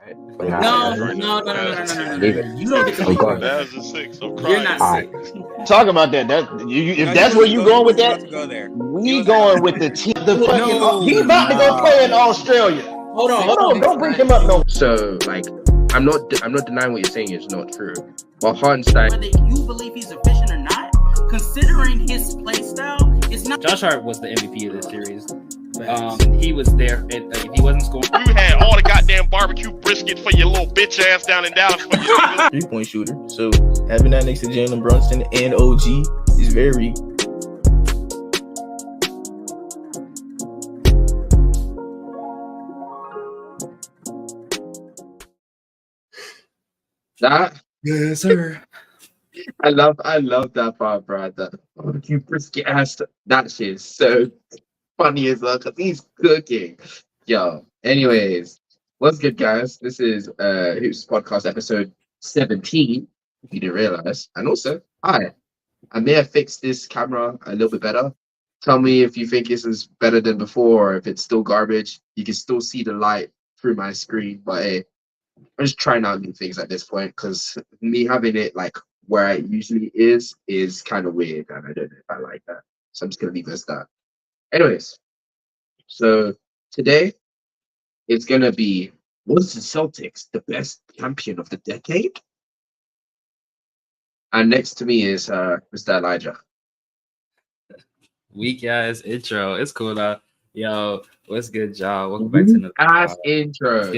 No. You don't get to pick one. That's a 6. I'm crying. You're not 6. Talk about that. If that's where you going with that, we going with the team. He's about to go play in Australia. Hold on. Don't bring him up no. So like, I'm not denying what you're saying is not true. But Hartenstein, whether you believe he's efficient or not, considering his play style, it's not. Josh Hart was the MVP of this series. He was there. If he wasn't scoring, You had all the goddamn barbecue brisket for your little bitch ass down in Dallas for your 3-point shooter. So having that next to Jalen Brunson and OG is very. that yes, sir. I love that part, bro. That barbecue brisket ass. That shit is so funny as well because he's cooking. Yo. Anyways, what's good, guys? This is Hoops Podcast episode 17. If you didn't realize, and also, I may have fixed this camera a little bit better. Tell me if you think this is better than before, or if it's still garbage. You can still see the light through my screen, but hey, I'm just trying out new things at this point because me having it like where it usually is kind of weird, and I don't know if I like that. So I'm just gonna leave it as that. Anyways, so today it's gonna be, was the Celtics the best champion of the decade? And next to me is Mr. Elijah. Weak ass intro. It's cool though. Yo, what's good, y'all? Welcome back to another ass intro.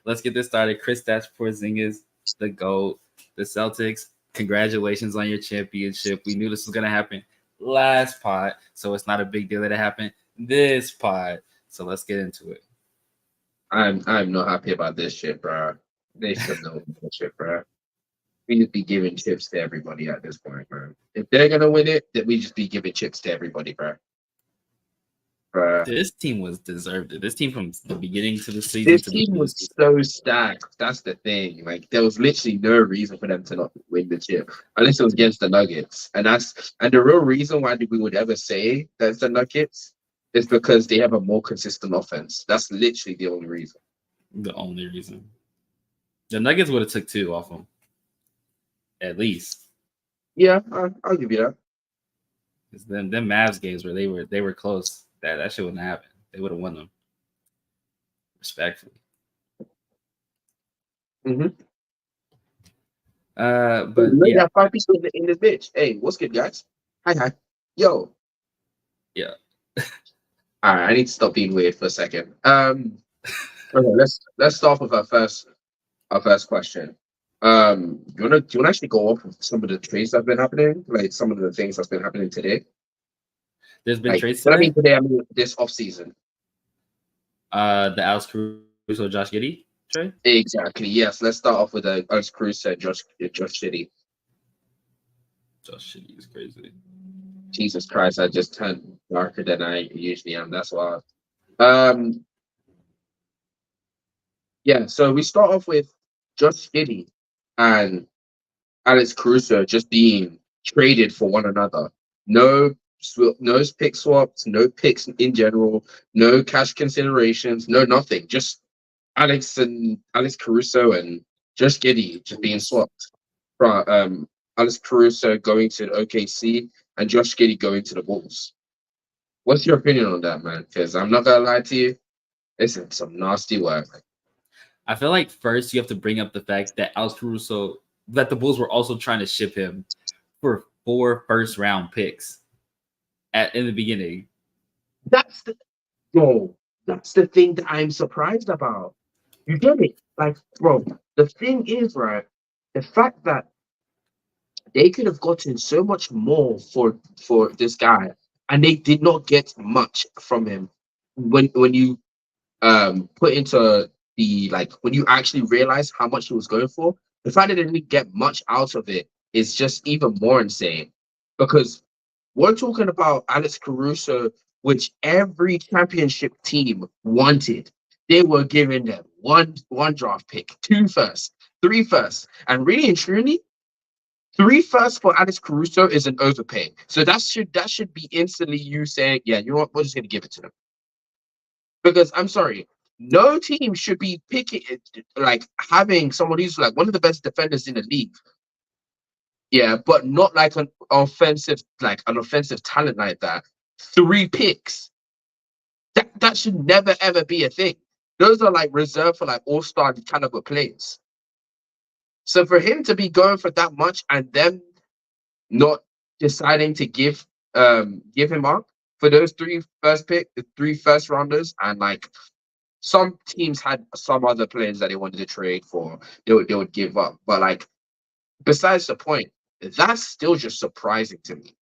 Let's get this started. Kristaps Porzingis, the GOAT. The Celtics, congratulations on your championship. We knew this was gonna happen last pod, so it's not a big deal that it happened this pod. So let's get into it. I'm not happy about this shit, bro. They should know this shit, bro. We just be giving chips to everybody at this point, bro. If they're gonna win it, then we just be giving chips to everybody, bro. This team was deserved it. This team from the beginning to the season. This team was so stacked. That's the thing. Like there was literally no reason for them to not win the chip, unless it was against the Nuggets. And the real reason why we would ever say that's the Nuggets is because they have a more consistent offense. That's literally the only reason. The only reason. The Nuggets would have took 2 off them, at least. Yeah, I'll give you that. Because them Mavs games where they were close. That shit wouldn't happen. They would have won them. Respectfully. Mm-hmm. But yeah, got 5 people in this bitch. Hey, what's good, guys? Hi. Yo. Yeah. All right, I need to stop being weird for a second. Okay, let's start with our first question. Do you wanna actually go off with some of the trades that have been happening, like some of the things that's been happening today? There's been trades today? today? I mean this offseason. The Alex Caruso, Josh Giddey trade? Exactly, yes. Let's start off with Alex Caruso, Josh Giddey. Josh Giddey is crazy. Jesus Christ, I just turned darker than I usually am. That's why. Yeah, so we start off with Josh Giddey and Alex Caruso just being traded for one another. No pick swaps, no picks in general, no cash considerations, no nothing. Just Alex Caruso and Josh Giddey just being swapped. Alex Caruso going to OKC and Josh Giddey going to the Bulls. What's your opinion on that, man? Because I'm not gonna lie to you, it's some nasty work. I feel like first you have to bring up the fact that Alex Caruso, that the Bulls were also trying to ship him for 4 first-round picks in the beginning. That's the thing that I'm surprised about. You get it? Like, bro, the thing is, right, the fact that they could have gotten so much more for this guy, and they did not get much from him. When you put into the, like, when you actually realize how much he was going for, the fact that they didn't get much out of it is just even more insane. Because we're talking about Alex Caruso, which every championship team wanted. They were giving them one draft pick, 2 firsts, 3 firsts, and really and truly, 3 firsts for Alex Caruso is an overpay. So that should be instantly you saying, yeah, you know what, we're just gonna give it to them. Because I'm sorry, no team should be picking like having someone who's like one of the best defenders in the league. Yeah, but not like an offensive talent like that. 3 picks. That should never ever be a thing. Those are like reserved for like all-star caliber players. So for him to be going for that much and them not deciding to give him up for those 3 first rounders, and like some teams had some other players that they wanted to trade for, they would give up. But like besides the point, that's still just surprising to me.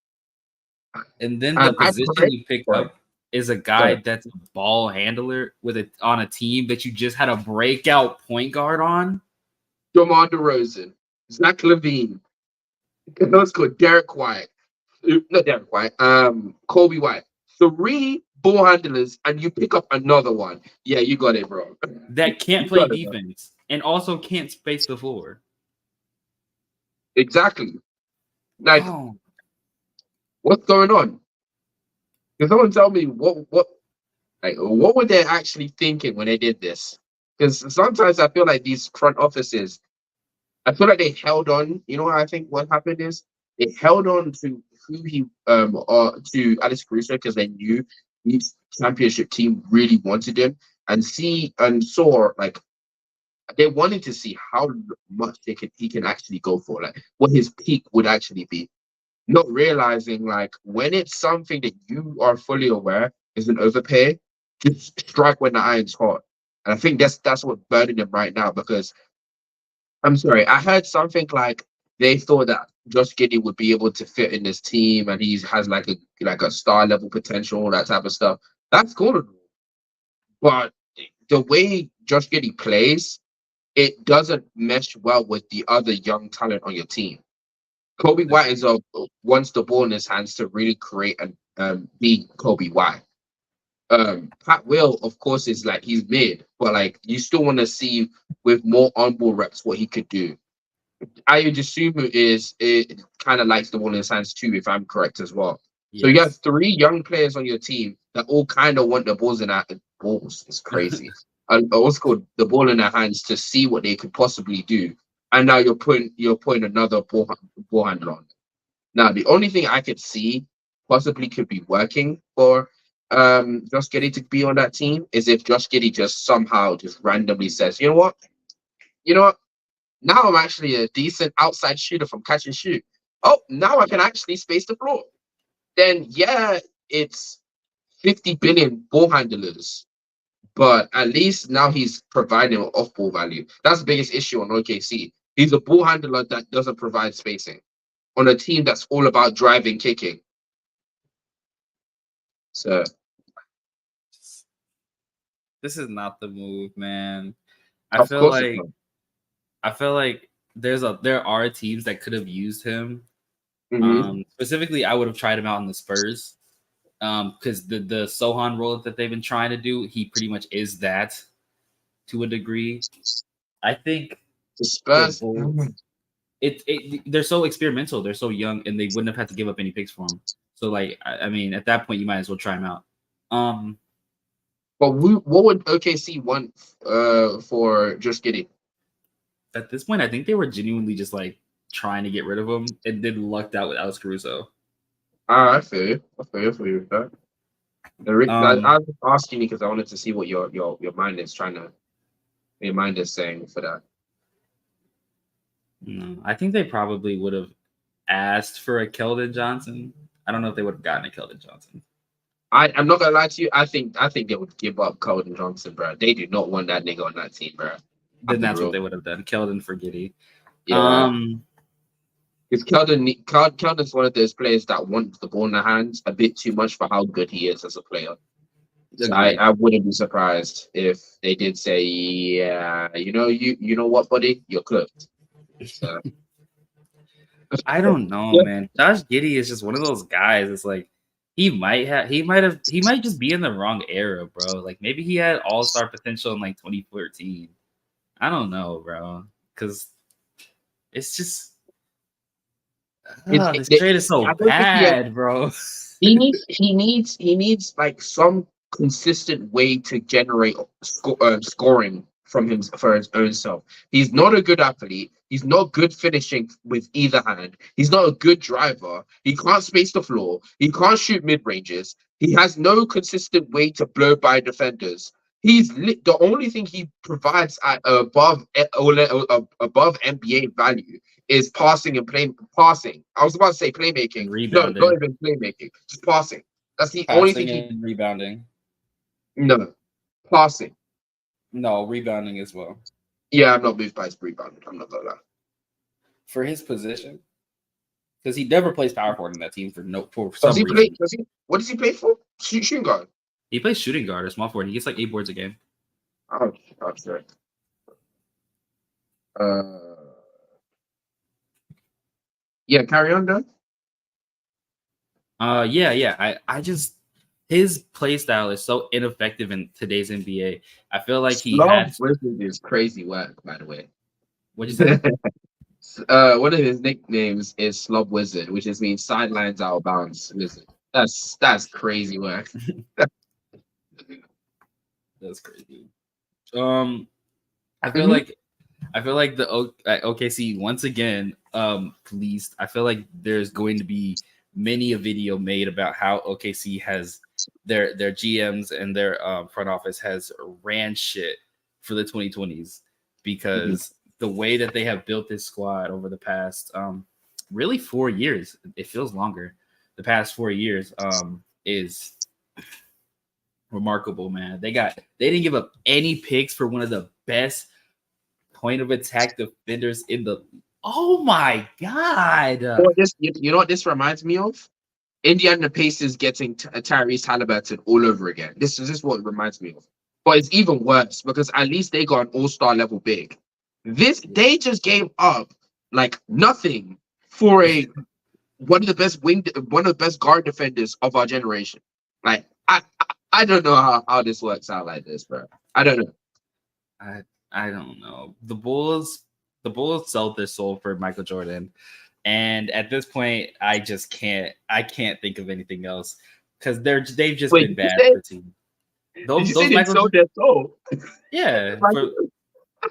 And then the position you pick up is a guy that's a ball handler on a team that you just had a breakout point guard on. DeMar DeRozan, Zach LaVine, let's go Derek White, not Derek White, Kobe White. 3 ball handlers, and you pick up another one. Yeah, you got it, bro. That can't play defense and also can't space the floor. Exactly. Like, what's going on? Can someone tell me what were they actually thinking when they did this? Because sometimes I feel like these front offices, I feel like they held on. You know what I think what happened is they held on to to Alex Caruso because they knew each championship team really wanted him and saw like they wanted to see how much he can actually go for, like what his peak would actually be. Not realizing like when it's something that you are fully aware is an overpay, just strike when the iron's hot. And I think that's what's burning him right now, because I'm sorry, I heard something like they thought that Josh Giddey would be able to fit in this team and he has like a star level potential, all that type of stuff. That's cool. But the way Josh Giddey plays, it doesn't mesh well with the other young talent on your team. Kobe White wants the ball in his hands to really create and be Kobe White. Pat Will, of course, is like he's mid, but like you still want to see with more on-ball reps what he could do. Ayo Dosunmu it kind of likes the ball in his hands too, if I'm correct as well. Yes. So you have 3 young players on your team that all kind of want the balls in their balls. It's crazy. And also the ball in their hands to see what they could possibly do. And now you're putting another ball handler on. Now the only thing I could see possibly could be working for Josh Giddey to be on that team is if Josh Giddey just somehow just randomly says, you know what? Now I'm actually a decent outside shooter from catch and shoot. Oh, now I can actually space the floor. Then yeah, it's 50 billion ball handlers, but at least now he's providing off-ball value. That's the biggest issue on OKC. He's a ball handler that doesn't provide spacing on a team that's all about driving, kicking. So this is not the move, man. I feel like there are teams that could have used him. Mm-hmm. Specifically, I would have tried him out in the Spurs. Because the Sohan role that they've been trying to do, he pretty much is that to a degree. I think the Spurs, they're so experimental, they're so young, and they wouldn't have had to give up any picks for him. So, like, I mean, at that point, you might as well try him out. But what would OKC want for Josh Giddey? At this point, I think they were genuinely just like trying to get rid of him and then lucked out with Alex Caruso. I feel you with that. I was asking you because I wanted to see what your mind is saying for that. No, I think they probably would have asked for a Keldon Johnson. I don't know if they would have gotten a Keldon Johnson. I'm not gonna lie to you. I think they would give up Keldon Johnson, bro. They do not want that nigga on that team, bro. Then that's what they would have done. Keldon for Giddey. Yeah. Because Keldon's one of those players that wants the ball in their hands a bit too much for how good he is as a player. So I wouldn't be surprised if they did say, yeah, you know what, buddy, you're cooked. So. I don't know, man. Josh Giddey is just one of those guys. It's like he might just be in the wrong era, bro. Like maybe he had all-star potential in like 2014. I don't know, bro, because it's just. This trade is so bad, bro. He needs like some consistent way to generate scoring from him for his own self. He's not a good athlete. He's not good finishing with either hand. He's not a good driver. He can't space the floor. He can't shoot mid ranges. He has no consistent way to blow by defenders. The only thing he provides at above NBA value is passing and passing. I was about to say playmaking. And rebounding. No, not even playmaking. Just passing. That's the only thing and rebounding. No, passing. No, rebounding as well. Yeah, I'm not moved by his rebounding. I'm not gonna lie. For his position, because he never plays power forward in that team for some reason. reason. What does he play for? Shooting guard. He plays shooting guard or small forward. He gets like 8 boards a game. Oh, sorry. Yeah, carry on, though. Yeah. I just his play style is so ineffective in today's NBA. I feel like he has is crazy work, by the way. What'd you say? One of his nicknames is Slob Wizard, which just means sidelines out of bounds wizard. That's crazy work. That's crazy. I feel like the OKC once again pleased. I feel like there's going to be many a video made about how OKC has their GMs and their front office has ran shit for the 2020s because the way that they have built this squad over the past really 4 years, it feels longer. The past 4 years is remarkable, man. They didn't give up any picks for one of the best point of attack defenders in the. Oh my god! You know what this reminds me of? Indiana Pacers getting Tyrese Halliburton all over again. This is what it reminds me of. But it's even worse because at least they got an all-star level big. They just gave up like nothing for one of the best guard defenders of our generation. Like I don't know how this works out like this, bro. I don't know. I don't know. The Bulls sold their soul for Michael Jordan, and at this point, I can't think of anything else because they've just been bad for the team. Those Michael sold their soul. Yeah,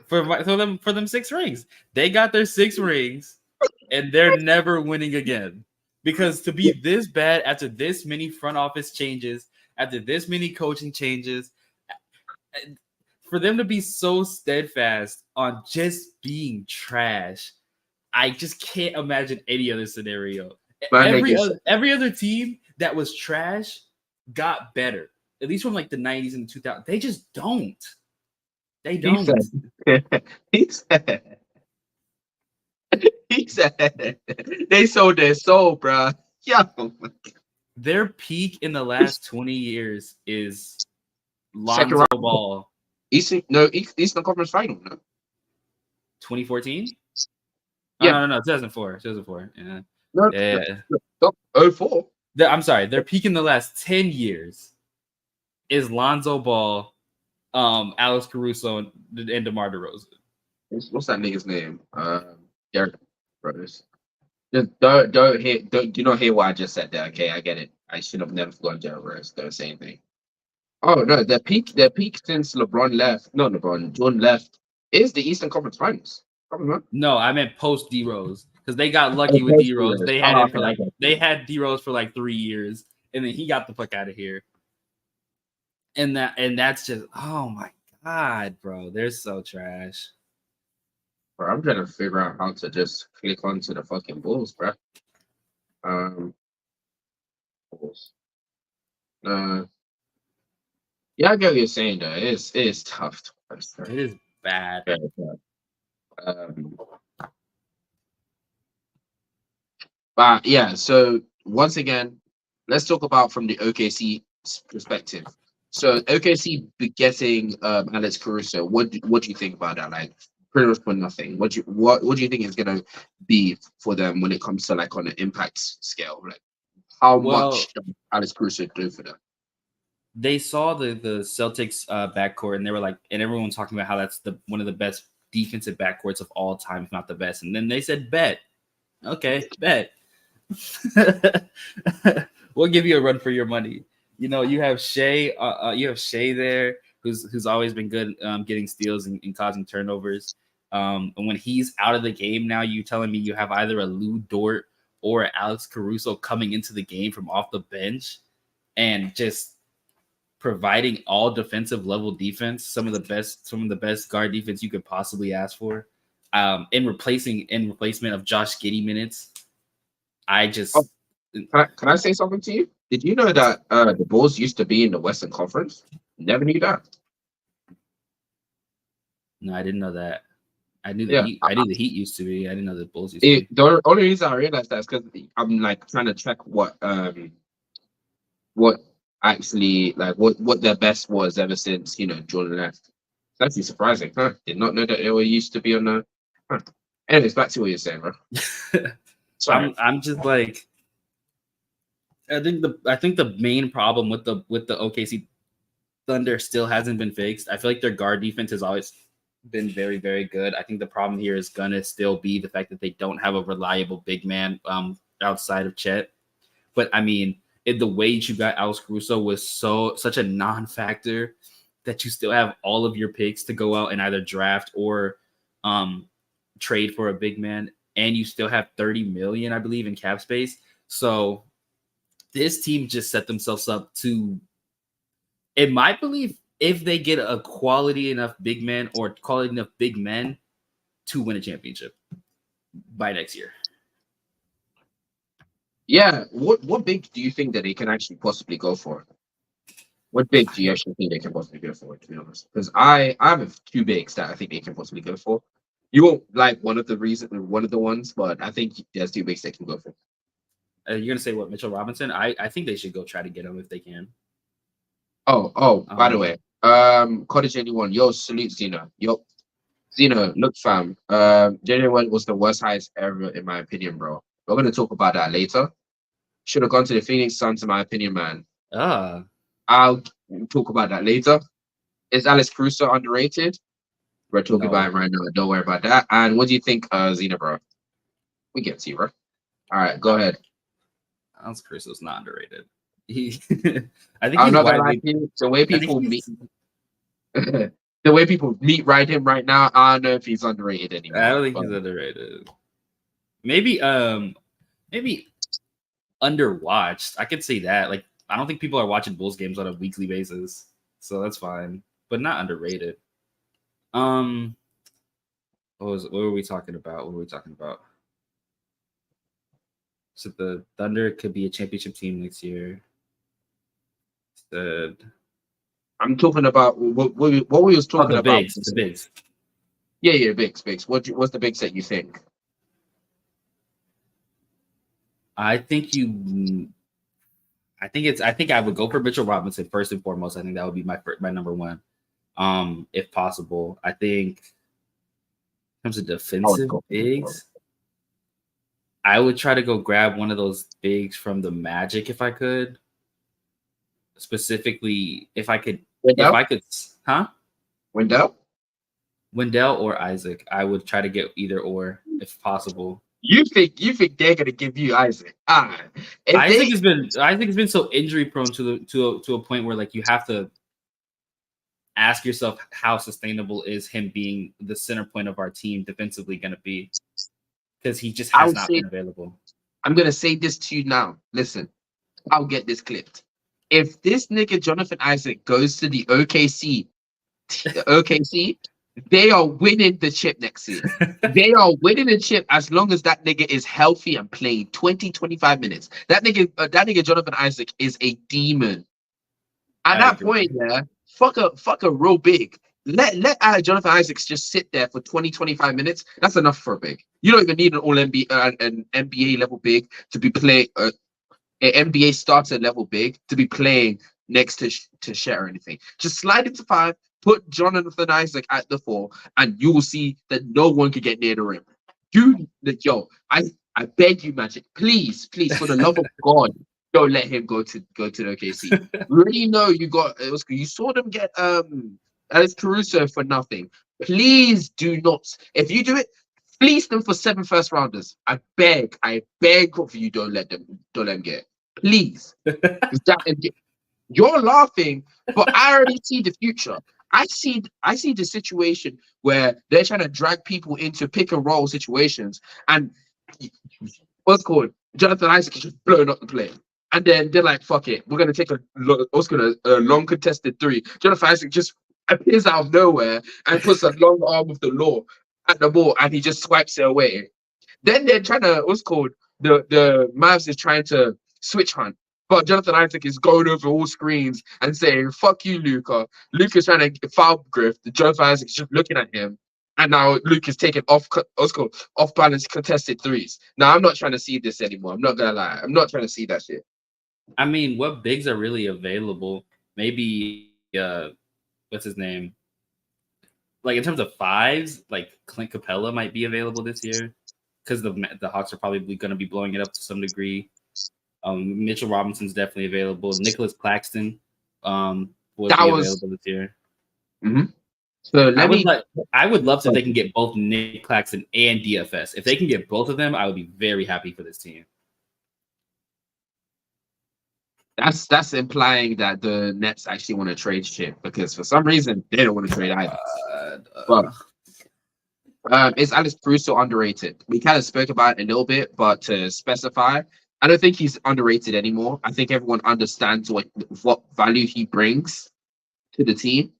for them 6 rings, they got their 6 rings, and they're never winning again because to be this bad after this many front office changes, after this many coaching changes. For them to be so steadfast on just being trash, I just can't imagine any other scenario. Every other team that was trash got better, at least from like the 90s and the 2000s. They just don't. They don't. He said they sold their soul, bro. Yeah. Their peak in the last 20 years is Lonzo Ball. Eastern Conference Final, no? 2014? Yeah. No, 2004. 2004. Yeah. No, 04. I'm sorry. Their peak in the last 10 years is Lonzo Ball, Alex Caruso, and DeMar DeRozan. What's that nigga's name? Derek Brothers. Just don't do not hear what I just said there. Okay, I get it. I should have never gone Derek Rose. Don't say anything. Oh no, their peak since Jordan left is the Eastern Conference Finals. No, I meant post D Rose because they got lucky with D Rose. They had D Rose for like 3 years, and then he got the fuck out of here. And that's just oh my god, bro, they're so trash. Bro, I'm trying to figure out how to just click onto the fucking Bulls, bro. Bulls. Yeah, I get what you're saying though. It's tough. It is bad. But yeah, so once again, let's talk about from the OKC perspective. So OKC getting Alex Caruso. What do you think about that? Like pretty much for nothing. What do you think is gonna be for them when it comes to like on an impact scale? Like how much does Alex Caruso do for them? They saw the Celtics backcourt and they were like, and everyone was talking about how that's one of the best defensive backcourts of all time, if not the best. And then they said, bet. Okay, bet. We'll give you a run for your money. you have Shea. You have Shea there, who's always been good getting steals and causing turnovers. And when he's out of the game now, you telling me you have either a Lou Dort or Alex Caruso coming into the game from off the bench and just providing all defensive level defense, some of the best guard defense you could possibly ask for, in replacement of Josh Giddey minutes. Can I say something to you? Did you know that the Bulls used to be in the Western Conference? Never knew that. No, I didn't know that. I knew Yeah. I knew the Heat used to be. I didn't know the Bulls used to be. The only reason I realized that is because I'm like trying to check what actually like what their best was ever since Jordan left. It's actually surprising, huh? Did not know that they were used to be on the. Huh. Anyways, back to what you're saying, bro. Sorry. I'm just like, I think the main problem with the OKC Thunder still hasn't been fixed. I feel like their guard defense has always been very, very good. I think the problem here is gonna still be the fact that they don't have a reliable big man outside of Chet. But I mean, the way you got Alex Caruso was such a non-factor that you still have all of your picks to go out and either draft or trade for a big man, and you still have $30 million, I believe, in cap space. So this team just set themselves up to, in my belief, if they get a quality enough big man or quality enough big men, to win a championship by next year. Yeah, what big do you think that they can actually possibly go for? What big do you actually think they can possibly go for, to be honest? Because I have two bigs that I think they can possibly go for. You won't like one of the ones, but I think there's two bigs they can go for. You're gonna say what, Mitchell Robinson? I think they should go try to get him if they can. By the way, Cottage 81, yo, salute Zeno. Yo, Zeno, look fam. January was the worst highest ever in my opinion, bro. We're gonna talk about that later. Should have gone to the Phoenix Suns, in my opinion, man. I'll talk about that later. Is Alex Caruso underrated? We're talking about him right now. Don't worry about that. And what do you think, Zena, bro? We get to you, bro. All right, go ahead. Alex Caruso's not underrated. I think I'm not gonna lie to you. The way people meet, the way people meet right him right now, I don't know if he's underrated anymore. I don't think he's underrated. Maybe underwatched. I could say that. Like, I don't think people are watching Bulls games on a weekly basis, so that's fine. But not underrated. What were we talking about? So the Thunder could be a championship team next year. I'm talking about what we was talking about. The bigs. Yeah, bigs. What's the bigs that you think? I think I would go for Mitchell Robinson first and foremost. I think that would be my number one, if possible. I think in terms of defensive bigs, I would try to go grab one of those bigs from the Magic if I could. Specifically, if I could, huh? Wendell or Isaac. I would try to get either or if possible. You think they're gonna give you Isaac? Isaac has been so injury prone to a point where like you have to ask yourself how sustainable is him being the center point of our team defensively going to be, because he just has not been available. I'm gonna say this to you now. Listen, I'll get this clipped. If this nigga Jonathan Isaac goes to the OKC, they are winning the chip next year. They are winning the chip as long as that nigga is healthy and playing 20-25 minutes. That nigga Jonathan Isaac is a demon. At that point, yeah, fuck a real big. Let Jonathan Isaacs just sit there for 20-25 minutes. That's enough for a big. You don't even need an NBA level big to be playing an NBA starter level big to be playing next to Shet or anything. Just slide into 5. Put Jonathan Isaac at the 4, and you will see that no one can get near the rim. I beg you, Magic, please, for the love of God, don't let him go to the OKC. We already know you saw them get Alex Caruso for nothing. Please do not. If you do it, fleece them for 7 first rounders. I beg of you, don't let them get it. Please. You're laughing, but I already see the future. I see the situation where they're trying to drag people into pick and roll situations, and what's called Jonathan Isaac is just blowing up the play. And then they're like, "Fuck it, we're gonna take a long contested three." Jonathan Isaac just appears out of nowhere and puts a long arm of the law at the ball, and he just swipes it away. Then they're trying to the Mavs is trying to switch hunt, but Jonathan Isaac is going over all screens and saying, "Fuck you, Luka." Luka's trying to foul Griff. Jonathan Isaac's just looking at him, and now Luka's taking off balance contested threes. Now I'm not trying to see this anymore. I'm not gonna lie. I'm not trying to see that shit. I mean, what bigs are really available? Maybe what's his name? Like in terms of fives, like Clint Capella might be available this year because the Hawks are probably going to be blowing it up to some degree. Mitchell Robinson's definitely available. Nicholas Claxton was available this year. Mm-hmm. So I would love if they can get both Nick Claxton and DFS. If they can get both of them, I would be very happy for this team. That's implying that the Nets actually want to trade shit because for some reason they don't want to trade either. Is Alex Caruso underrated? We kind of spoke about it a little bit, but to specify, I don't think he's underrated anymore. I think everyone understands what value he brings to the team.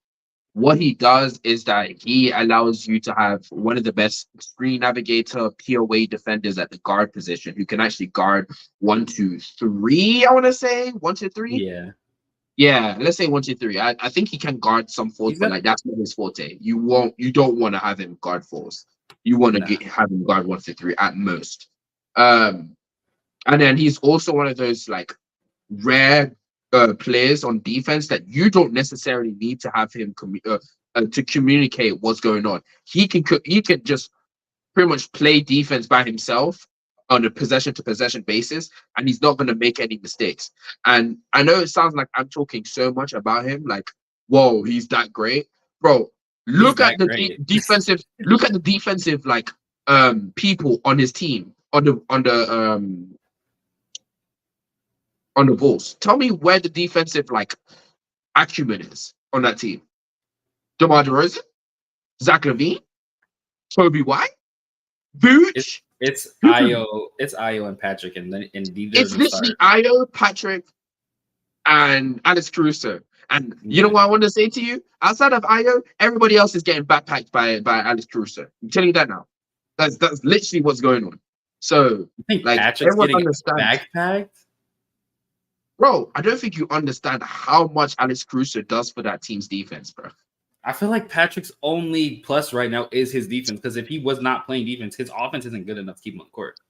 What he does is that he allows you to have one of the best screen navigator POA defenders at the guard position who can actually guard 1, 2, 3. I want to say 1, 2, 3. Yeah. Let's say 1, 2, 3. I think he can guard some fours, but like that's not his forte. You don't want to have him guard fours. You want to have him guard 1, 2, 3 at most. And then he's also one of those like rare players on defense that you don't necessarily need to have him to communicate what's going on. He can just pretty much play defense by himself on a possession to possession basis, and he's not going to make any mistakes. And I know it sounds like I'm talking so much about him, like, whoa, he's that great, bro. Look at the defensive. Look at the defensive like people on his team on the Bulls. Tell me where the defensive like acumen is on that team. DeMar DeRozan, Zach LaVine, Toby White, Vooch. It's Io and Patrick, and it's literally Io, Patrick, and Alex Caruso. And you know what I want to say to you? Outside of Io, everybody else is getting backpacked by Alex Caruso. I'm telling you that now. That's literally what's going on. So like Patrick's getting backpacked. Bro, I don't think you understand how much Alex Caruso does for that team's defense, bro. I feel like Patrick's only plus right now is his defense, because if he was not playing defense, his offense isn't good enough to keep him on the court.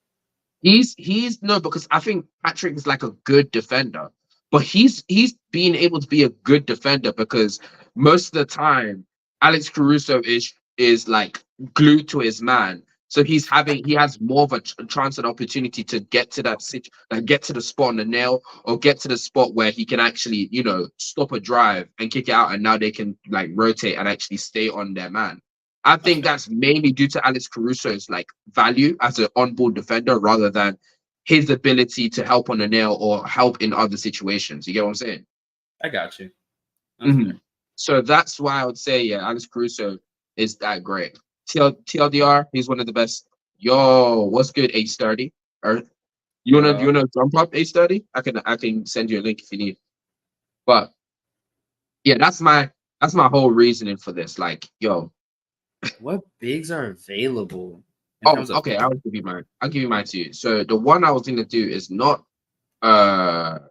Because I think Patrick is like a good defender, but he's being able to be a good defender because most of the time Alex Caruso is like glued to his man. So he has more of a chance and opportunity to get to get to the spot on the nail, or get to the spot where he can actually, stop a drive and kick it out, and now they can like rotate and actually stay on their man. I think that's mainly due to Alex Caruso's like value as an on-ball defender rather than his ability to help on the nail or help in other situations. You get what I'm saying? I got you. Mm-hmm. So that's why I would say, Alex Caruso is that great. TLDR, he's one of the best. Yo, what's good, H30? You wanna jump up H30? I can send you a link if you need. But yeah, that's my whole reasoning for this. Like, yo, what bigs are available? Okay. I'll give you mine too. So the one I was gonna do is not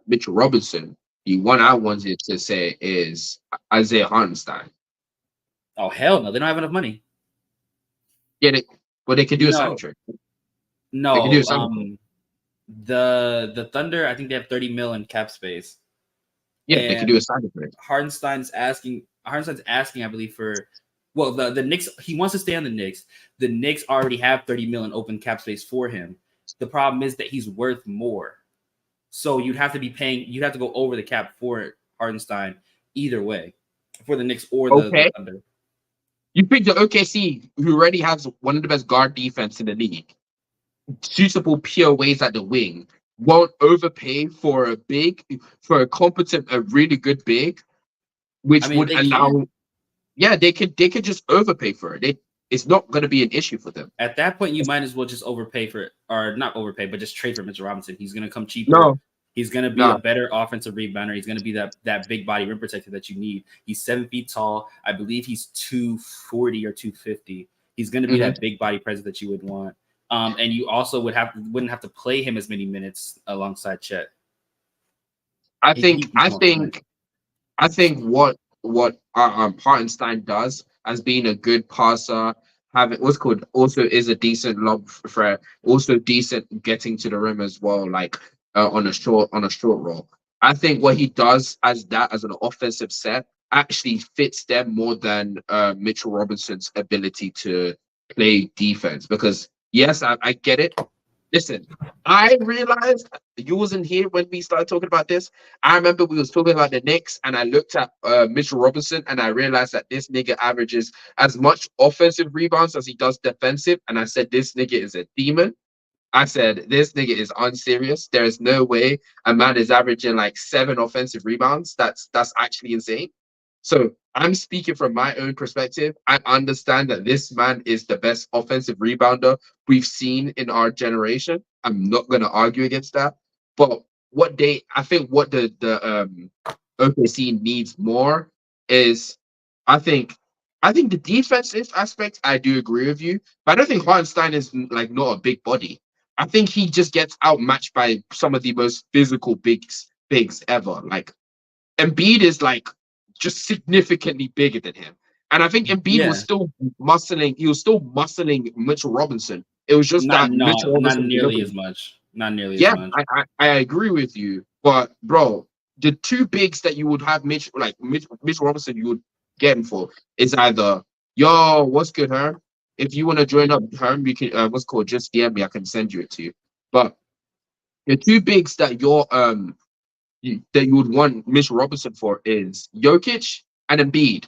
Mitchell Robinson. The one I wanted to say is Isaiah Hartenstein. Oh hell no! They don't have enough money. Yeah, they could do a signing trade. No, they could do a signing the Thunder, I think they have 30 mil in cap space. Yeah, and they could do a signing trade. Hartenstein's asking, I believe, for the Knicks. He wants to stay on the Knicks. The Knicks already have 30 mil in open cap space for him. The problem is that he's worth more. So you'd have to go over the cap for Hartenstein either way, for the Knicks or the Thunder. You pick the OKC, who already has one of the best guard defense in the league, suitable pure ways at the wing, won't overpay for a competent, a really good big, which I mean, would they allow. can. Yeah, they could just overpay for it. It's not going to be an issue for them. At that point, you might as well just overpay for it, or not overpay, but just trade for Mitchell Robinson. He's going to come cheaper. No, He's going to be a better offensive rebounder. He's going to be that big body rim protector that you need. He's 7 feet tall. I believe he's 240 or 250. He's going to be that big body presence that you would want. And you also wouldn't have to play him as many minutes alongside Chet. I think what Hartenstein does as being a good passer, also is a decent lob threat, also decent getting to the rim as well, like on a short roll. I think what he does as an offensive set actually fits them more than Mitchell Robinson's ability to play defense. Because yes, I get it. Listen, I realized you wasn't here when we started talking about this. I remember we was talking about the Knicks, and I looked at Mitchell Robinson, and I realized that this nigga averages as much offensive rebounds as he does defensive. And I said, this nigga is a demon. I said, this nigga is unserious. There is no way a man is averaging like 7 offensive rebounds. That's actually insane. So I'm speaking from my own perspective. I understand that this man is the best offensive rebounder we've seen in our generation. I'm not going to argue against that. But I think what the OKC needs more is, I think the defensive aspect, I do agree with you. But I don't think Hartenstein is like not a big body. I think he just gets outmatched by some of the most physical bigs ever. Like Embiid is like just significantly bigger than him. And I think Embiid was still muscling. He was still muscling Mitchell Robinson. It was just Mitchell Robinson not nearly as much. Not nearly as much. I agree with you. But bro, the two bigs that you would have Mitchell Robinson you would get him for is either, yo, what's good, Herm? If you want to join up, Herm, you can just DM me. I can send you it to you. But the two bigs that you would want Mitchell Robinson for is Jokic and Embiid.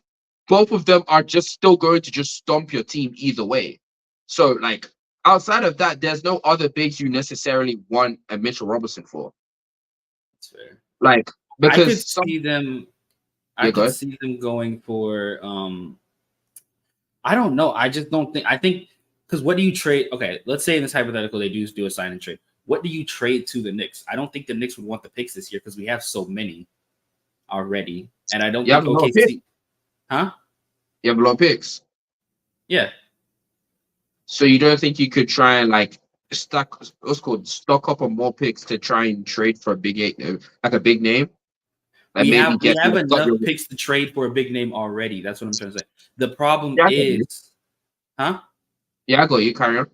Both of them are just still going to just stomp your team either way. So, like, outside of that, there's no other bigs you necessarily want a Mitchell Robinson for. That's fair. Like, because I could see them going for I don't know. I just don't think. I think because what do you trade? Okay, let's say in this hypothetical they do a sign and trade. What do you trade to the Knicks? I don't think the Knicks would want the picks this year because we have so many already, and I don't think OKC. Huh? You have a lot of picks. Yeah. So you don't think you could try and like stock up on more picks to try and trade for a big name? Like we have enough picks to trade for a big name already. That's what I'm trying to say. The problem is, huh? Yeah, I got you. Carry on.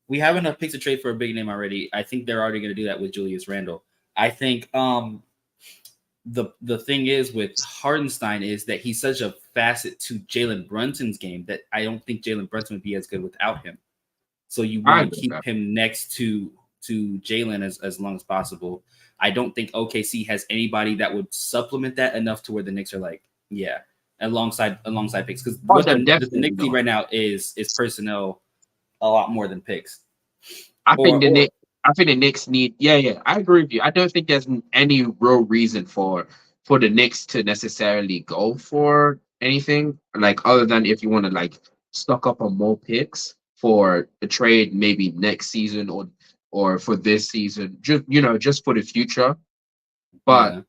We have enough picks to trade for a big name already. I think they're already going to do that with Julius Randle. I think the thing is with Hartenstein is that he's such a facet to Jalen Brunson's game that I don't think Jalen Brunson would be as good without him. So you want to keep him next to Jalen as long as possible. I don't think OKC has anybody that would supplement that enough to where the Knicks are like, yeah, alongside picks. Because what the Knicks need right now is personnel a lot more than picks. I think the Knicks need. Yeah, I agree with you. I don't think there's any real reason for the Knicks to necessarily go for anything like other than if you want to like stock up on more picks for a trade maybe next season or for this season, just for the future. But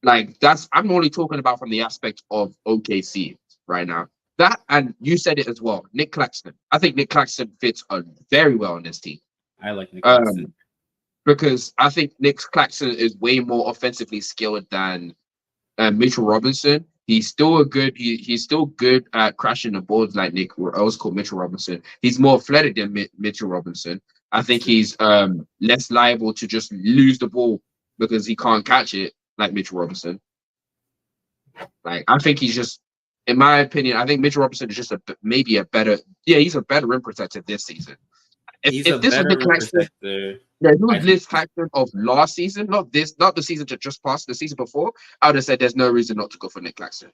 like I'm only talking about from the aspect of OKC right now. That, and you said it as well, Nick Claxton. I think Nick Claxton fits very well on this team. I like Nick Claxton. Because I think Nick Claxton is way more offensively skilled than Mitchell Robinson. He's still he's still good at crashing the boards like Mitchell Robinson. He's more athletic than Mitchell Robinson. I think he's less liable to just lose the ball because he can't catch it like Mitchell Robinson. Like, I think he's just, in my opinion, I think Mitchell Robinson is just he's a better rim protector this season. If this was Nick Claxton, he was Nick Claxton of last season, not the season that just passed, the season before, I would have said there's no reason not to go for Nick Claxton.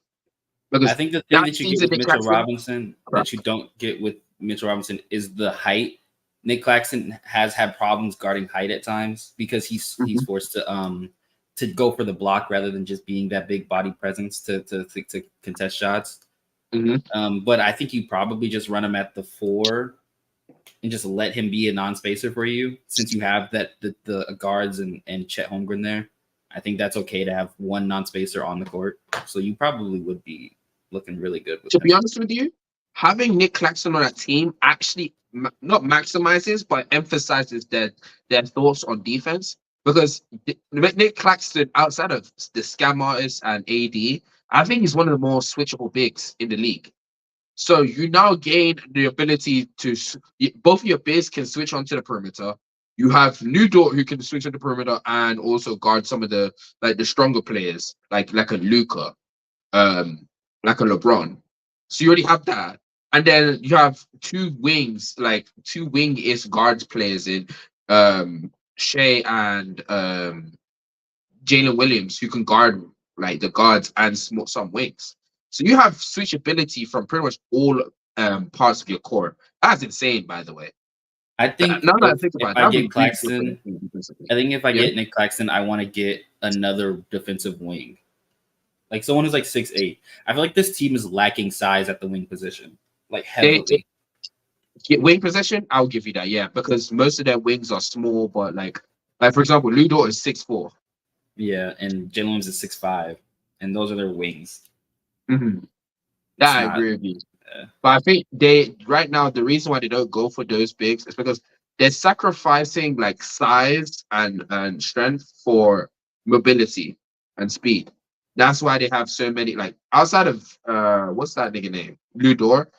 Because I think the thing that you get with Mitchell Robinson that you don't get with Mitchell Robinson is the height Nick Claxton has had problems guarding height at times because he's forced to go for the block rather than just being that big body presence to contest shots. But I think you probably just run him at the 4 and just let him be a non-spacer for you, since you have the guards and Chet Holmgren there. I think that's okay to have one non-spacer on the court. So you probably would be looking really good with To him. be honest with you, having Nick Claxton on that team actually not maximizes, but emphasizes their thoughts on defense. Because Nick Claxton, outside of the scam artist and AD, I think he's one of the more switchable bigs in the league. So you now gain the ability to both of your bigs can switch onto the perimeter. You have Lou Dort who can switch on the perimeter and also guard some of the stronger players, like a Luka, like a LeBron. So you already have that. And then you have two wing-ish guards players in Shea and Jalen Williams, who can guard like the guards and some wings. So you have switchability from pretty much all parts of your core. That's insane, by the way. I think now that I think about it, if I get Claxton, I think if I get Nick Claxton, I want to get another defensive wing, like someone who's like 6'8". I feel like this team is lacking size at the wing position, like heavily. Wing position, I'll give you that, yeah, because most of their wings are small, but like for example, Lou Dort is 6'4". Yeah, and Jalen Williams is 6'5", and those are their wings. I agree with you. But I think right now the reason why they don't go for those bigs is because they're sacrificing like size and strength for mobility and speed. That's why they have so many, like outside of what's that nigga name? Lou Dort.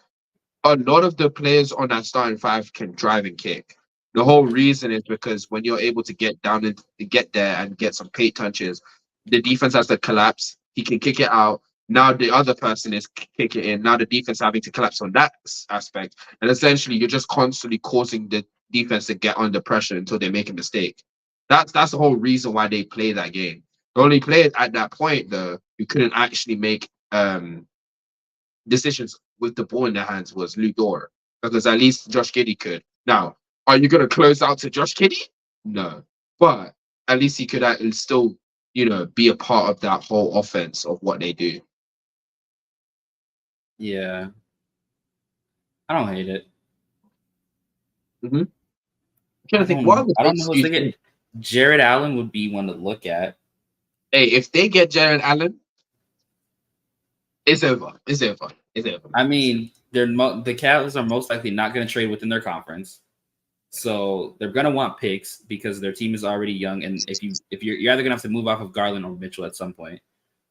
A lot of the players on that starting 5 can drive and kick. The whole reason is because when you're able to get down and get there and get some paint touches, the defense has to collapse. He can kick it out. Now the other person is kicking in. Now the defense having to collapse on that aspect. And essentially, you're just constantly causing the defense to get under pressure until they make a mistake. That's the whole reason why they play that game. The only player at that point, though, who couldn't actually make decisions with the ball in their hands was Lou Dort, because at least Josh Giddey could. Now, are you going to close out to Josh Giddey? No. But at least he could still, be a part of that whole offense of what they do. Yeah. I don't hate it. I'm trying to think, what other I don't bigs know do you what's think? Jared Allen would be one to look at. Hey, if they get Jared Allen, it's over. It's over. It's over. I mean, the Cavs are most likely not going to trade within their conference, so they're going to want picks because their team is already young. And if you're either going to have to move off of Garland or Mitchell at some point,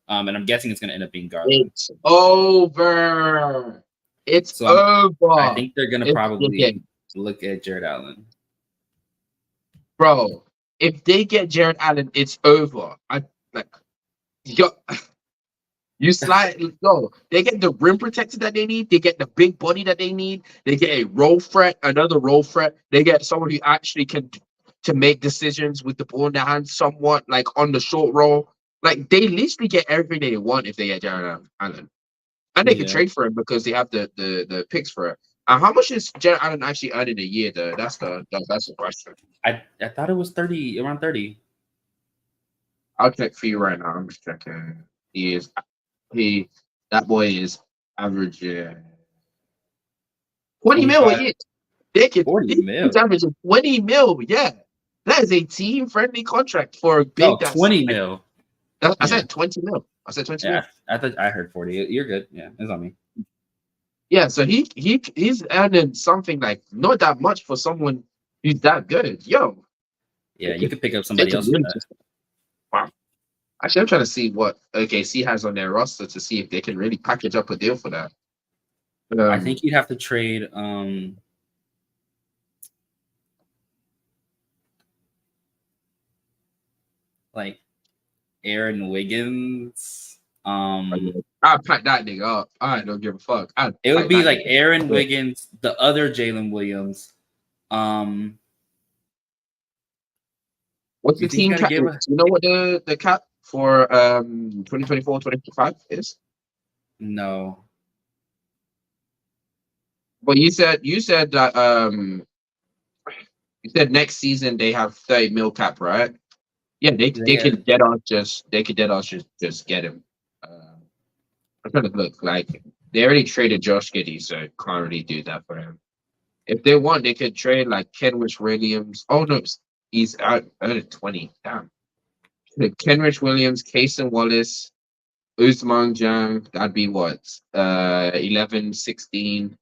and I'm guessing it's going to end up being Garland. It's over. It's over. I think they're going to probably look at Jared Allen. Bro, if they get Jared Allen, it's over. You slide, they get the rim protector that they need. They get the big body that they need. They get a roll threat, another roll threat. They get someone who actually can to make decisions with the ball in their hands, somewhat like on the short roll. Like they literally get everything they want if they get Jared Allen, and they can trade for him because they have the picks for it. And how much is Jared Allen actually earning a year? Though that's the question. I thought it was around 30. I'll check for you right now. I'm just checking. That boy is average 20 mil a year. They can 40 mil. He's averaging 20 mil. Yeah, that is a team-friendly contract for a big. 20 mil. I said 20 mil. I said 20 mil. I thought I heard 40. You're good. Yeah, it's on me. Yeah, so he's earning something like not that much for someone who's that good. Yo. Yeah, you could pick up somebody else for that. Wow. Actually, I'm trying to see what OKC has on their roster to see if they can really package up a deal for that. I think you'd have to trade like Aaron Wiggins. I'll pack that nigga up. I don't give a fuck. It would be like Aaron Wiggins, the other Jalen Williams. What's the team cap? Do you know what the cap for 2024-2025 is? No. But you said that You said next season they have 30 mil cap, right? Yeah, they could dead on just get him. I'm trying to look like they already traded Josh Giddey, so can't really do that for him. If they want, they could trade like Kenrich Williams. Oh no, he's out at 20. Damn. Kenrich Williams, Kason Wallace, Usman Jang, that'd be what? 11, 16.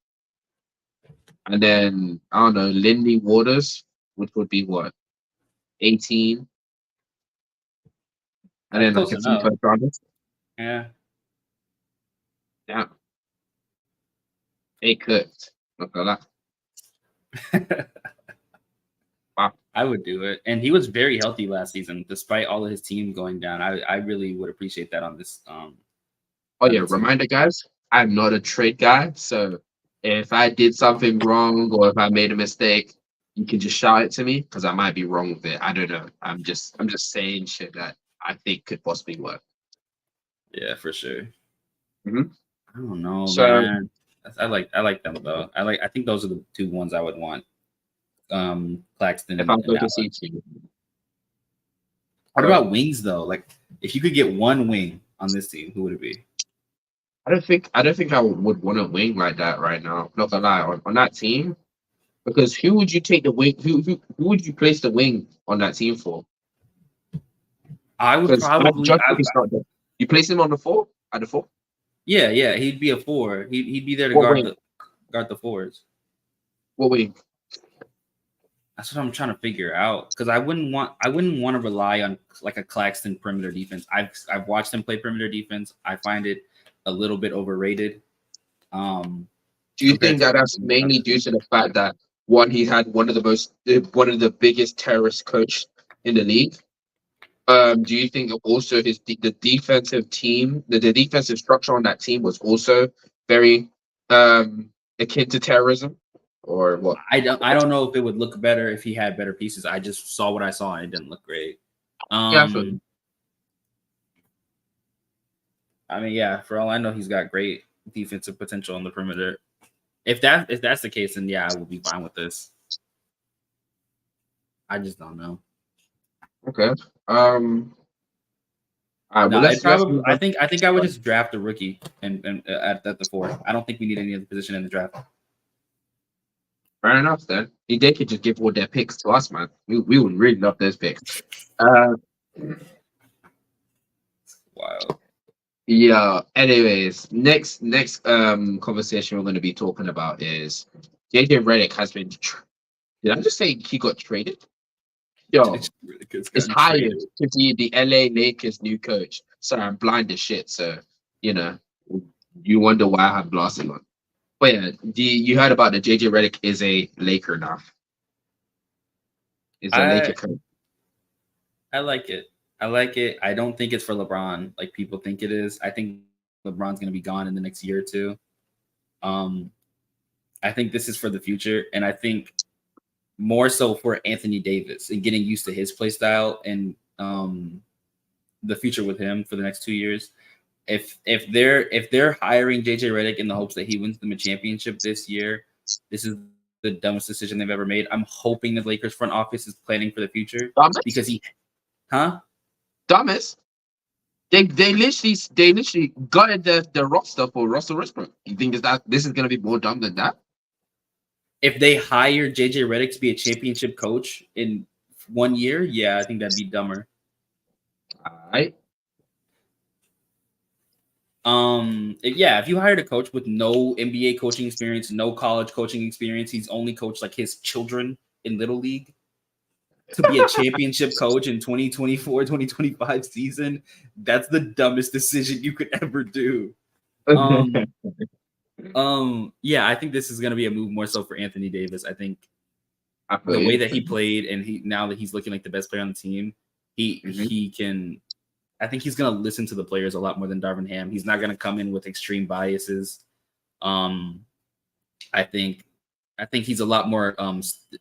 And then I don't know, Lindy Waters, which would be what? 18. And then like a few first rounders. Yeah. Damn. They cooked. Not gonna lie. Wow. I would do it. And he was very healthy last season, despite all of his team going down. I really would appreciate that on this. Oh yeah, reminder guys, I'm not a trade guy, so if I did something wrong or if I made a mistake, you can just shout it to me because I might be wrong with it. I don't know. I'm just saying shit that I think could possibly work. Yeah, for sure. Mm-hmm. I don't know, so, man. I like them though. I think those are the two ones I would want. Claxton. If I'm going to see you. What about wings though? Like, if you could get one wing on this team, who would it be? I don't think I would want a wing like that right now. Not gonna lie, on that team, because who would you take the wing? Who would you place the wing on that team for? I would probably. You place him on the 4 at the 4. Yeah, he'd be a 4. He'd be there to guard the 4s. What wing? That's what I'm trying to figure out, because I wouldn't want to rely on like a Claxton perimeter defense. I've watched him play perimeter defense. I find it a little bit overrated. Do you think that that's mainly due to the fact that one, he had one of the biggest terrorist coach in the league? Do you think also the defensive team, the defensive structure on that team was also very akin to terrorism, or what? I don't know if it would look better if he had better pieces. I just saw what I saw and it didn't look great. I mean, yeah, for all I know, he's got great defensive potential on the perimeter. If that's the case, then yeah, I would be fine with this. I just don't know. Okay. I think I would just draft a rookie and at the 4. I don't think we need any other position in the draft. Fair enough then. They could just give all their picks to us, man. We would really love those picks. Wow. Yeah. Anyways, next conversation we're going to be talking about is JJ Reddick has been. Did I just say he got traded? Yo, it's hired to be the LA Lakers new coach. Sorry, I'm blind as shit. So you wonder why I have glasses on. But yeah, you heard about the JJ Reddick is a Laker now. Is a Laker coach. I like it. I don't think it's for LeBron like people think it is. I think LeBron's going to be gone in the next year or two. I think this is for the future, and I think more so for Anthony Davis and getting used to his play style and the future with him for the next 2 years. If they're hiring JJ Reddick in the hopes that he wins them a championship this year, this is the dumbest decision they've ever made. I'm hoping the Lakers front office is planning for the future because Dumbest. They literally gutted the roster for Russell Westbrook. You think this is gonna be more dumb than that? If they hire JJ Reddick to be a championship coach in 1 year, yeah, I think that'd be dumber. All right. Yeah, if you hired a coach with no NBA coaching experience, no college coaching experience, he's only coached like his children in Little League to be a championship coach in 2024-2025 season, that's the dumbest decision you could ever do. Yeah, I think this is going to be a move more so for Anthony Davis. I think the way that he played and now that he's looking like the best player on the team, he can. I think he's going to listen to the players a lot more than Darvin Ham. He's not going to come in with extreme biases. I think he's a lot more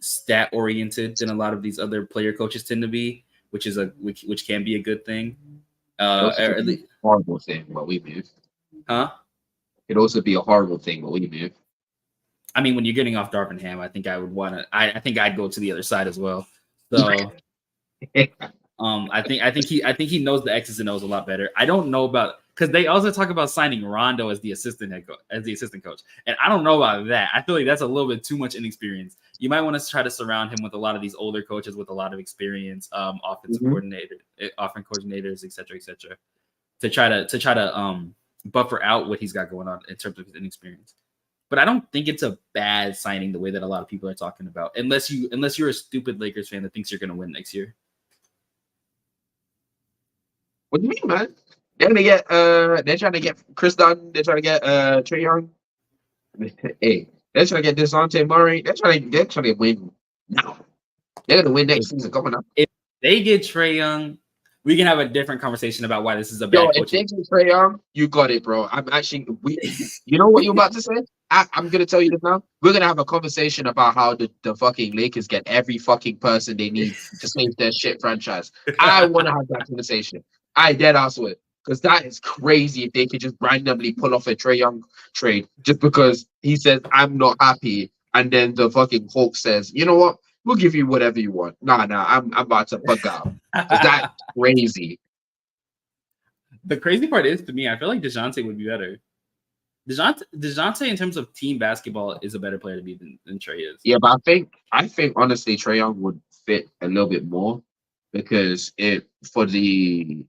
stat oriented than a lot of these other player coaches tend to be, which can be a good thing. Horrible thing, but we move. Huh? It'd also be a horrible thing, but we move. I mean, when you're getting off Darvin Ham, I think I would want to. I think I'd go to the other side as well. So, I think he knows the X's and O's a lot better. I don't know about because they also talk about signing Rondo as the assistant coach, and I don't know about that. I feel like that's a little bit too much inexperience. You might want to try to surround him with a lot of these older coaches with a lot of experience, offensive coordinators, etc., to try to buffer out what he's got going on in terms of his inexperience. But I don't think it's a bad signing the way that a lot of people are talking about, unless you're a stupid Lakers fan that thinks you're going to win next year. What do you mean, man? They're gonna get they're trying to get Chris Dunn, they're trying to get Trae Young. Hey, they're trying to get DeJounte Murray. They're trying to win now. They're gonna win next season coming up. If they get Trae Young, we can have a different conversation about why this is a bad If they coaching. get Trae Young, you got it, bro. You know what you're about to say? I'm gonna tell you this now. We're gonna have a conversation about how the fucking Lakers get every fucking person they need to save their shit franchise. I want to have that conversation. I dead ass with, because that is crazy if they could just randomly pull off a Trae Young trade just because he says I'm not happy, and then the fucking Hulk says, you know what, we'll give you whatever you want. Nah, I'm about to bug out. That's crazy. The crazy part is, to me, I feel like DeJounte would be better. DeJounte in terms of team basketball is a better player to be than Trae is. Yeah, but I think honestly Trae Young would fit a little bit more because for the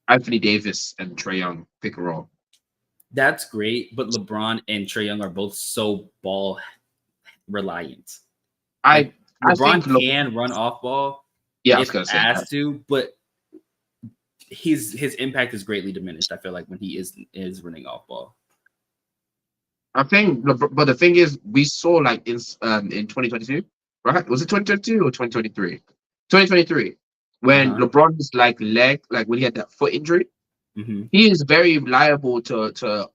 Anthony Davis and Trae Young pick and roll. That's great, but LeBron and Trae Young are both so ball reliant. LeBron can run off ball, yeah, if asked to, but his impact is greatly diminished. I feel like when he is running off ball. I think, but the thing is, we saw like in 2022, right? Was it 2022 or 2023? 2023. When LeBron's leg, when he had that foot injury, he is very liable to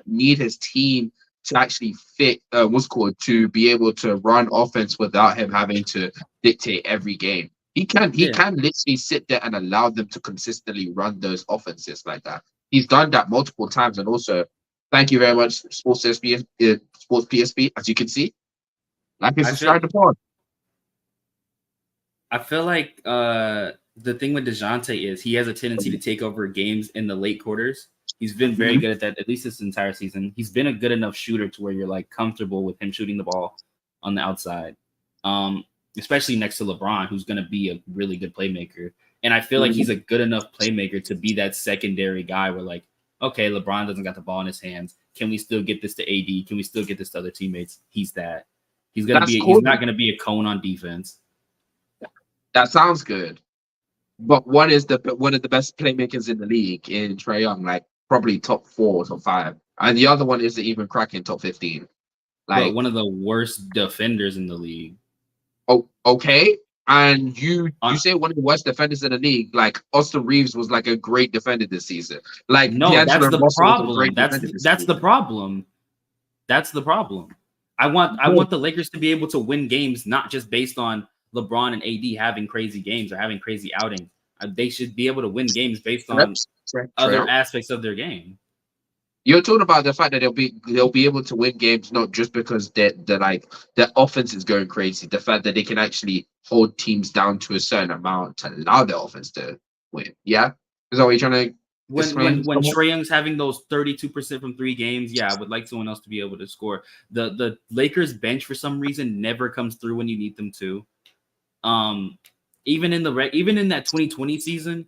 need his team to actually fit to be able to run offense without him having to dictate every game. He can literally sit there and allow them to consistently run those offenses like that. He's done that multiple times, and also thank you very much, Sports PSP, as you can see. Like and subscribe to pod. I feel like the thing with DeJounte is he has a tendency to take over games in the late quarters. He's been very good at that, at least this entire season. He's been a good enough shooter to where you're like comfortable with him shooting the ball on the outside, especially next to LeBron, who's going to be a really good playmaker. And I feel like he's a good enough playmaker to be that secondary guy where like, okay, LeBron doesn't got the ball in his hands. Can we still get this to AD? Can we still get this to other teammates? He's that. He's not going to be a cone on defense. That sounds good, but one of the best playmakers in the league in Trae Young, like probably top 4, top 5, and the other one isn't even cracking top 15. Like one of the worst defenders in the league. Oh, okay. And you say one of the worst defenders in the league. Like Austin Reeves was like a great defender this season. Like no, that's the problem. That's the problem. That's the problem. I want the Lakers to be able to win games, not just based on LeBron and AD having crazy games or having crazy outings. They should be able to win games based on other aspects of their game. You're talking about the fact that they'll be able to win games not just because they're like their offense is going crazy. The fact that they can actually hold teams down to a certain amount to allow their offense to win. Yeah, is that what you're trying to? When Trae Young's having those 32% from 3 games, yeah, I would like someone else to be able to score. The Lakers bench for some reason never comes through when you need them to. Even in that 2020 season,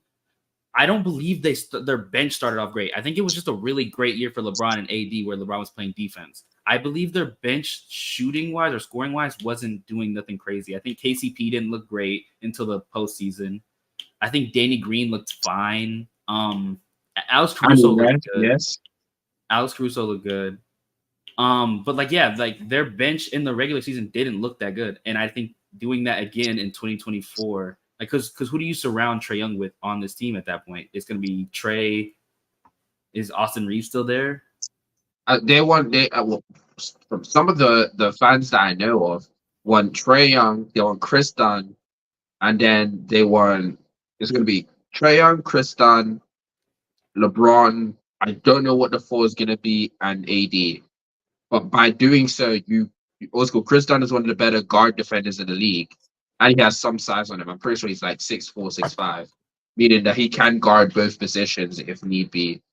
I don't believe their bench started off great. I think it was just a really great year for LeBron and AD where LeBron was playing defense. I believe their bench shooting wise or scoring wise wasn't doing nothing crazy. I think KCP didn't look great until the postseason. I think Danny Green looked fine. Alex Caruso looked good. Yes. Alex Caruso looked good. But like their bench in the regular season didn't look that good. And I think doing that again in 2024, like, because who do you surround Trae Young with on this team at that point? It's going to be Trae. Is Austin Reeves still there? From some of the fans that I know of, want Trae Young, they want Chris Dunn, and then it's going to be Trae Young, Chris Dunn, LeBron. I don't know what the 4 is going to be, and AD. But by doing so, you also Chris Dunn is one of the better guard defenders in the league, and he has some size on him. I'm pretty sure he's like 6'4", 6'5", meaning that he can guard both positions if need be.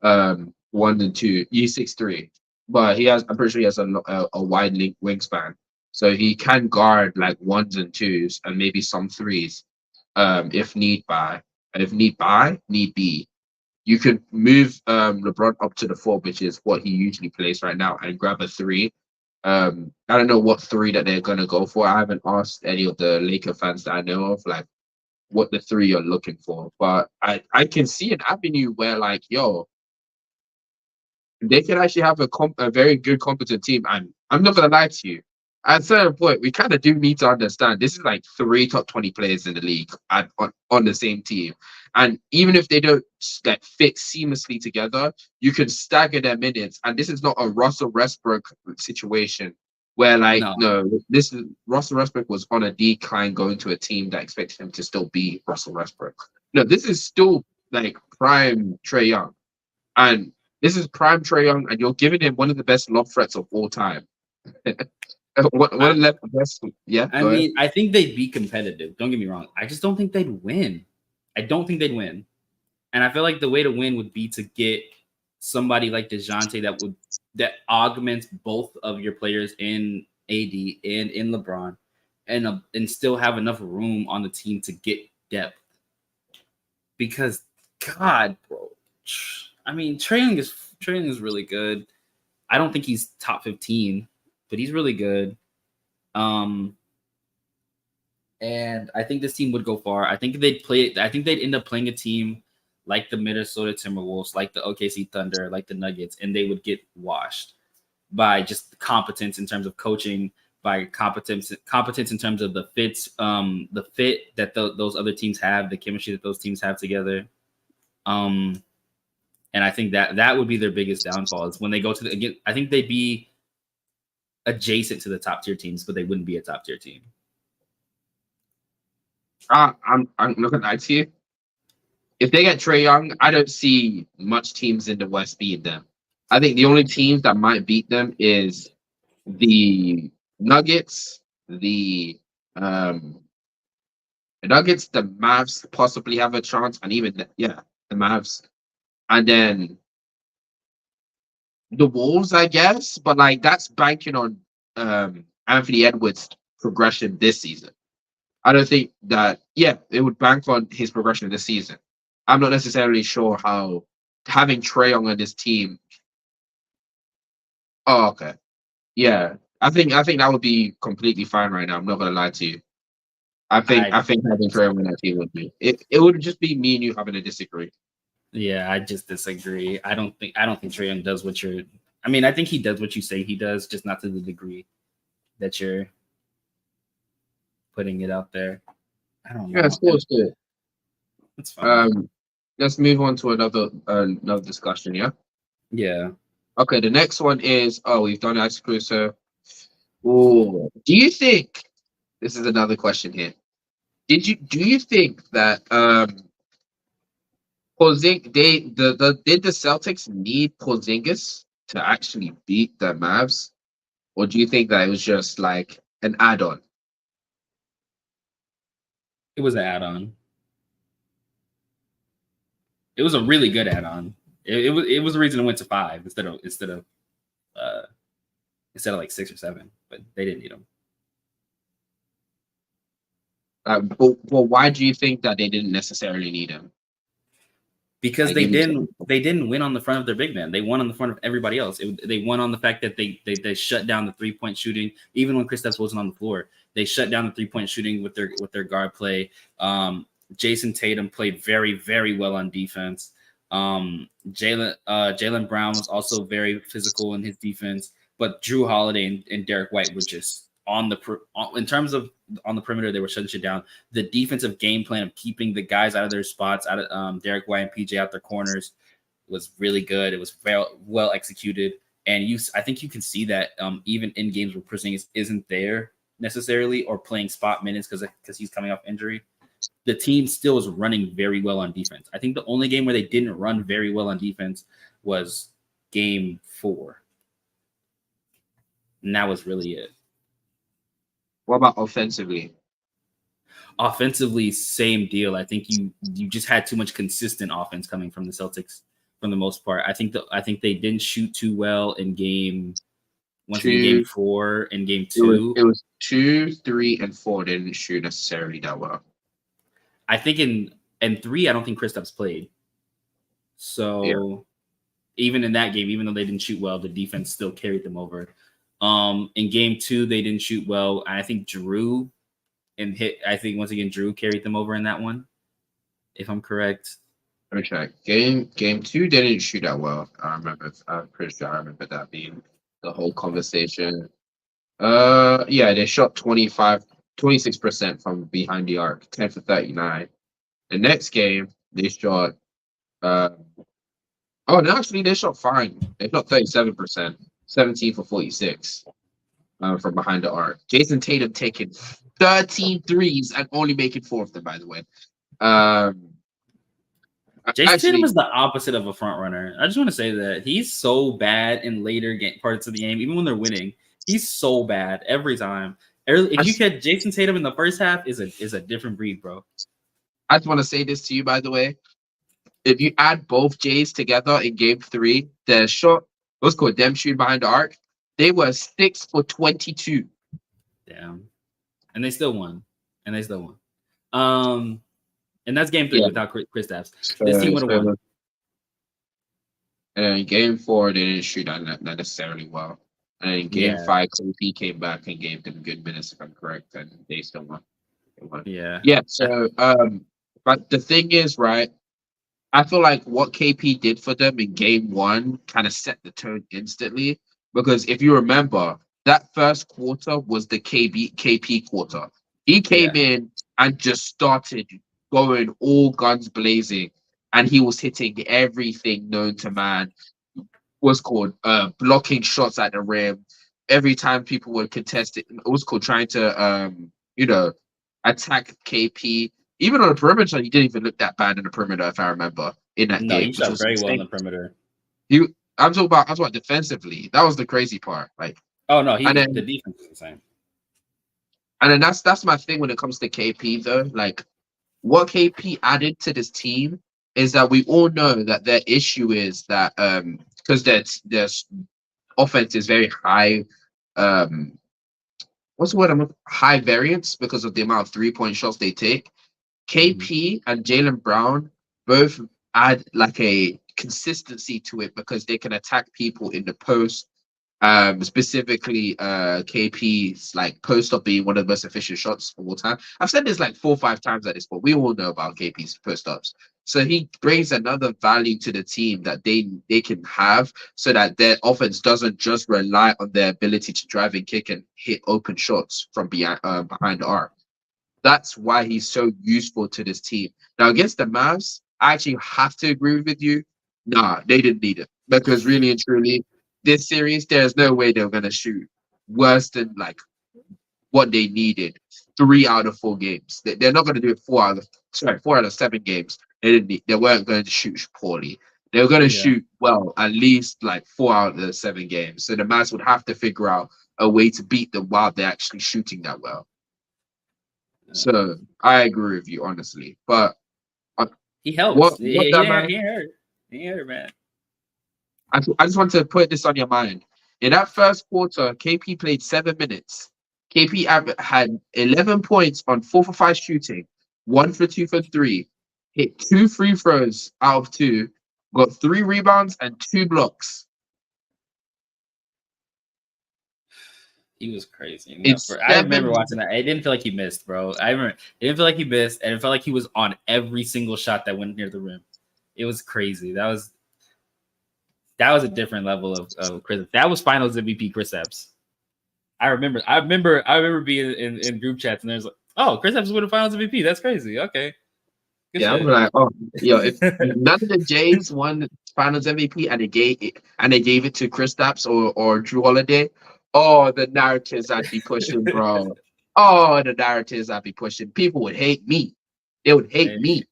1 and 2. He's 6'3", but I'm pretty sure he has a wide wingspan, so he can guard like 1s and 2s and maybe some 3s, if need be. You could move LeBron up to the 4, which is what he usually plays right now, and grab a 3. I don't know what 3 that they're gonna go for. I haven't asked any of the Laker fans that I know of like what the 3 you're looking for, but I can see an avenue where like they can actually have a very good competent team. And I'm not gonna lie to you, at a certain point we kind of do need to understand this is like 3 top 20 players in the league on the same team, and even if they don't like fit seamlessly together, you can stagger their minutes. And this is not a Russell Westbrook situation where like no, this is Russell Westbrook was on a decline going to a team that expected him to still be Russell Westbrook. No, this is still like prime Trae Young, and this is prime Trae Young, and you're giving him one of the best lob threats of all time. Yeah. I mean, I think they'd be competitive. Don't get me wrong. I just don't think they'd win. And I feel like the way to win would be to get somebody like DeJounte that augments both of your players in AD and in LeBron, and still have enough room on the team to get depth. Because God, bro, I mean, Trae Young is really good. I don't think he's top 15, but he's really good. And I think this team would go far. I think they'd end up playing a team like the Minnesota Timberwolves, like the OKC Thunder, like the Nuggets, and they would get washed by just competence in terms of coaching, by competence in terms of the fit that those other teams have, the chemistry that those teams have together. And I think that would be their biggest downfall is when they go to I think they'd be adjacent to the top tier teams, but they wouldn't be a top tier team. I'm looking at you. If they get Trae Young, I don't see much teams in the West beating them. I think the only teams that might beat them is the Nuggets, the Mavs possibly have a chance, and even the Mavs, and then the Wolves, I guess. But like that's banking on Anthony Edwards' progression this season. I don't think that it would bank on his progression this season. I'm not necessarily sure how having Trae Young on this team. Oh, okay. Yeah. I think that would be completely fine right now. I'm not gonna lie to you. I think having Trae Young on that team would be it would just be me and you having to disagree. Yeah, I just disagree. I don't think Trae Young does what you're. I mean, I think he does what you say he does, just not to the degree that you're putting it out there. I don't know. Yeah, it's good. It's fine. Let's move on to another discussion. Yeah. Yeah. Okay. The next one is we've done Alex Caruso. Oh, do you think this is another question here? Do you think that did the Celtics need Porzingis to actually beat the Mavs, or do you think that it was just like an add-on? It was an add-on. It was a really good add-on. It was the reason it went to 5 instead of like 6 or 7, but they didn't need him. But why do you think that they didn't necessarily need him? Because they didn't win on the front of their big man. They won on the front of everybody else. They won on the fact that they shut down the 3-point shooting, even when Kristaps wasn't on the floor. They shut down the 3-point shooting with their guard play. Jason Tatum played very, very well on defense. Jaylen Brown was also very physical in his defense, but Drew Holiday and Derek White were just on the perimeter. They were shutting shit down. The defensive game plan of keeping the guys out of their spots, out of Derek White and PJ out their corners, was really good. It was very well executed, and I think you can see that even in games where Porzingis isn't there necessarily or playing spot minutes because he's coming off injury, the team still is running very well on defense. I think the only game where they didn't run very well on defense was game 4. And that was really it. What about offensively? Offensively, same deal. I think you just had too much consistent offense coming from the Celtics for the most part. I think they didn't shoot too well in game 4 and game 2. It was 2, 3, and 4 didn't shoot necessarily that well. I think in 3, I don't think Kristaps played. So even in that game, even though they didn't shoot well, the defense still carried them over. In game 2, they didn't shoot well. I think Drew once again Drew carried them over in that one, if I'm correct. Let me check. Game 2 didn't shoot that well. I'm pretty sure I remember that being the whole conversation. They shot 26% from behind the arc, 10 for 39. The next game, they shot they shot fine. They shot 37%, 17 for 46 from behind the arc. Jason Tatum taking 13 threes and only making 4 of them, by the way. Jason Tatum is the opposite of a front runner. I just want to say that he's so bad in later parts of the game, even when they're winning. He's so bad every time. If you catch Jason Tatum in the first half, is a different breed, bro. I just want to say this to you, by the way. If you add both Jays together in game 3, the shot, what's called them shooting behind the arc, they were 6 for 22. Damn. And they still won. And that's game 3 without Kristaps. This team would have won. And in game 4, they didn't shoot not necessarily well. And in game 5, KP came back and gave them good minutes, if I'm correct, and they still won. Yeah. So, but the thing is, right, I feel like what KP did for them in game 1 kind of set the tone instantly. Because if you remember, that first quarter was the KP quarter. He came in and just started going all guns blazing, and he was hitting everything known to man. Was called blocking shots at the rim. Every time people would contest it, was called trying to attack KP. Even on the perimeter, he didn't even look that bad in the perimeter, if I remember. In that game. No, he shot very well in the perimeter. I'm talking about defensively. That was the crazy part. Like, the defense is the same. And then that's my thing when it comes to KP though. Like, what KP added to this team is that we all know that their issue is that because their offense is very high. What's the word? High variance because of the amount of 3-point shots they take. KP and Jaylen Brown both add like a consistency to it because they can attack people in the post. Specifically, KP's like post up being one of the most efficient shots of all time. I've said this like 4 or 5 times at this point. We all know about KP's post ups. So he brings another value to the team that they can have so that their offense doesn't just rely on their ability to drive and kick and hit open shots from behind the arc. That's why he's so useful to this team. Now, against the Mavs, I actually have to agree with you. Nah, they didn't need it because really and truly, this series, there's no way they're going to shoot worse than like what they needed 3 out of 4 games. They're not going to do it 4 out of 7 games. They weren't going to shoot poorly. They were going to shoot well at least like 4 out of the 7 games. So the Mavs would have to figure out a way to beat them while they're actually shooting that well. So I agree with you, honestly. But he helps. He hurt, man. I just want to put this on your mind. In that first quarter, KP played 7 minutes. KP had 11 points on 4 for 5 shooting, 1 for 2 for 3, hit 2 free throws out of 2, got 3 rebounds and 2 blocks. He was crazy. I remember watching that. It didn't feel like he missed, bro. It didn't feel like he missed, and it felt like he was on every single shot that went near the rim. It was crazy. That was a different level of Chris. That was Finals MVP Kristaps. I remember being in group chats, and there's like, oh, Kristaps winning Finals MVP. That's crazy. Okay. Good shit. I'm like, oh, if none of the Jays won Finals MVP and they gave it to Kristaps or Drew Holiday, oh, the narratives I'd be pushing, bro. Oh, the narratives I'd be pushing. People would hate me. They would hate me.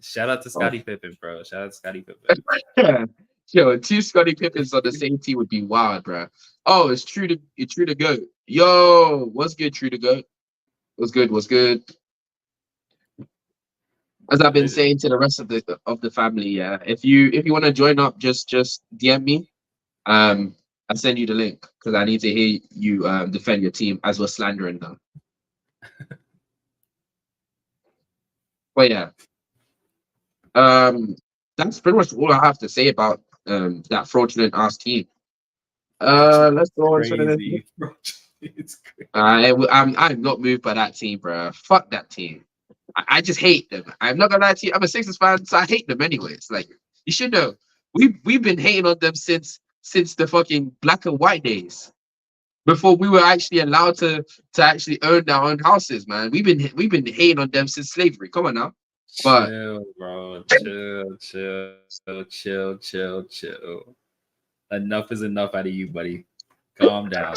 Shout out to Scottie Pippen, bro. Shout out to Scottie Pippen. Yo, two Scottie Pippins on the same team would be wild, bro. Oh, it's true to go. Yo, what's good, true to go? What's good? What's good? As I've been saying to the rest of the family, yeah. If you want to join up, just DM me. I'll send you the link because I need to hear you defend your team as we're slandering them. But yeah, that's pretty much all I have to say about that fraudulent ass team. Let's go on to the next one. It's crazy. I'm not moved by that team, bro. Fuck that team. I just hate them. I'm not gonna lie to you. I'm a Sixers fan, so I hate them anyways. Like you should know, we've been hating on them since the fucking black and white days, before we were actually allowed to actually own our own houses, man. We've been hating on them since slavery. Come on now. But Chill, bro. Chill. Enough is enough out of you, buddy. Calm down.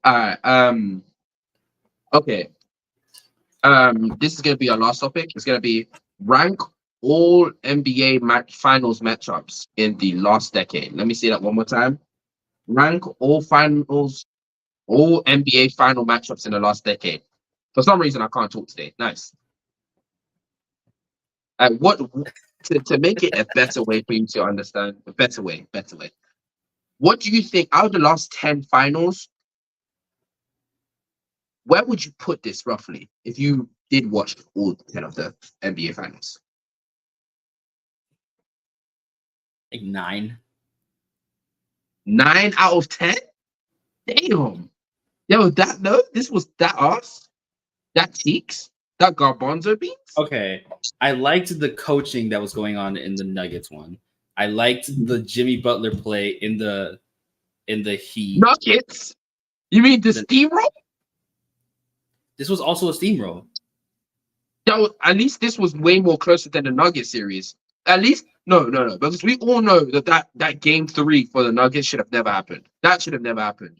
all right. Okay. This is gonna be our last topic. It's gonna be rank all NBA finals matchups in the last decade. Let me say that one more time. Rank all NBA final matchups in the last decade. For some reason, I can't talk today. Nice. What to make it a better way for you to understand? A better way. What do you think out of the last 10 finals? Where would you put this roughly if you did watch all 10 of the NBA finals? Like 9. 9 out of 10? Damn. Yo, this was that ass? That cheeks? That garbanzo beans? Okay. I liked the coaching that was going on in the Nuggets one. I liked the Jimmy Butler play in the Heat. Nuggets? You mean the steamroll? This was also a steamroll. At least this was way more closer than the Nuggets series. At least no, because we all know that game 3 for the Nuggets should have never happened. That should have never happened.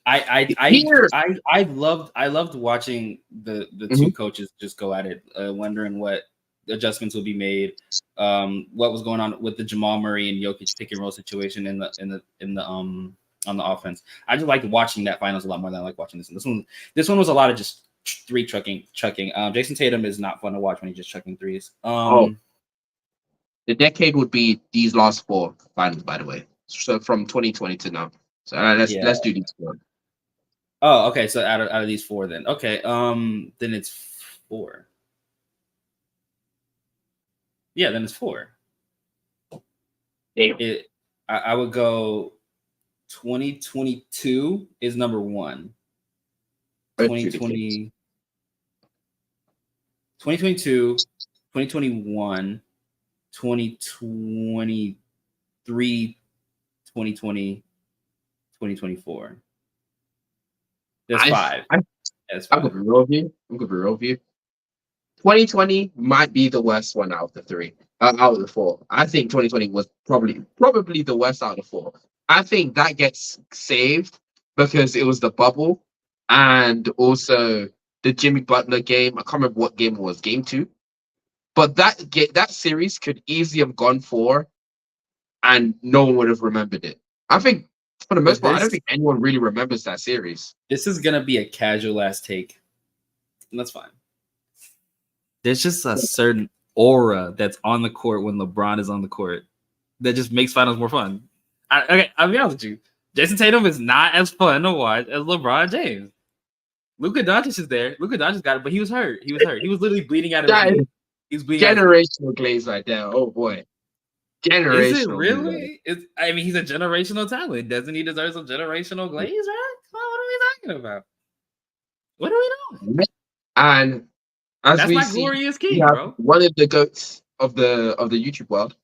I loved watching the two coaches just go at it, wondering what adjustments will be made, what was going on with the Jamal Murray and Jokic pick and roll situation in the on the offense. I just liked watching that finals a lot more than I like watching this one. This one was a lot of just three chucking. Jason Tatum is not fun to watch when he's just chucking threes. The decade would be these last 4 finals, by the way. So from 2020 to now. So let's do these 4. Oh, okay. So out of these 4, then okay. Then it's 4. Yeah, then it's 4. Damn. I would go. 2022 is number 1. 2022, 2021, 2023, 2020, 2024. That's 5. That's 5. I'm gonna be real with you. 2020 might be the worst one out of the 3. Out of the 4. I think 2020 was probably the worst out of the 4. I think that gets saved because it was the bubble and also the Jimmy Butler game. I can't remember what game it was, game 2. But that series could easily have gone 4 and no one would have remembered it. I think for the most part, I don't think anyone really remembers that series. This is going to be a casual ass take. And that's fine. There's just a certain aura that's on the court when LeBron is on the court that just makes finals more fun. I'll be honest with you. Jason Tatum is not as fun to watch as LeBron James. Luka Doncic is there. Luka Doncic got it, but he was hurt. He was literally bleeding out of his knee. He was bleeding generational glaze right there. Oh boy. Generational. Is it really? I mean, he's a generational talent. Doesn't he deserve some generational glaze, right? What are we talking about? What are we doing? And as that's we my see, glorious king, bro. One of the goats of the YouTube world,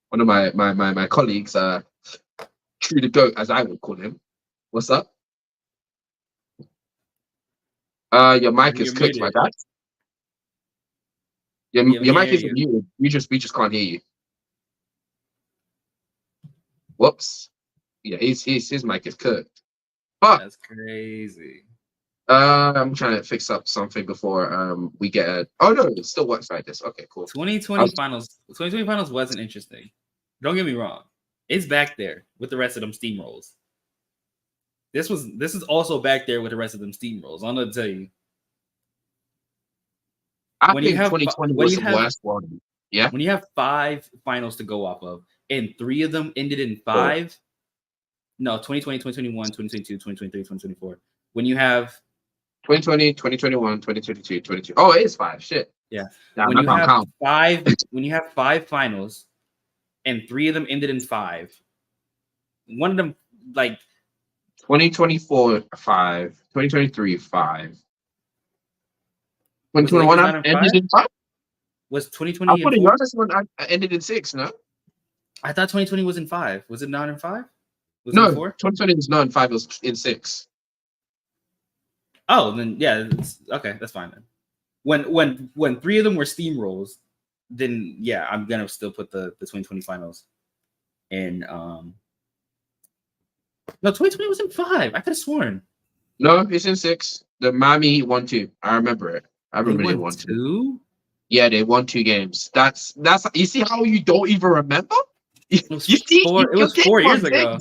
one of my colleagues, True the Goat, as I would call him. What's up? Your mic is cooked, my guy. Your mic is muted. We just can't hear you. Whoops. Yeah, his mic is cooked. But that's crazy. I'm trying to fix up something before we get a. Oh no, it still works like this. Okay, cool. 2020 finals. 2020 finals wasn't interesting. Don't get me wrong. It's back there with the rest of them steamrolls. This is also back there with the rest of them steamrolls. I'm gonna tell you. I think 2020 was the worst one. Yeah. When you have 5 finals to go off of, and 3 of them ended in 5. No, 2020, 2021, 2022, 2023, 2024. When you have 2020, 2021, 2022, 2022. Oh, it is 5. Shit. Yeah. Damn, When you have 5, when you have 5 finals, and 3 of them ended in 5. One of them, like 2024 5, 2023 5. 2021 ended in 5. Was 2020? I thought the youngest one ended in 6. No. I thought 2020 was in 5. Was it not in 5? Was no, it 4? 2020 was not in 5. It was in 6. Oh, then yeah, okay, that's fine then. When 3 of them were steamrolls, then yeah, I'm gonna still put the 2020 finals in. No, 2020 was in 5. I could have sworn. No, it's in 6. The Miami won 2. I remember it. I remember they won 2. Yeah, they won 2 games. That's you see how you don't even remember? It was 4 years ago.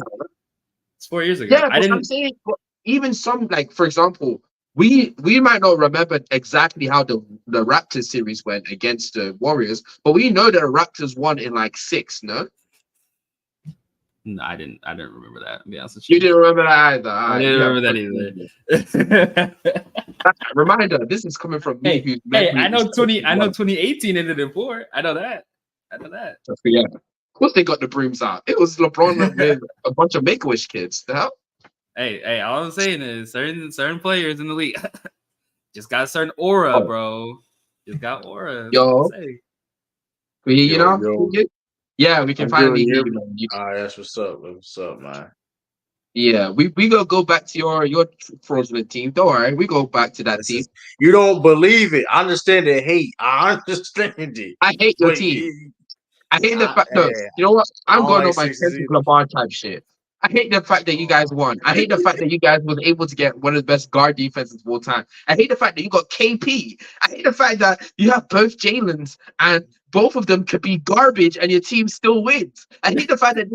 It's 4 years ago. Yeah, but I'm saying even some, like, for example, we might not remember exactly how the Raptors series went against the Warriors, but we know that the Raptors won in like 6, no? No, I didn't remember that. To be honest with you. You didn't remember that either. I didn't remember that either. Reminder: this is coming from me. Hey, I know 2018 ended in 4. I know that. Yeah. Of course, they got the brooms out. It was LeBron with a bunch of Make-A-Wish kids. The hell? Hey! All I'm saying is certain players in the league just got a certain aura, bro. Just got aura. Yo, you know. Yeah, we can finally hear you. All right, that's what's up. What's up, man? Yeah, we gonna go back to your fraudulent team. Don't worry, we go back to that team. You don't believe it. I understand the hate. I understand it. I hate your team. I hate the fact that you know what? I'm going on my Kendrick Lamar type shit. I hate the fact that you guys won. I hate the fact that you guys was able to get one of the best guard defenses of all time. I hate the fact that you got KP. I hate the fact that you have both Jalen's and both of them could be garbage and your team still wins. I hate the fact that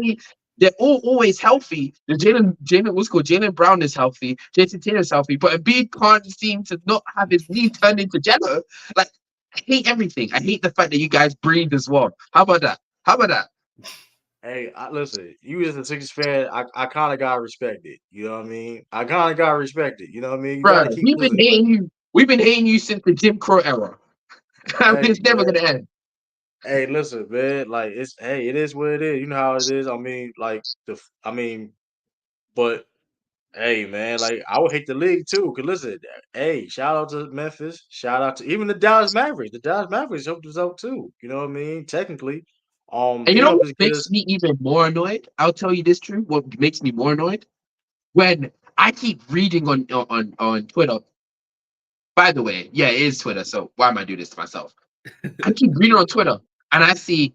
they're all always healthy. The Jalen Brown is healthy. Jason Taylor is healthy, but Embiid can't seem to not have his knee turned into jello. Like, I hate everything. I hate the fact that you guys breathe as well. How about that? Hey, listen, you as a Sixers fan, I kind of gotta respect it. You know what I mean? I kind of gotta respect it. You know what I mean? Bro, we've been hating you. We've been hating you since the Jim Crow era. It's never gonna end. Hey, listen, man. Like it is what it is. You know how it is. But hey, man, like I would hate the league too. Cause listen, hey, shout out to Memphis. Shout out to even the Dallas Mavericks. The Dallas Mavericks helped us out too. You know what I mean? Technically. And you know what makes me even more annoyed? I'll tell you this truth. What makes me more annoyed? When I keep reading on Twitter. By the way, yeah, it is Twitter. So why am I doing this to myself? I keep reading on Twitter and I see,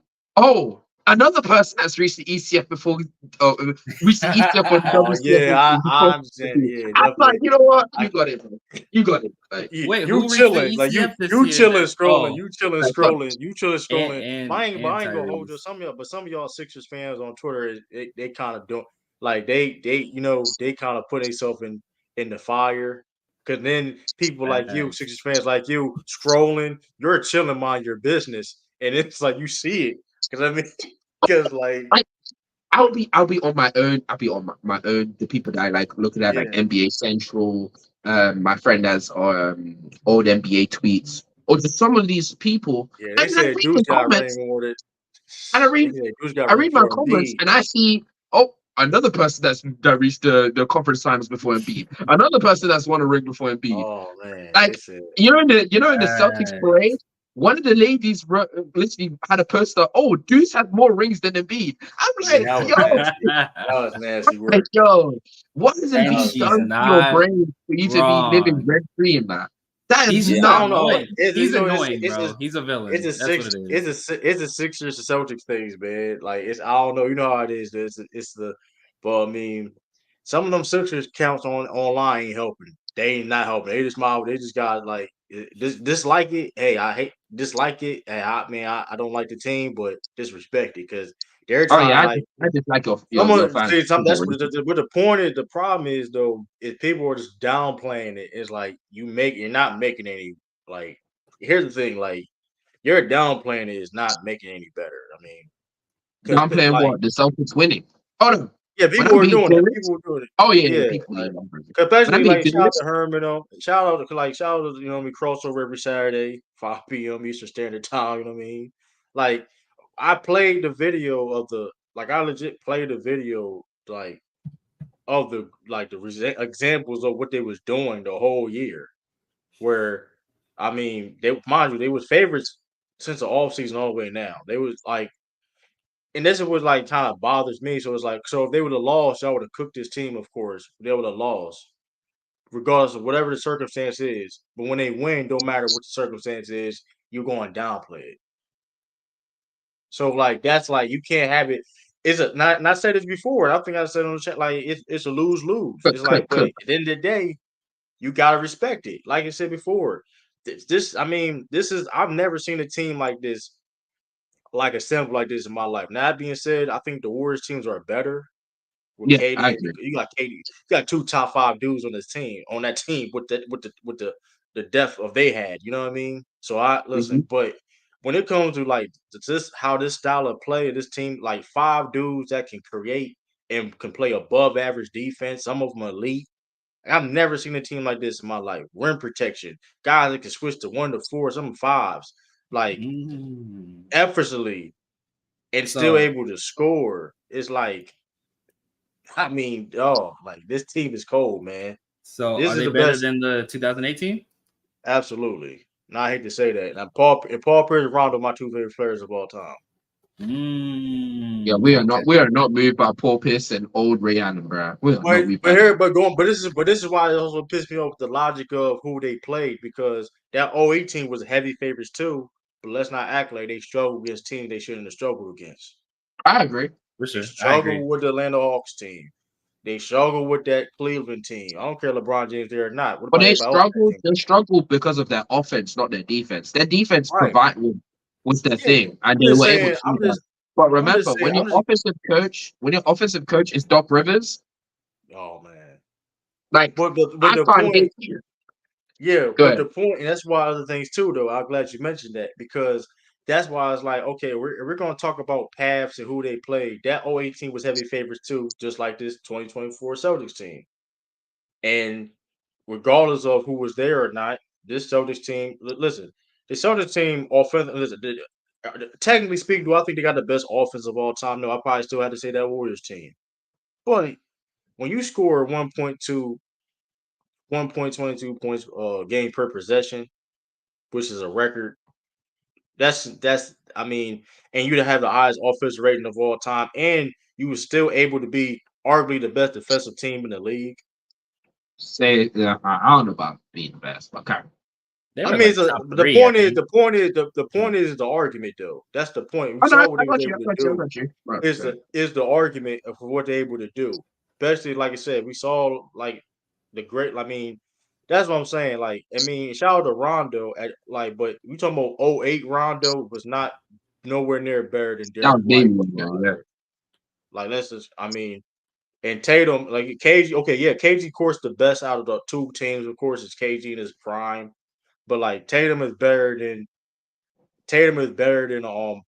another person that's reached the ECF before reached the ECF on WCF. Yeah, I understand. Yeah, I'm like, you know what? You got it, bro. You got it. Like, wait, you chilling? Like you chilling, scrolling. You chilling, scrolling. You chilling, scrolling. And I ain't gonna hold you. Some of y'all Sixers fans on Twitter, they kind of don't like they kind of put themselves in the fire. Cause then people like you, Sixers fans like you, scrolling, you're chilling, mind your business, and it's like you see it. Because like I'll be on my own. I'll be on my own. The people that I like looking at like NBA Central. My friend has old NBA tweets, or just some of these people. Yeah, they said Deuce got ring. And I read my comments, and I see another person that reached the conference finals before Embiid. Another person that's won a ring before Embiid. Oh man! Like in the Celtics parade. One of the ladies literally had a poster. Oh, Deuce has more rings than Embiid. I'm like, that was nasty work. Like, yo, what has Embiid done to your brain for you to be living rent free in that? That is not annoying. He's annoying, bro. He's a villain. It's a Sixers to Celtics things, man. Like I don't know. You know how it is. But I mean, some of them Sixers counts online ain't helping. they ain't not helping. They just got like dislike it. Hey, I hate dislike it. Hey, I don't like the team, but disrespect it because they're Oh trying yeah, to like. I just like your Someone fans. say something. That's what the point is. The problem is though, is people are just downplaying it. It's like you're not making any like. Here's the thing, like you're downplaying it is not making any better. I mean, Now because I'm playing like what? The Celtics winning. Oh no. yeah, When people I'm are being doing that. serious. People are doing it. Oh yeah, Yeah, people like, when I'm especially being like shout out serious. to Herman. Shout out to crossover every Saturday, 5 p.m. Eastern Standard Time. You know what I mean? Like I played the video of the like I legit played the video like of the examples of what they was doing the whole year. Where I mean, they mind you, they was favorites since the off season all the way now. They was like, and this is what like kind of bothers me. So it's like, so if they would have lost, y'all would have cooked this team. Of course, they would have lost, regardless of whatever the circumstance is. But when they win, don't matter what the circumstance is, you're going to downplay it. So like that's like you can't have it. It's a not said this before. I think I said on the chat like it's a lose lose. It's like, but at the end of the day, you gotta respect it. Like I said before, I mean, this is I've never seen a team like this, like assembled like this in my life. Now that being said, I think the Warriors teams are better with Yeah, I KD and agree. you got KD. You got two top 5 dudes on that team with the depth of they had. You know what I mean? So I Mm-hmm. listen, but when it comes to like this how this style of play, this team like 5 dudes that can create and can play above average defense. Some of them elite. I've never seen a team like this in my life. Rim protection, guys that can switch to 1 to 4, some 5s, like effortlessly, and still So able to score. It's like, I mean, oh, like this team is cold, man. so This are is they the better best, than the 2018? absolutely. Now I hate to say that. Now Paul Pierce and Rondo, my 2 favorite players of all time. Yeah, we Okay. are not moved by Paul Pierce and old Ray Allen, bro. We are not moved by that. But this is why it also pissed me off with the logic of who they played because that 08 team was heavy favorites too. But let's not act like they struggled against teams they shouldn't have struggled against. I agree. For They sure. I agree. struggled with the Atlanta Hawks team. They struggled with that Cleveland team. I don't care if LeBron James there or not. What But about everybody else on that team? they struggled because of their offense, not their defense. Their defense Right. was their Yeah. thing, and they were able to do that. But I'm just remember, saying, I'm just when your offensive coach is Doc Rivers, oh man. like But I the can't point, hate you. yeah, Go but ahead. the point, and that's why other things too, though. I'm glad you mentioned that because that's why it's like, okay, we're gonna talk about paths and who they played. That 08 team was heavy favorites too, just like this 2024 Celtics team. And regardless of who was there or not, this Celtics team, listen, the Celtics team offense, listen, technically speaking, do I think they got the best offense of all time? No, I probably still had to say that Warriors team. But when you score 1.22 points game per possession, which is a record, that's I mean, and you'd have the highest offensive rating of all time, and you were still able to be arguably the best defensive team in the league. Say, I don't know about being the best, but okay. They I were mean, like top three, I think. the point is the argument though. That's the point. We Oh, no, saw what I he was got you. able to I got you. I do. got you. Right, right. Is the argument of what they're able to do. Especially like I said, we saw like the great. I mean, that's what I'm saying. Like, I mean, shout out to Rondo at like, but we talking about '08 Rondo was not nowhere near better than That Derek was White baby was one, yeah. Rondo. Like, let's just, I mean, and Tatum, like KG, okay, yeah, KG, of course, the best out of the 2 teams, of course, is KG in his prime. But like Tatum is better than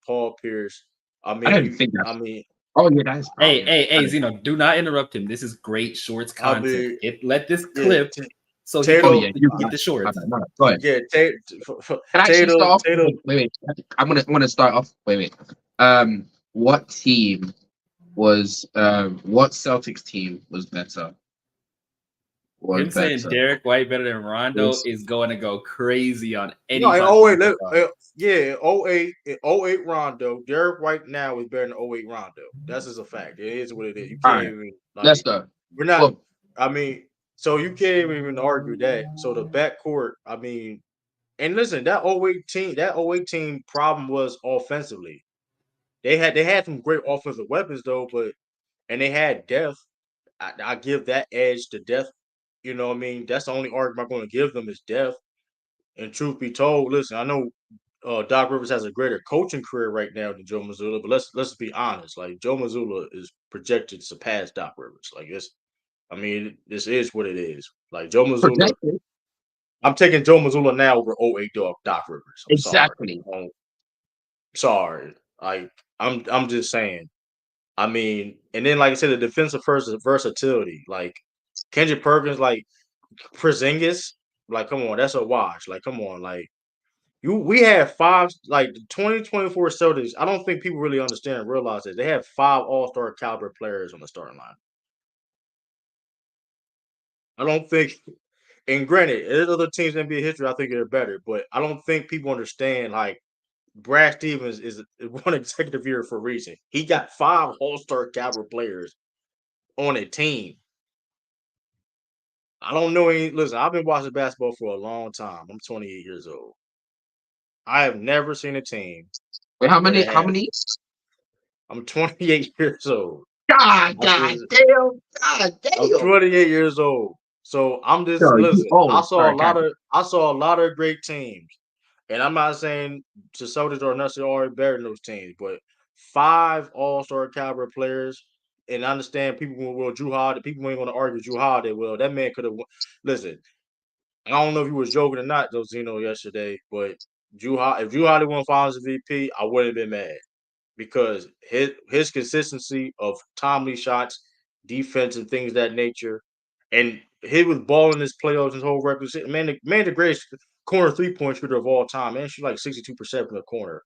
Paul Pierce. I I mean, don't think I that's. mean, Oh yeah, that is Hey, probably. hey, hey, Zeno, do not interrupt him. This is great shorts I content. mean, Let this yeah, clip so he Oh can Tatum, yeah, you get the shorts. no, go ahead. yeah, Can I actually Tatum, start off? Tatum. Wait. I'm gonna start off. Wait. What team was what Celtics team was better? Was Him saying better? Derek White better than Rondo Was is going to go crazy on any No, in podcast. 08, yeah, in 08 Rondo, Derek White now is better than '08 Rondo. That's just a fact. It is what it is. You all can't right. even Let's like go. we're not. Well, I mean, so you can't even argue that. So the backcourt, I mean, and listen, that '08 team problem was offensively. They had some great offensive weapons though, but and they had depth. I give that edge to depth You know what I mean? That's the only argument I'm going to give them is depth. And truth be told, listen, I know Doc Rivers has a greater coaching career right now than Joe Mazzulla, but let's be honest. Like Joe Mazzulla is projected to surpass Doc Rivers. Like this is what it is. Like Joe Mazzulla, Projected. I'm taking Joe Mazzulla now over 08 Doc Rivers. I'm Exactly. sorry. Like I'm just saying. I mean, and then like I said, the defensive first versatility. Like Kendrick Perkins, like Porzingis, like come on, that's a wash. Like come on, like we have five, like the 2024 Celtics. I don't think people really understand and realize that they have 5 All-Star caliber players on the starting line. I don't think, and granted, there's other teams in NBA history I think they're better, but I don't think people understand like Brad Stevens is one executive year for a reason. He got 5 All-Star caliber players on a team. I don't know any. Listen, I've been watching basketball for a long time. I'm 28 years old. I have never seen a team Wait, how where many? they How have. many? I'm 28 years old. God I'm damn. God damn. 28 years old. So I'm just Yo, you listen. old. Sorry, Captain. I saw a lot of great teams, and I'm not saying the Celtics are necessarily already better than those teams, but 5 All-Star caliber players. And I understand people will Drew Holiday. People ain't going to argue Drew Holiday. Well, that man could have. Listen, I don't know if he was joking or not, though, Zeno, yesterday, but if Drew Holiday won Finals MVP, I wouldn't have been mad because his consistency of timely shots, defense, and things of that nature, and he was balling his playoffs his whole regular season. Man, the greatest corner 3-point shooter of all time. Man, shoot like 62% from the corner.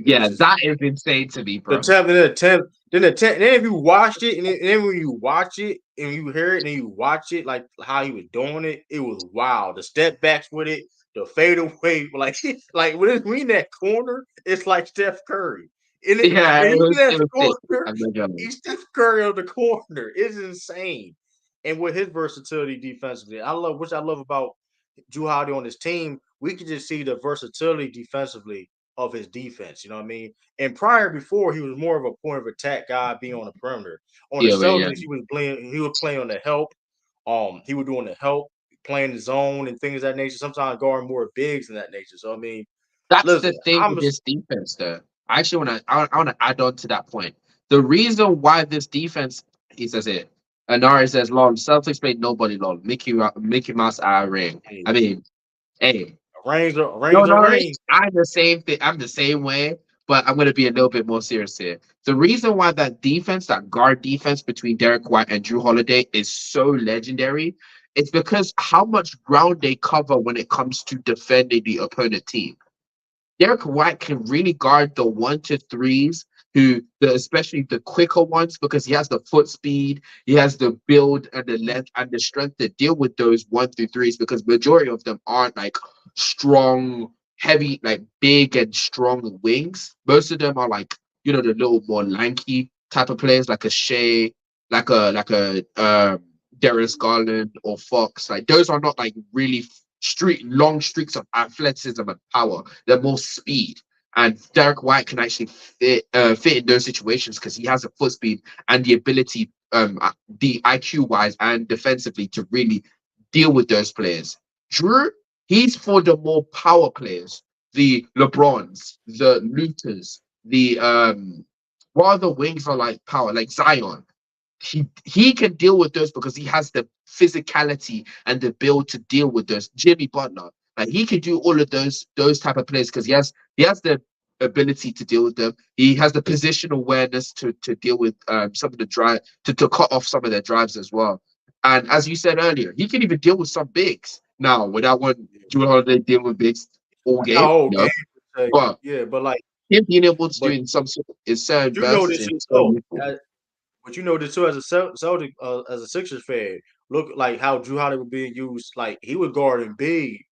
Yeah, that is insane to me, The bro. 10th, and then if you watched it, and then when you watch it and you hear it and you watch it, like how he was doing it, it was wild. The step backs with it, the fadeaway, like when it's in that corner, it's like Steph Curry. And Yeah, when it he's in was that it was sick. corner, I'm not gonna. he's Steph Curry on the corner. It's insane. And with his versatility defensively, which I love about Drew Holiday on his team, we could just see the versatility defensively of his defense. You know what I mean? And before, he was more of a point of attack guy, being on the perimeter. On the Yeah, but yeah. Celtics, he was playing. He was playing on the help. He was doing the help, playing the zone and things of that nature. Sometimes guarding more bigs in that nature. So I mean, That's the listen, thing with this defense, though. I actually want to add on to that point. The reason why this defense, he says it, Anari says, "Lol, Celtics played nobody, lol. Mickey Mouse, I ring." I mean, hey, range no, are no, range. I'm the same thing. I'm the same way, but I'm gonna be a little bit more serious here. The reason why that defense, that guard defense between Derek White and Drew Holiday, is so legendary, it's because how much ground they cover when it comes to defending the opponent team. Derek White can really guard the 1-3s, especially the quicker ones, because he has the foot speed, he has the build and the length and the strength to deal with those 1-3s, because majority of them aren't like strong, heavy, like big and strong wings. Most of them are like, the little more lanky type of players, like a Shea, like a Darius Garland or Fox. Like those are not like really long streaks of athleticism and power. They're more speed. And Derek White can actually fit in those situations because he has the foot speed and the ability, the IQ wise and defensively, to really deal with those players. Drew, he's for the more power players, the LeBrons, the Luthers, the while the wings are like power, like Zion. He can deal with those because he has the physicality and the build to deal with those. Jimmy Butler, like he can do all of those type of plays because he has the ability to deal with them. He has the position awareness to deal with some of the drive to cut off some of their drives as well. And as you said earlier, he can even deal with some bigs. Now, without one Jewel Holiday dealing with bigs all game, No, no. game. But Yeah, but like, him being able to do but in some sort of certain you know bursts this is shit so though. useful. But you know this too, as a Celtic, as a Sixers fan, look like how Drew Holiday was being used. Like he was guarding big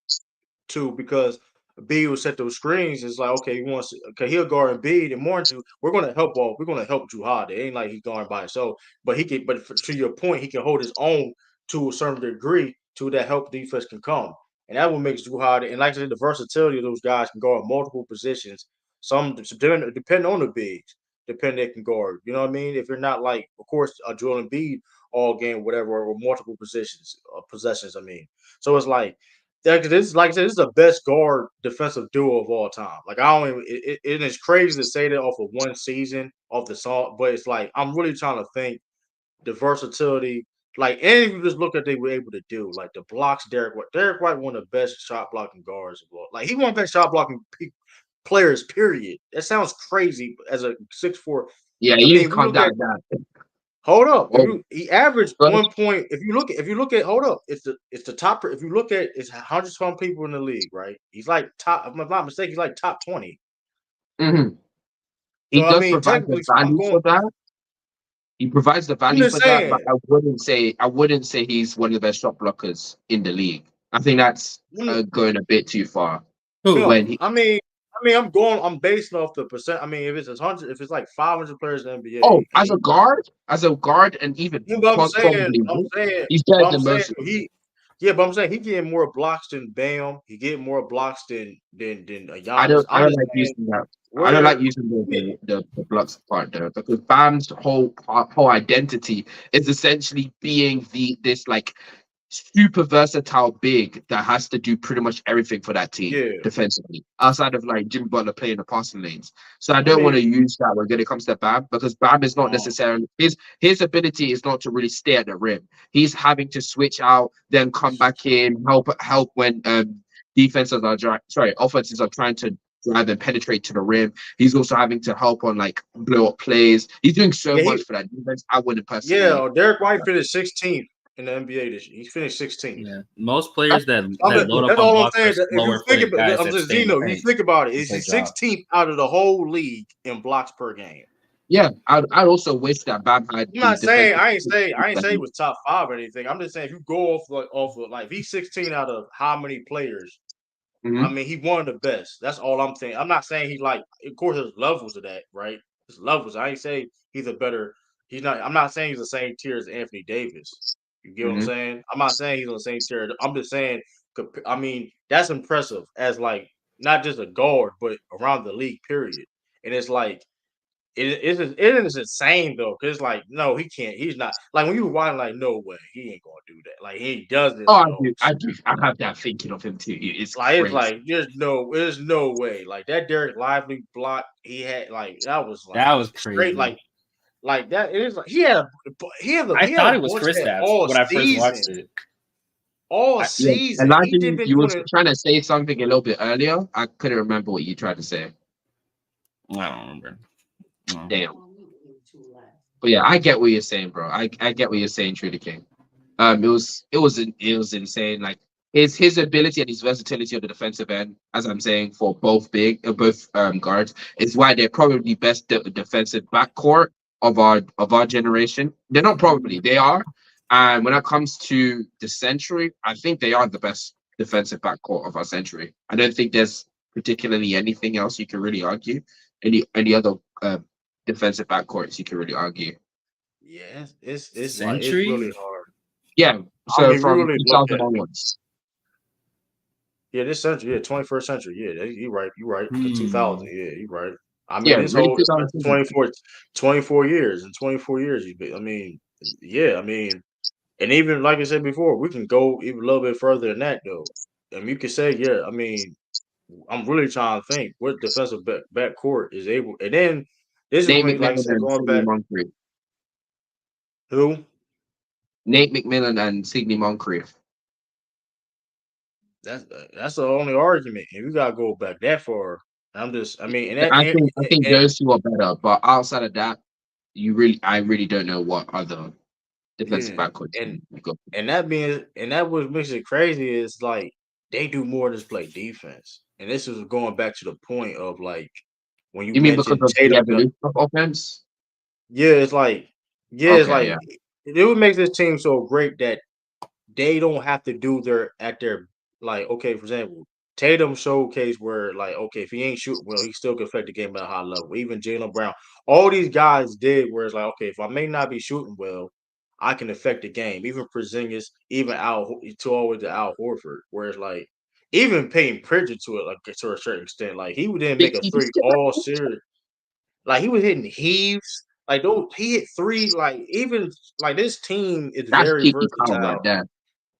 too, because B will set those screens. It's like, okay, he wants okay, he'll guard Embiid and more into we're gonna help Drew Holiday. It ain't like he's guarding by himself. But to your point, he can hold his own to a certain degree to that help defense can come. And that what makes Drew Holiday, and like I said, the versatility of those guys can guard multiple positions. Some depending on the bigs, depending they can guard. You know what I mean? If you're not like, of course, a Joel Embiid all game, whatever, or multiple positions, possessions. I mean, so it's like this. Like I said, this is the best guard defensive duo of all time. Like I don't even. It is crazy to say that off of one season off the salt, but it's like I'm really trying to think the versatility. Like, and if you just look at what they were able to do, like the blocks, Derek White. Derek White, one of the best shot blocking guards of all. Like he one of the best shot blocking players. Period. That sounds crazy as a 6'4". Yeah, I you mean, if you calm look down at that. hold up, Oh, he averaged but 1 point. If you look at hold up, it's the top. If you look at it's 100-some people in the league, right? He's like top. If I'm not mistaken, he's like top 20. mhm. He So I does mean, provide the technically, I'm value going. for that. He provides the I'm value just for that, but saying. I wouldn't say he's one of the best shot blockers in the league. I think that's going a bit too far. Who? When No, he, I'm basing off the percent. I mean, if it's 100, if it's like 500 players in the NBA, and as a guard, and even yeah, but probably he's better I'm than saying most of them. but I'm saying he getting more blocks than Bam. He getting more blocks than a I Giannis. don't I I'm don't just like saying using that. I don't like where. using the blocks part there because Bam's whole identity is essentially being this like super versatile big that has to do pretty much everything for that team Yeah, defensively, outside of like Jimmy Butler playing the passing lanes. So I I don't want to mean, use that when it comes to Bam because Bam is not um, necessarily his ability is not to really stay at the rim. He's having to switch out, then come back in, help when offenses are trying to drive and penetrate to the rim. He's also having to help on like blow up plays. He's doing so yeah, much for that defense. I wouldn't personally. yeah. Derek White finished 16th in the NBA this year. He finished 16th. Yeah, most players that I'm that load up that's on all I'm blocks are saying. If you slower think footed about, guys I'm that just stay in the Gino. You paint think about it. and Is he play drop. 16th out of the whole league in blocks per game? Yeah, I'd also wish that Bam had I'm the not saying defensive. I ain't say he was top 5 or anything. I'm just saying if you go off of like if he's 16 out of how many players, I Mhm. mean he one of the best. That's all I'm saying. I'm not saying he's like of course there's levels of that, right? There's levels. I ain't say he's a better he's not I'm not saying he's the same tier as Anthony Davis. You get what I'm Mhm. saying? I'm not saying he's on the same tier. I'm just saying I mean that's impressive as like not just a guard, but around the league, period. And it's like it is insane though, because like no, he can't. He's not like when you watch like no way he ain't gonna do that. Like he doesn't Oh, I though. do. I do. I have that thinking of him too. It's Like it's crazy. like there's no way. Like that Derek Lively block he had like that was That like was straight crazy. like that. It is like I he had thought a it was bunch of Chris that Stapps when I first watched it. all Yeah. season. He did Imagine been you were doing it. trying to say something a little bit earlier. I couldn't remember what you tried to say. I don't remember. No. Damn. But yeah, I get what you're saying, bro. I get what you're saying, Trudy King. It was insane. Like his ability and his versatility on the defensive end, as I'm saying, for both guards, is why they're probably best defensive backcourt of our generation. They're not probably, they are. And when it comes to the century, I think they are the best defensive backcourt of our century. I don't think there's particularly anything else you can really argue. Any other defensive backcourts you can really argue. Yeah, it's like it's Century? really hard. Yeah, I so mean, we from really look 2000 at it. onwards. Yeah, this century, yeah, 21st century. Yeah, you right. You right. The 2000. Yeah, you right. I mean, Yeah, this really whole 2000. 24 years. In 24 years, I mean, yeah, I mean, and even like I said before, we can go even a little bit further than that, though. And you can say, yeah, I mean, I'm really trying to think what defensive back court is able. And then this is Nate when, like I McMillan said, and going Sidney back, Moncrief. who? Nate McMillan and Sidney Moncrief. That's that's the only argument, and we gotta go back that far. I mean, and that, I think and those two are better, but outside of that, I really don't know what other defensive yeah, backcourts and you got. that what makes it crazy is like they do more than just play defense. And this is going back to the point of like when you You mean because mentioned of the Tatum. evolution of offense? Yeah, it's like it's Okay, like yeah. it would make this team so great that they don't have to do their like okay, for example, Tatum showcase where like okay, if he ain't shooting well, he still can affect the game at a high level. Even Jalen Brown, all these guys did where it's like okay, if I may not be shooting well, I can affect the game. Even Porzingis, even always to Al Horford, where it's like even paying Pritchard to it like to a certain extent, like he didn't make a 60 three all series, like he was hitting heaves. Like those, he hit three. Like even like this team is That's very cheeky count right versatile. there.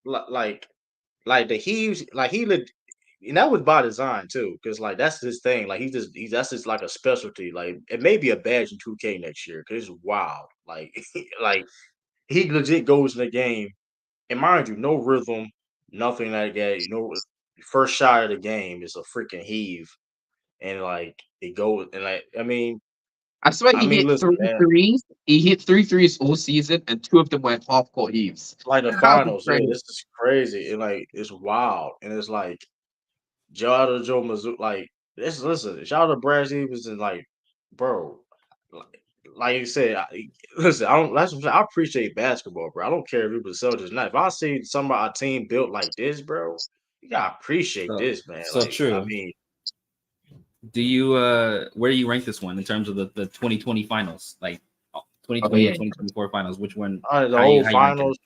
like the Heaves, like he looked, and that was by design too, because like that's his thing. Like that's just like a specialty. Like it may be a badge in 2K next year because it's wild. Like like he legit goes in the game, and mind you, no rhythm, nothing like that. You know, first shot of the game is a freaking heave, and like it goes, and like I swear I he mean, hit listen, three man, threes. He hit 3 threes all season, and 2 of them were half court heaves. like the How finals, yeah, crazy. this is crazy, and like it's wild, and it's like shout out to Joe Mizzou, like listen, shout out to Brad Stevens, and like, bro, like you said, listen, I don't. That's what I'm saying, I appreciate basketball, bro. I don't care if it was Celtics or not. If I see somebody our team built like this, bro, you gotta appreciate So, this, man. so Like, I true. mean, Do you where do you rank this one in terms of the 2020 finals, like 2020 yeah. and 2024 finals? Which one? the How whole you ranking finals.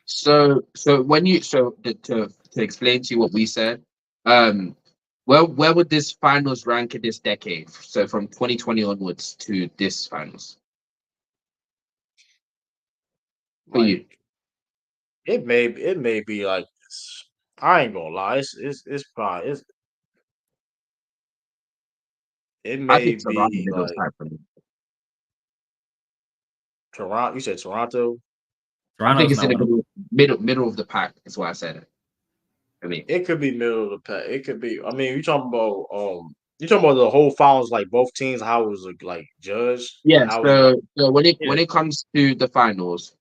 it? So when you to explain to you what we said, where would this finals rank in this decade? So from 2020 onwards to this finals for you. Like, it may be like I ain't gonna lie, it's probably it I may think Toronto be middle like type for me. Toronto. You said Toronto. I think Toronto's it's in not one of them. the middle of the pack. Is why I said it. I mean, It could be middle of the pack. It could be. I mean, you talking about the whole finals, like both teams, how it was like judged, yeah. like how was it like? So Yeah, when it comes to the finals,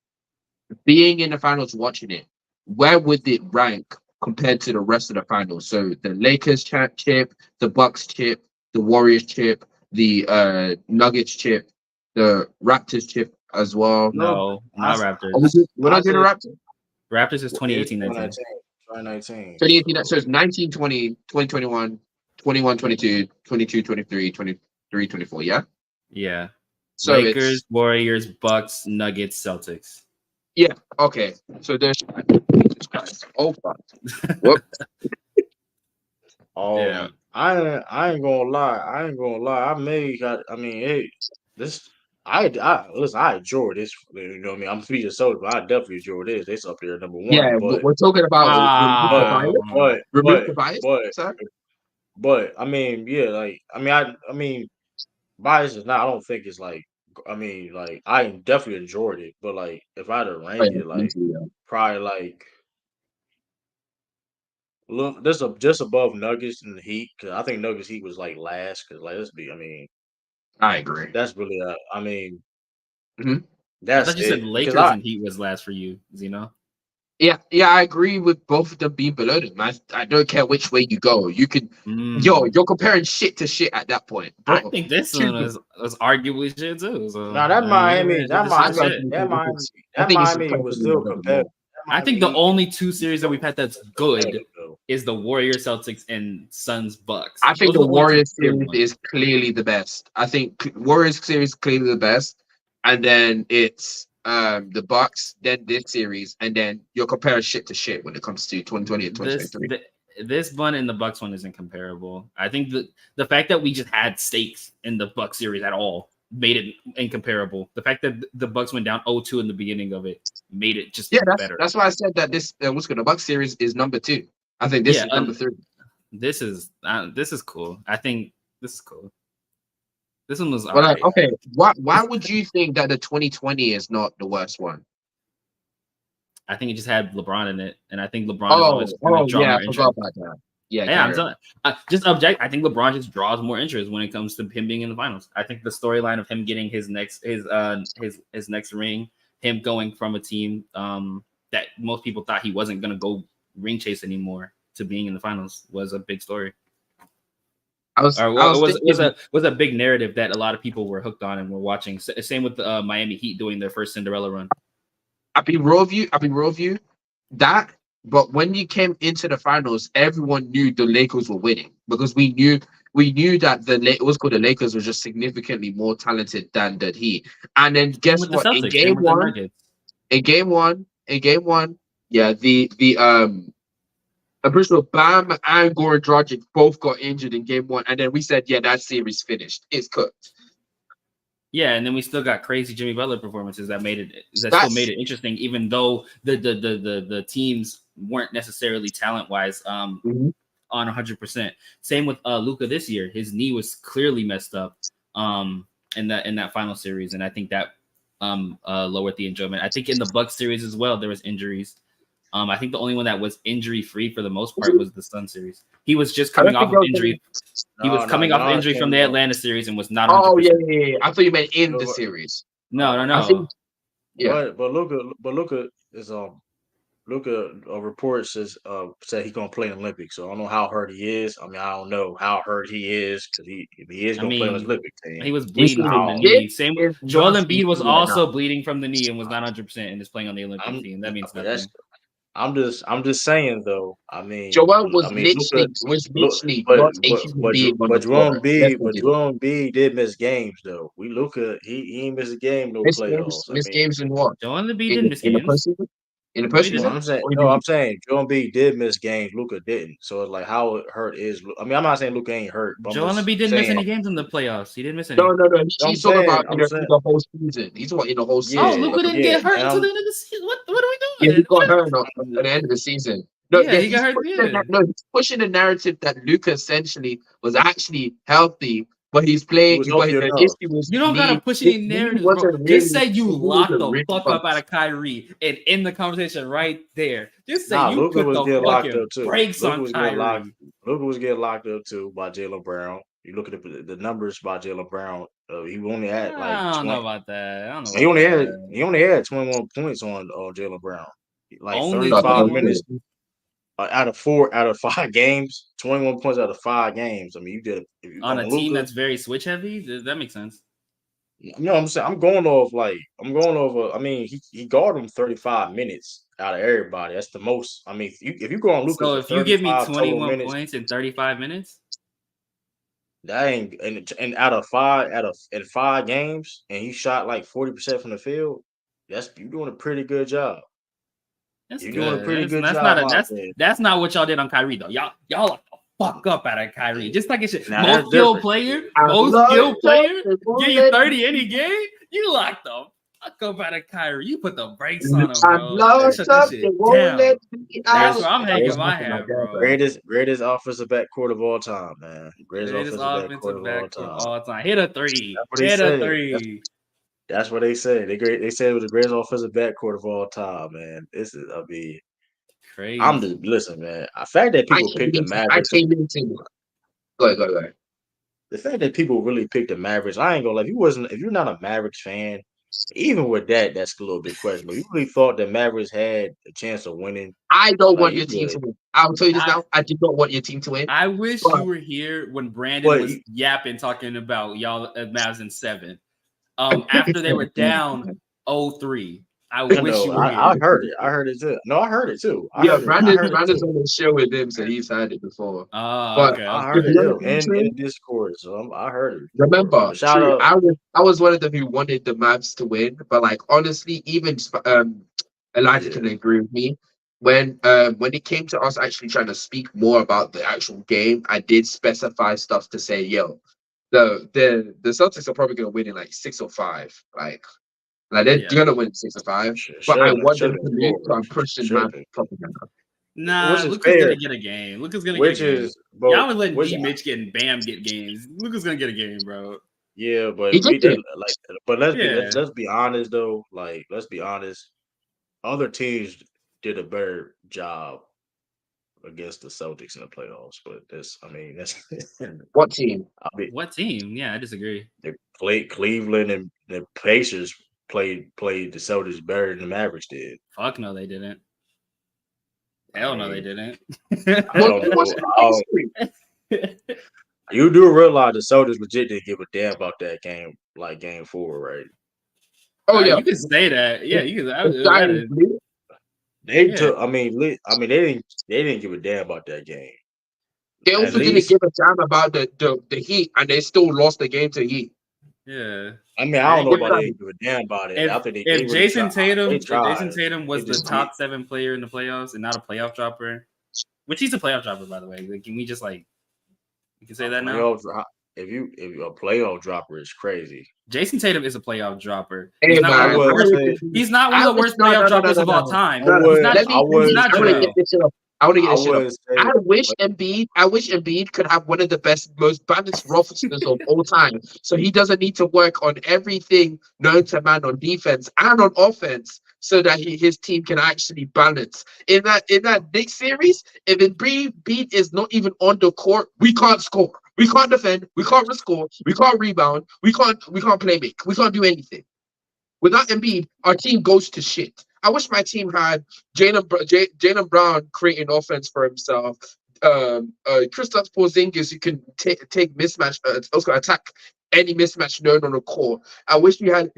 being in the finals, watching it, where would it rank compared to the rest of the finals? So the Lakers chip, the Bucks chip, the Warriors chip, the Nuggets chip, the Raptors chip as well. no, No, I not s- Raptors. We're I not doing the said Raptors. Raptors is it's 2018, 19. 2019. 2018, so So it's 19, 20, 2021, 21, 22, 22, 23, 23, 24. Yeah. Yeah. So Lakers, it's, Warriors, Bucks, Nuggets, Celtics. yeah. Okay. So there's, Jesus Christ. Oh, fuck. Whoop. Yeah. I ain't gonna lie. I ain't gonna lie. I mean, hey, this. I listen. I enjoy this. You know what I mean? I'm feeding soda, but I definitely enjoy this. It's up there number one. Yeah. We're talking about remove the But bias. Ah, but Remove but the bias, but sir. but I mean, yeah. Like I mean, bias is not. I don't think it's like. I mean, like I definitely enjoyed it, but like if I had to Oh, rank yeah, it, me like too, yeah. probably like look, this just above Nuggets and the Heat, because I think Nuggets Heat was like last. Because like let's be, I mean, I agree. that's really, I mean, Mhm. I that's thought you said it. Because Lakers and Heat was last for you, Zeno. Yeah, I agree with both of them being below them. I don't care which way you go. You could, Mm. you're comparing shit to shit at that point, I bro. think this one was arguably shit too. So now that we're That just shooting I Miami, shit. personally that think Miami, I that think it's Miami was personally a still little bit competitive. more. I That think Miami the Heat only two series that we've had that's was good competitive though. is the Warriors, Celtics, and Suns, Bucks. I think Those are the the only two Warriors good series ones. is clearly the best. I think Warriors series is clearly the best, and then it's the Bucks, then this series, and then you're comparing shit to shit when it comes to 2020 and This 2023. this one and the Bucks one isn't comparable. I think the fact that we just had stakes in the Bucks series at all made it incomparable. The fact that the Bucks went down 0-2 in the beginning of it made it just Yeah, better. that's why I said that this what's good. The Bucks series is number 2. I think this Yeah, is number 3. this is cool. I think this is cool. This one was all Well, right. okay, why would you think that the 2020 is not the worst one? I think it just had LeBron in it, and I think LeBron is always going to draw Yeah, more I interest. forgot about that. Yeah, Yeah, I'm Garrett. telling. Just object. I think LeBron just draws more interest when it comes to him being in the finals. I think the storyline of him getting his next ring, him going from a team that most people thought he wasn't going to go ring chase anymore to being in the finals was a big story. I was thinking, Was a big narrative that a lot of people were hooked on and were watching. Same with the Miami Heat doing their first Cinderella run. I'll be real with you. That, but when you came into the finals, everyone knew the Lakers were winning because we knew that it was called the Lakers was just significantly more talented than the Heat. And then Same guess with the what? Celtics. Same with the Nuggets. In game one, yeah, I'm pretty sure Bam and Goran Dragic both got injured in game one, and then we said, yeah, that series finished. It's cooked. Yeah, and then we still got crazy Jimmy Butler performances that still made it interesting, even though the teams weren't necessarily talent-wise on 100%. Same with Luka this year. His knee was clearly messed up in that final series, and I think that lowered the enjoyment. I think in the Bucks series as well, there was injuries. I think the only one that was injury-free for the most part was the Sun series. He was just coming off of injury. He was coming off injury from the Atlanta series and was not. 100%. Oh yeah. I thought you meant in the series. No. I think, But Luka is Luka report said he's gonna play in the Olympics. So I don't know how hurt he is. I mean, I don't know how hurt he is because he is gonna play in the Olympic team. He was bleeding from the knee. Same with Joel Embiid was also bleeding from the knee and was not 100% and is playing on the Olympic team. That means nothing. I'm just saying though. I mean, Joel was literally but Joel Embiid did miss games though. Luka he ain't missed a game, no playoffs. Miss games in what? Joel Embiid didn't miss games. In the person, I'm saying Joel Embiid did miss games. Luka didn't. So it's like how it hurt is. I mean, I'm not saying Luka ain't hurt. But Joel Embiid didn't miss any games in the playoffs. He didn't miss any. No. He's talking about the whole season. He's talking in the whole season. Oh, Luka didn't get hurt until the end of the season. What are we doing? Yeah, he got hurt at the end of the season. No, he got hurt. He's pushing the narrative that Luka essentially was actually healthy. But he's playing. You don't gotta push any narrative, bro. Just say you locked the fuck up out of Kyrie, and in the conversation right there, just say you put the fucking brakes on Kyrie. Luka was getting locked up too by Jaylen Brown. You look at the numbers by Jaylen Brown. He only had like. I don't know about that. I don't know. He only had 21 points on Jaylen Brown. Like only 35 minutes. Out of 5 games, 21 points out of 5 games. I mean, you did on a team that's very switch heavy. That makes sense. No, I'm saying I'm going off. I mean, he guarded him 35 minutes out of everybody. That's the most. I mean, if you go on Luka, so if you give me 21 points in 35 minutes, that ain't and out of 5 games, and he shot like 40% from the field. You're doing a pretty good job. You're doing a pretty good job. That's not what y'all did on Kyrie though. Y'all locked the fuck up out of Kyrie. Just like it should. Most skilled player, give you 30 any game. You locked the fuck up out of Kyrie. You put the brakes on him, bro. Shut that shit down. That's where I'm hanging my hat, bro. Greatest offensive backcourt of all time, man. Greatest offensive backcourt of all time. Hit a three. That's what they say. They said it was the greatest offensive backcourt of all time, man. This is, crazy. I'm just listen, man. The fact that people picked the Mavericks. Go ahead. The fact that people really picked the Mavericks, I ain't gonna lie. If you're not a Mavericks fan, even with that's a little bit questionable. You really thought the Mavericks had a chance of winning? I don't want your team to win. I'll tell you this now. I do not want your team to win. I wish you were here when Brandon was yapping, talking about y'all Mavs in 7. After they were down 0-3. I wish you were here. I heard it. I heard it too. No, I heard it too. Brandon's on the show with him, so he's had it before. Okay. I heard it in Discord, so I heard it. Remember, I was one of them who wanted the Mavs to win, but like honestly, even Elijah can agree with me. When it came to us actually trying to speak more about the actual game, I did specify stuff to say, the Celtics are probably gonna win in like 6 or 5. Like they're gonna win 6 or 5. But I want them to lose, so I'm pushing my propaganda. Nah, Luka's gonna get a game. Luka's gonna get a game. Y'all was letting Mitch get Bam get games. Luka's gonna get a game, bro. Yeah, but let's be honest though. Like, let's be honest. Other teams did a better job against the Celtics in the playoffs, but that's what team? What team? Yeah, I disagree. They played Cleveland, and the Pacers played the Celtics better than the Mavericks did. Fuck no, they didn't. Hell no, they didn't. You do realize the Celtics legit didn't give a damn about that game, like game 4, right? Oh yeah, you can say that. Yeah, you can. They took. I mean, they didn't give a damn about that game. They also didn't give a damn about the Heat, and they still lost the game to Heat. Yeah. I mean, I don't know about they didn't give a damn about it. If Jason Tatum was the top 7 player in the playoffs and not a playoff dropper, which he's a playoff dropper, by the way. Like, can we just we can say that now? if a playoff dropper is crazy. Jason Tatum is a playoff dropper. Hey, He's not man, one of the worst. say- He's not one of the worst playoff droppers of all time. I He's would- not. I would- He's not I want to Joel. get this shit up. I want to get I this shit up. would say, I wish Embiid could have one of the most balanced rosters of all time. So he doesn't need to work on everything known to man on defense and on offense, so that his team can actually balance. In that Knicks series, if Embiid is not even on the court, we can't score. We can't defend. We can't score. We can't rebound. We can't play make. We can't do anything. Without Embiid, our team goes to shit. I wish my team had Jaylen Brown creating offense for himself. Kristaps Porzingis, who can take mismatch, also attack any mismatch known on the court. I wish we had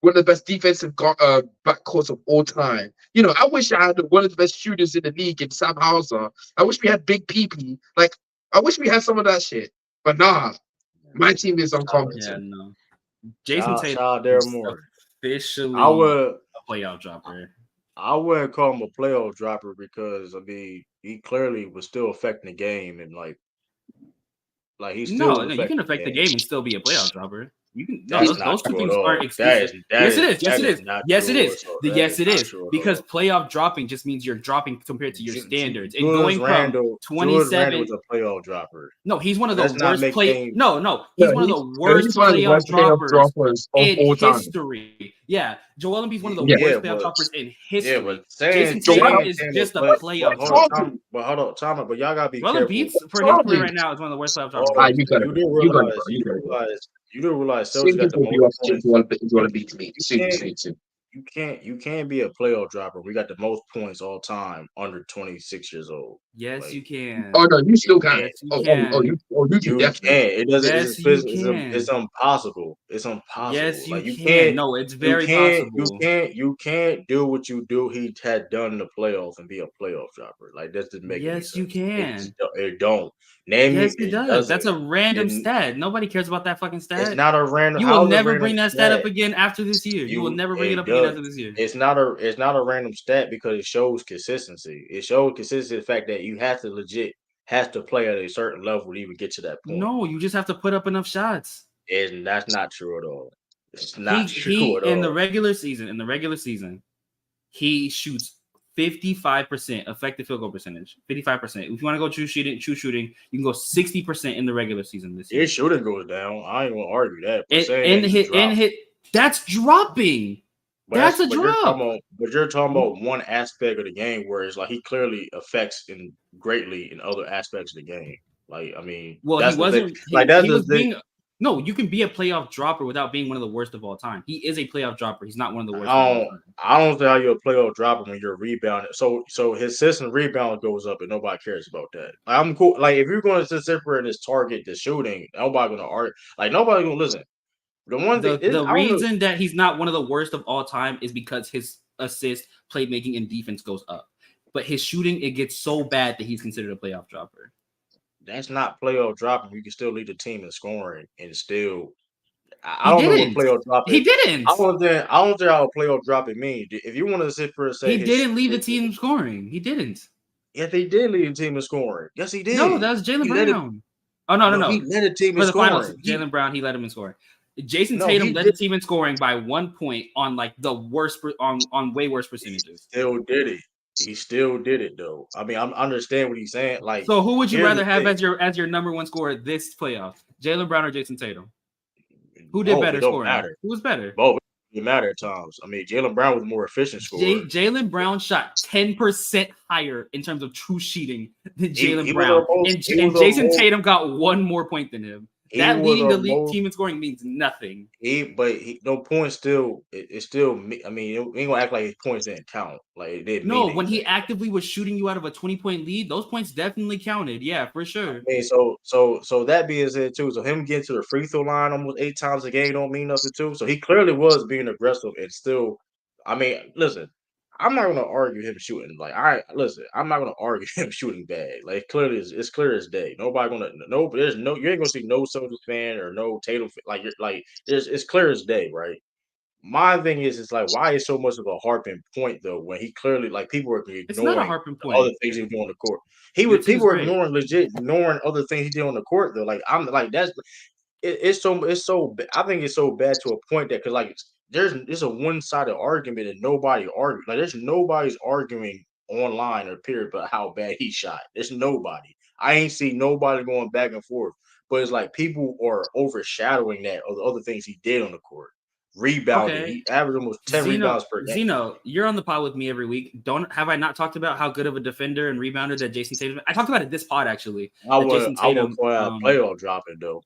one of the best defensive backcourts of all time. You know, I wish I had one of the best shooters in the league in Sam Hauser. I wish we had Big PP. Like, I wish we had some of that shit. But nah, my team is incompetent. Yeah, no. Jason Tatum shout out Moore. Officially a playoff dropper. I wouldn't call him a playoff dropper because I mean he clearly was still affecting the game and like he's still you can affect the game and still be a playoff dropper. You can those two things true aren't exclusive. Yes, it is. Yes, it is. Yes, it is. Yes, it is. Because playoff dropping just means you're dropping compared to your standards. And going from 27 was a playoff dropper. No, he's one of the Let's not worst make play. things- No, he's one of the worst playoff droppers in history. Yeah, Joel Embiid's one of the worst playoff droppers in history. Yeah, but Jason Tatum is just a playoff dropper. But hold on, Tom. But y'all gotta be Joel careful. Embiid for his career right now is one of the worst playoff droppers. You do realize Celtics got the most points. You can't be a playoff dropper. We got the most points all time under 26 years old. Yes, you can. Oh no, you still can. Yes, you can. You can't. It doesn't. Yes, it's impossible. It's impossible. Yes, you you can. can't. No, it's very possible. You can't do what you do. He had done in the playoffs and be a playoff dropper. Like that doesn't make. Yes, you can. It don't. Name yes, me. it does. That's a random stat. Nobody cares about that fucking stat. It's not a random. You will never bring that stat up again after this year. You will never bring it up again after this year. It's not a random stat because it shows consistency. It shows consistency. The fact that you have to play at a certain level to even get to that point. No, you just have to put up enough shots. And that's not true at all. It's not true at all. In the regular season, he shoots 55% effective field goal percentage. 55%. If you want to go true shooting, you can go 60% in the regular season this year. His shooting goes down. I ain't gonna argue that. That's dropping. That's a drop. But you're talking about one aspect of the game where it's like he clearly affects greatly in other aspects of the game. Like, I mean, he wasn't. No, you can be a playoff dropper without being one of the worst of all time. He is a playoff dropper. He's not one of the worst. I don't see how you're a playoff dropper when you're rebounding. So his assist and rebound goes up, and nobody cares about that. I'm cool. Like if you're going to sit separate and just target the shooting, nobody gonna argue. Like nobody gonna listen. The reason that he's not one of the worst of all time is because his assist, playmaking, and defense goes up. But his shooting, it gets so bad that he's considered a playoff dropper. That's not playoff dropping. You can still lead the team in scoring and still. I don't know what playoff dropping. He didn't. I don't think how playoff dropping means. If you want to sit for a second, he didn't lead the team in scoring. He didn't. Yes, he did lead the team in scoring. Yes, he did. No, that was Jaylen Brown. No. He led the team in scoring. Finals, Jaylen Brown, he led him in scoring. Jason Tatum led the team in scoring by 1 point on like the worst on way worse percentages. He still did it though. I mean, I understand what he's saying. Like, so who would you rather have as your number one scorer this playoff? Jaylen Brown or Jason Tatum? Who did better scoring? Who was better? Both. It mattered at times. I mean, Jaylen Brown was more efficient scorer. Jaylen Brown shot 10% higher in terms of true shooting than Jaylen Brown, and Jason Tatum got 1 more point than him. That leading the league team in scoring means nothing. No points still. It's still. I mean, we ain't gonna act like his points didn't count. Like it didn't. No, when he actively was shooting you out of a 20-point lead, those points definitely counted. Yeah, for sure. I mean, so that being said too, so him getting to the free throw line almost 8 times a game don't mean nothing too. So he clearly was being aggressive and still. I mean, listen. I'm not gonna argue him shooting. Like, I'm not gonna argue him shooting bad. Like, clearly, it's clear as day. You ain't gonna see no Celtics fan or no Tatum. It's clear as day, right? my thing is, it's like, why is so much of a harping point though when he clearly like people are It's not a ignoring harping the other point. things he was doing on the court. Your team's People were great. ignoring other things he did on the court though. Like I'm like that's it's so I think it's so bad to a point that because like there's a one-sided argument and nobody argues. Like there's nobody's arguing online or period but how bad he shot. There's nobody. I ain't see nobody going back and forth. But it's like people are overshadowing that of the other things he did on the court. Rebounding. Okay. He averaged almost 10 rebounds per game. Zeno, you're on the pod with me every week. Have I not talked about how good of a defender and rebounder that Jason Tatum? I talked about it this pod actually. I wouldn't point out playoff dropping though.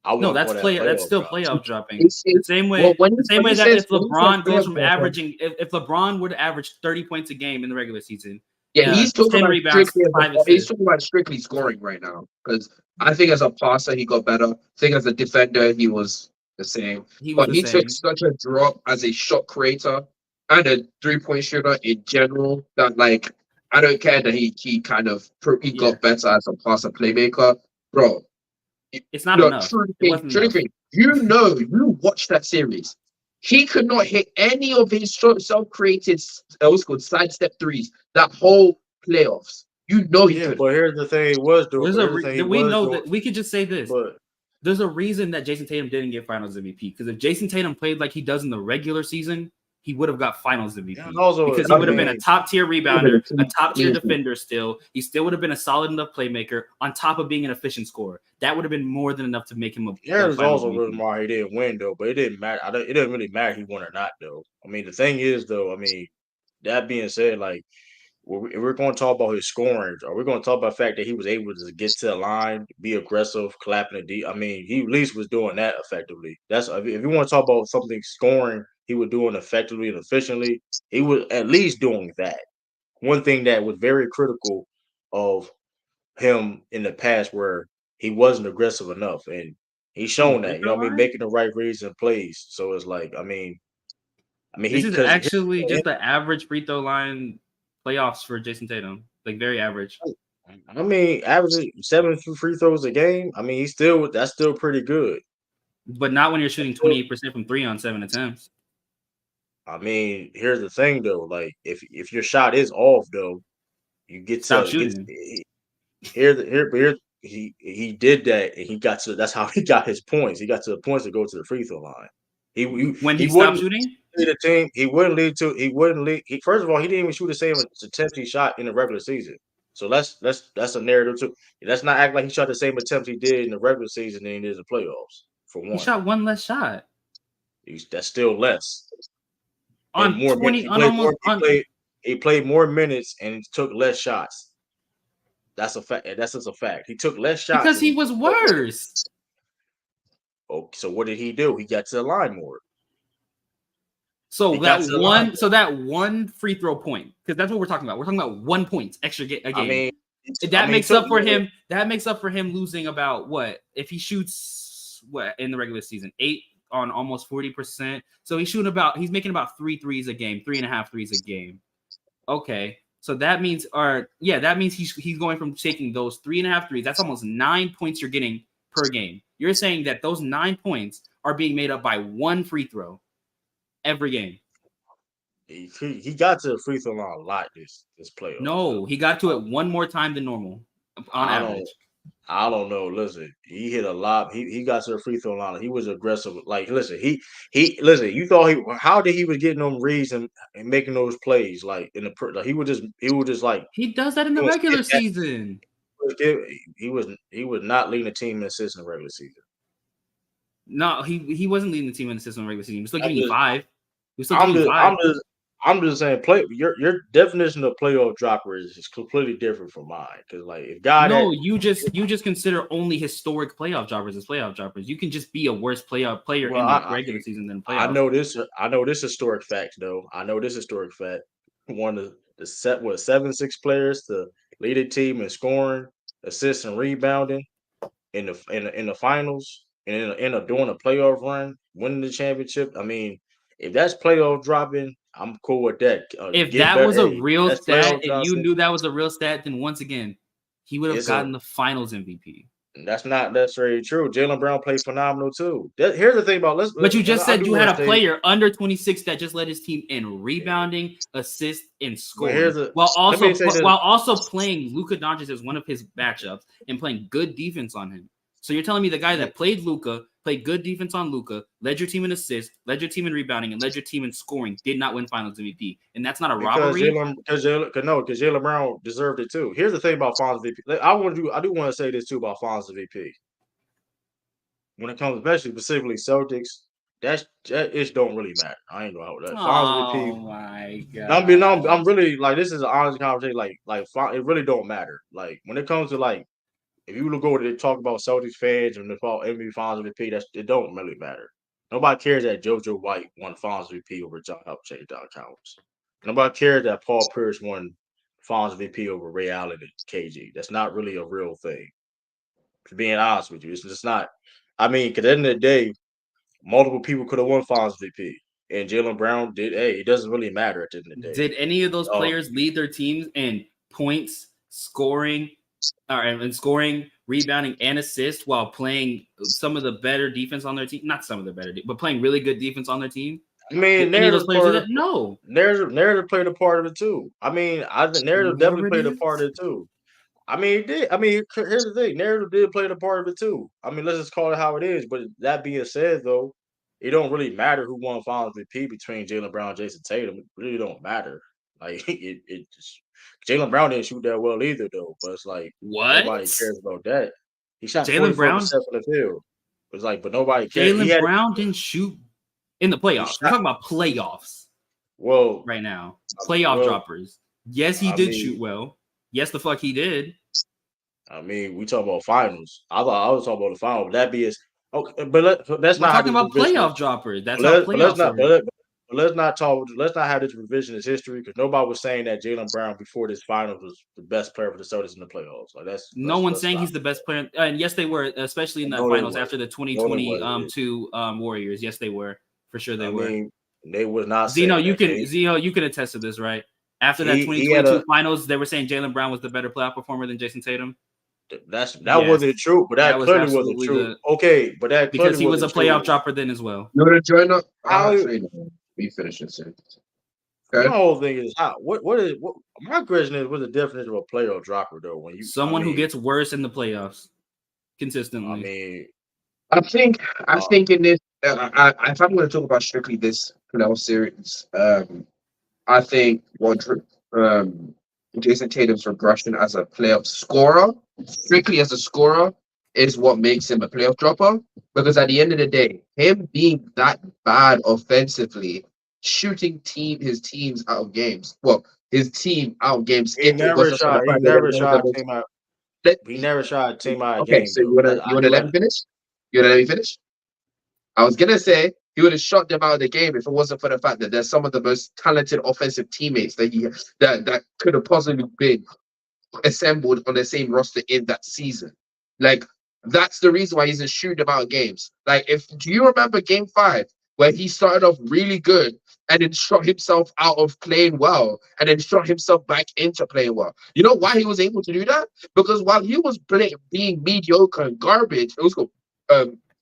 No, that's still playoff dropping. The same way that if LeBron goes from averaging, if LeBron were to average 30 points a game in the regular season, he's talking 10 about rebounds, he's talking about strictly scoring right now. Because I think as a passer he got better. I think as a defender he was the same. He took such a drop as a shot creator and a 3-point shooter in general that like I don't care that he got better as a passer playmaker, bro. It's not enough. You watch that series. He could not hit any of his self-created sidestep threes that whole playoffs. You know he could. But here's the thing: he was doing. That we could just say this. But there's a reason that Jason Tatum didn't get Finals MVP because if Jason Tatum played like he does in the regular season, he would have got Finals MVP because he would have been a top tier rebounder, a top tier defender. He still would have been a solid enough playmaker on top of being an efficient scorer. That would have been more than enough to make him a. There's also a reason why he didn't win though, but it didn't matter. It doesn't really matter if he won or not though. I mean, the thing is though, I mean, that being said, like we're going to talk about his scoring, or we're going to talk about the fact that he was able to get to the line, be aggressive, clapping the D. I mean, he at least was doing that effectively. That's if you want to talk about something scoring. He was doing effectively and efficiently. He was at least doing that. One thing that was very critical of him in the past where he wasn't aggressive enough. And he's shown that, making the right reads and plays. So it's like, I mean, this is actually just the average free throw line playoffs for Jason Tatum. Like very average. I mean, averaging 7 free throws a game. I mean, that's still pretty good. But not when you're shooting 28% from 3 on 7 attempts. I mean, here's the thing though. Like, if your shot is off though, you get stop shooting. He did that, and he got to. That's how he got his points. He got to the points to go to the free throw line. When he stopped shooting, the team he wouldn't lead. First of all, he didn't even shoot the same attempts he shot in the regular season. So that's a narrative too. Let's not act like he shot the same attempts he did in the regular season than he did in the playoffs. For one, he shot one less shot. That's still less. On more 20, he played more minutes and took less shots. That's a fact. That's just a fact. He took less shots because he was worse. Oh, so what did he do? He got to the line more. So that one free throw point, because that's what we're talking about. We're talking about 1 point extra a game. I mean, that makes up for him. That makes up for him losing about what if he shoots in the regular season 8 on almost 40%. So he's making about 3 threes a game, 3.5 threes a game. Okay. So that means he's going from taking those 3.5 threes. That's almost 9 points you're getting per game. You're saying that those 9 points are being made up by 1 free throw every game. He got to the free throw line a lot this playoff. No, he got to it one more time than normal on average. I don't know. Listen, he hit a lot. He got to the free throw line. He was aggressive. Like, listen, you thought how did he was getting them reads and making those plays? Like he would just like he does that in the regular season. He was not leading the team in assists in the regular season. No, he wasn't leading the team in assists in the regular season. He was still getting 5. He was still getting 5. I'm just saying, your definition of playoff dropper is completely different from mine. Because like, you just consider only historic playoff droppers as playoff droppers. You can just be a worse playoff player in the regular season than playoff. I know this historic fact though. One of the 7-6 players to lead a team in scoring, assists, and rebounding in the finals, and doing a playoff run, winning the championship. I mean, if that's playoff dropping, I'm cool with that. If that was a real stat, if you knew that was a real stat, then once again, he would have gotten the Finals MVP. That's not necessarily true. Jaylen Brown played phenomenal too. Here's the thing about But you just I said do you had want a to say, player under 26 that just led his team in rebounding, assist, and but scoring, while let me say this. also playing Luka Doncic as one of his matchups and playing good defense on him. So you're telling me the guy that played Luka, played good defense on Luka, led your team in assists, led your team in rebounding, and led your team in scoring, did not win Finals MVP, and that's not a robbery? Because Jaylen Brown deserved it too. Here's the thing about Finals MVP. I do want to say this too about Finals MVP. When it comes, specifically Celtics, that it don't really matter. I ain't know how that Finals MVP. Oh my god! I'm really like, this is an honest conversation. It really don't matter. Like when it comes to like, if you go to talk about Celtics fans and the MVP Finals MVP, it don't really matter. Nobody cares that JoJo White won Finals MVP over John Collins. Nobody cares that Paul Pierce won Finals MVP over Ray Allen and KG. That's not really a real thing. To being honest with you, it's just not. I mean, because at the end of the day, multiple people could have won Finals MVP, and Jaylen Brown did. Hey, it doesn't really matter at the end of the day. Did any of those players lead their teams in points, scoring, rebounding, and assists while playing some of the better defense on their team? Not some of the better, but playing really good defense on their team. I mean, Did any of those players do that? No. Narrative played a part of it too. I mean, narrative definitely played a part of it too. I mean, it did. I mean, here's the thing: narrative did play a part of it too. I mean, let's just call it how it is. But that being said, though, it don't really matter who won Finals MVP between Jaylen Brown and Jason Tatum. It really don't matter. Like it just Jaylen Brown didn't shoot that well either, though. But it's like nobody cares about that. He shot 44% from the field. It's like, but nobody cares. Jaylen Brown didn't shoot in the playoffs. We're talking about playoffs. Well, right now, playoff droppers. Yes, he did shoot well. Yes, the fuck he did. I mean, we talk about finals. I thought I was talking about the final. But that be okay, but that's We're not talking about playoff droppers. That's how playoffs are. Let's not have this revisionist history because nobody was saying that Jaylen Brown before this final was the best player for the Celtics in the playoffs. Like no one's saying he's the best player. And yes, they were, especially in the finals after the 2022 Warriors. Yes, they were. For sure they were. Mean, they was not. Zeno, you can attest to this, right? After that 2022 finals, they were saying Jaylen Brown was the better playoff performer than Jason Tatum. That wasn't true, but that clearly wasn't true. Okay, but that because he was a playoff dropper then as well. You want to join up? We finish this. Okay. The whole thing is what my question is, what's the definition of a playoff dropper though? When you who gets worse in the playoffs consistently. I mean, I think in this, if I'm going to talk about strictly this playoff series, I think Jason Tatum's regression as a playoff scorer, strictly as a scorer, is what makes him a playoff dropper. Because at the end of the day, him being that bad offensively, shooting his teams out of games. Well, his team out of games. He never shot a team out of okay, games. So you wanna let me finish? You wanna let me finish? I was gonna say he would have shot them out of the game if it wasn't for the fact that there's some of the most talented offensive teammates that could have possibly been assembled on the same roster in that season. Like, that's the reason why he's in shooting them out of games. Like, do you remember Game 5 where he started off really good and then shot himself out of playing well and then shot himself back into playing well? You know why he was able to do that? Because while he was being mediocre and garbage, it was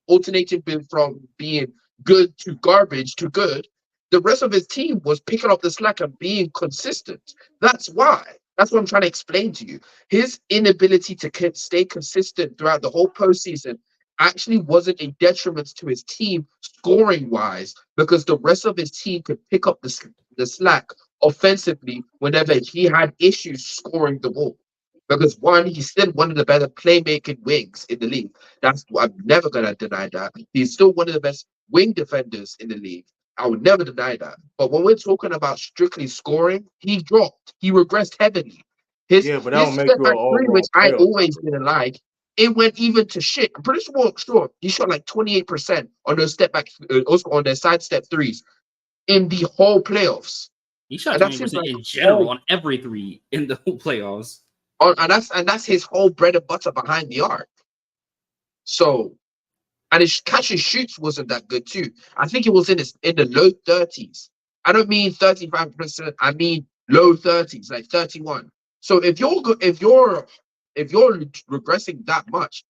alternating from being good to garbage to good, the rest of his team was picking up the slack and being consistent. That's why. That's what I'm trying to explain to you. His inability to stay consistent throughout the whole postseason actually wasn't a detriment to his team scoring-wise, because the rest of his team could pick up the slack offensively whenever he had issues scoring the ball. Because one, he's still one of the better playmaking wings in the league. I'm never gonna deny that. He's still one of the best wing defenders in the league. I would never deny that. But when we're talking about strictly scoring, he dropped. He regressed heavily. His step back three, which I always didn't like, it went even to shit. I'm pretty sure he shot like 28% on those step back, also on their side step threes in the whole playoffs. He shot 20% in general on every three in the whole playoffs. And that's his whole bread and butter behind the arc. So, and his catch and shoots wasn't that good too. I think it was in the low 30s. I don't mean 35%. I mean low 30s, like 31. So if you're regressing that much,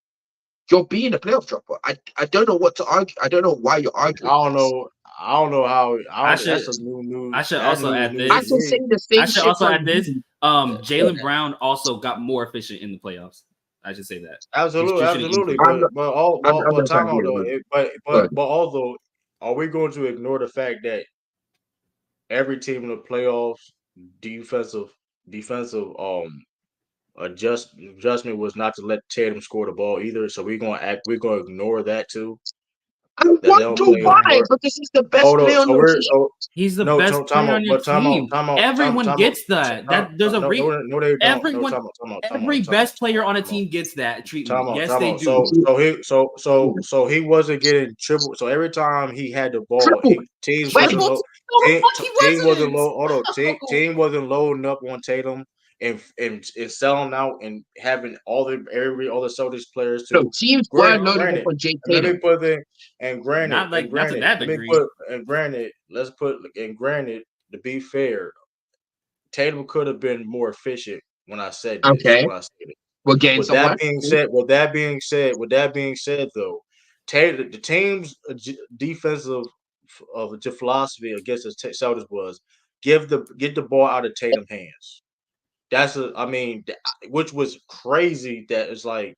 you're being a playoff dropper. I don't know what to argue. I don't know why you're I arguing. don't know. I don't know how. That's should- a new. I should that's also news, add news this. I to can me. say the same I should shit also from add this. you. Jaylen Brown also got more efficient in the playoffs. I should say that. Absolutely, He's shooting absolutely. easy. But time out though. But But although, are we going to ignore the fact that every team in the playoffs defensive adjustment was not to let Tatum score the ball either. So we're gonna ignore that too. I That they want don't to play why? anymore. Because he's the best Hold on. player on So your we're team. He's the no best time player out. on your But time team. out. Everyone Time gets out. that. There's a No, reason. no, they don't. Everyone, No, time out. every best player on a Time out. team gets that treatment. Time out, Yes, time they out. do. So he wasn't getting triple. So every time he had the ball, Triple. teams When? wasn't Triple? low. No, the fuck he Team wasn't wasn't. low. Hold on, team wasn't loading up on Tatum and selling out and having all the Celtics players No, to. teams were loaded up Granted, on Jay let me Tatum. put in and granted, Not to that let me degree. put and granted. Let's put and granted. To be fair, Tatum could have been more efficient when I said this. Okay. When I said it. We're getting With somewhere. that being said, though, the team's defensive philosophy against the Celtics was get the ball out of Tatum's hands. Which was crazy. That it's like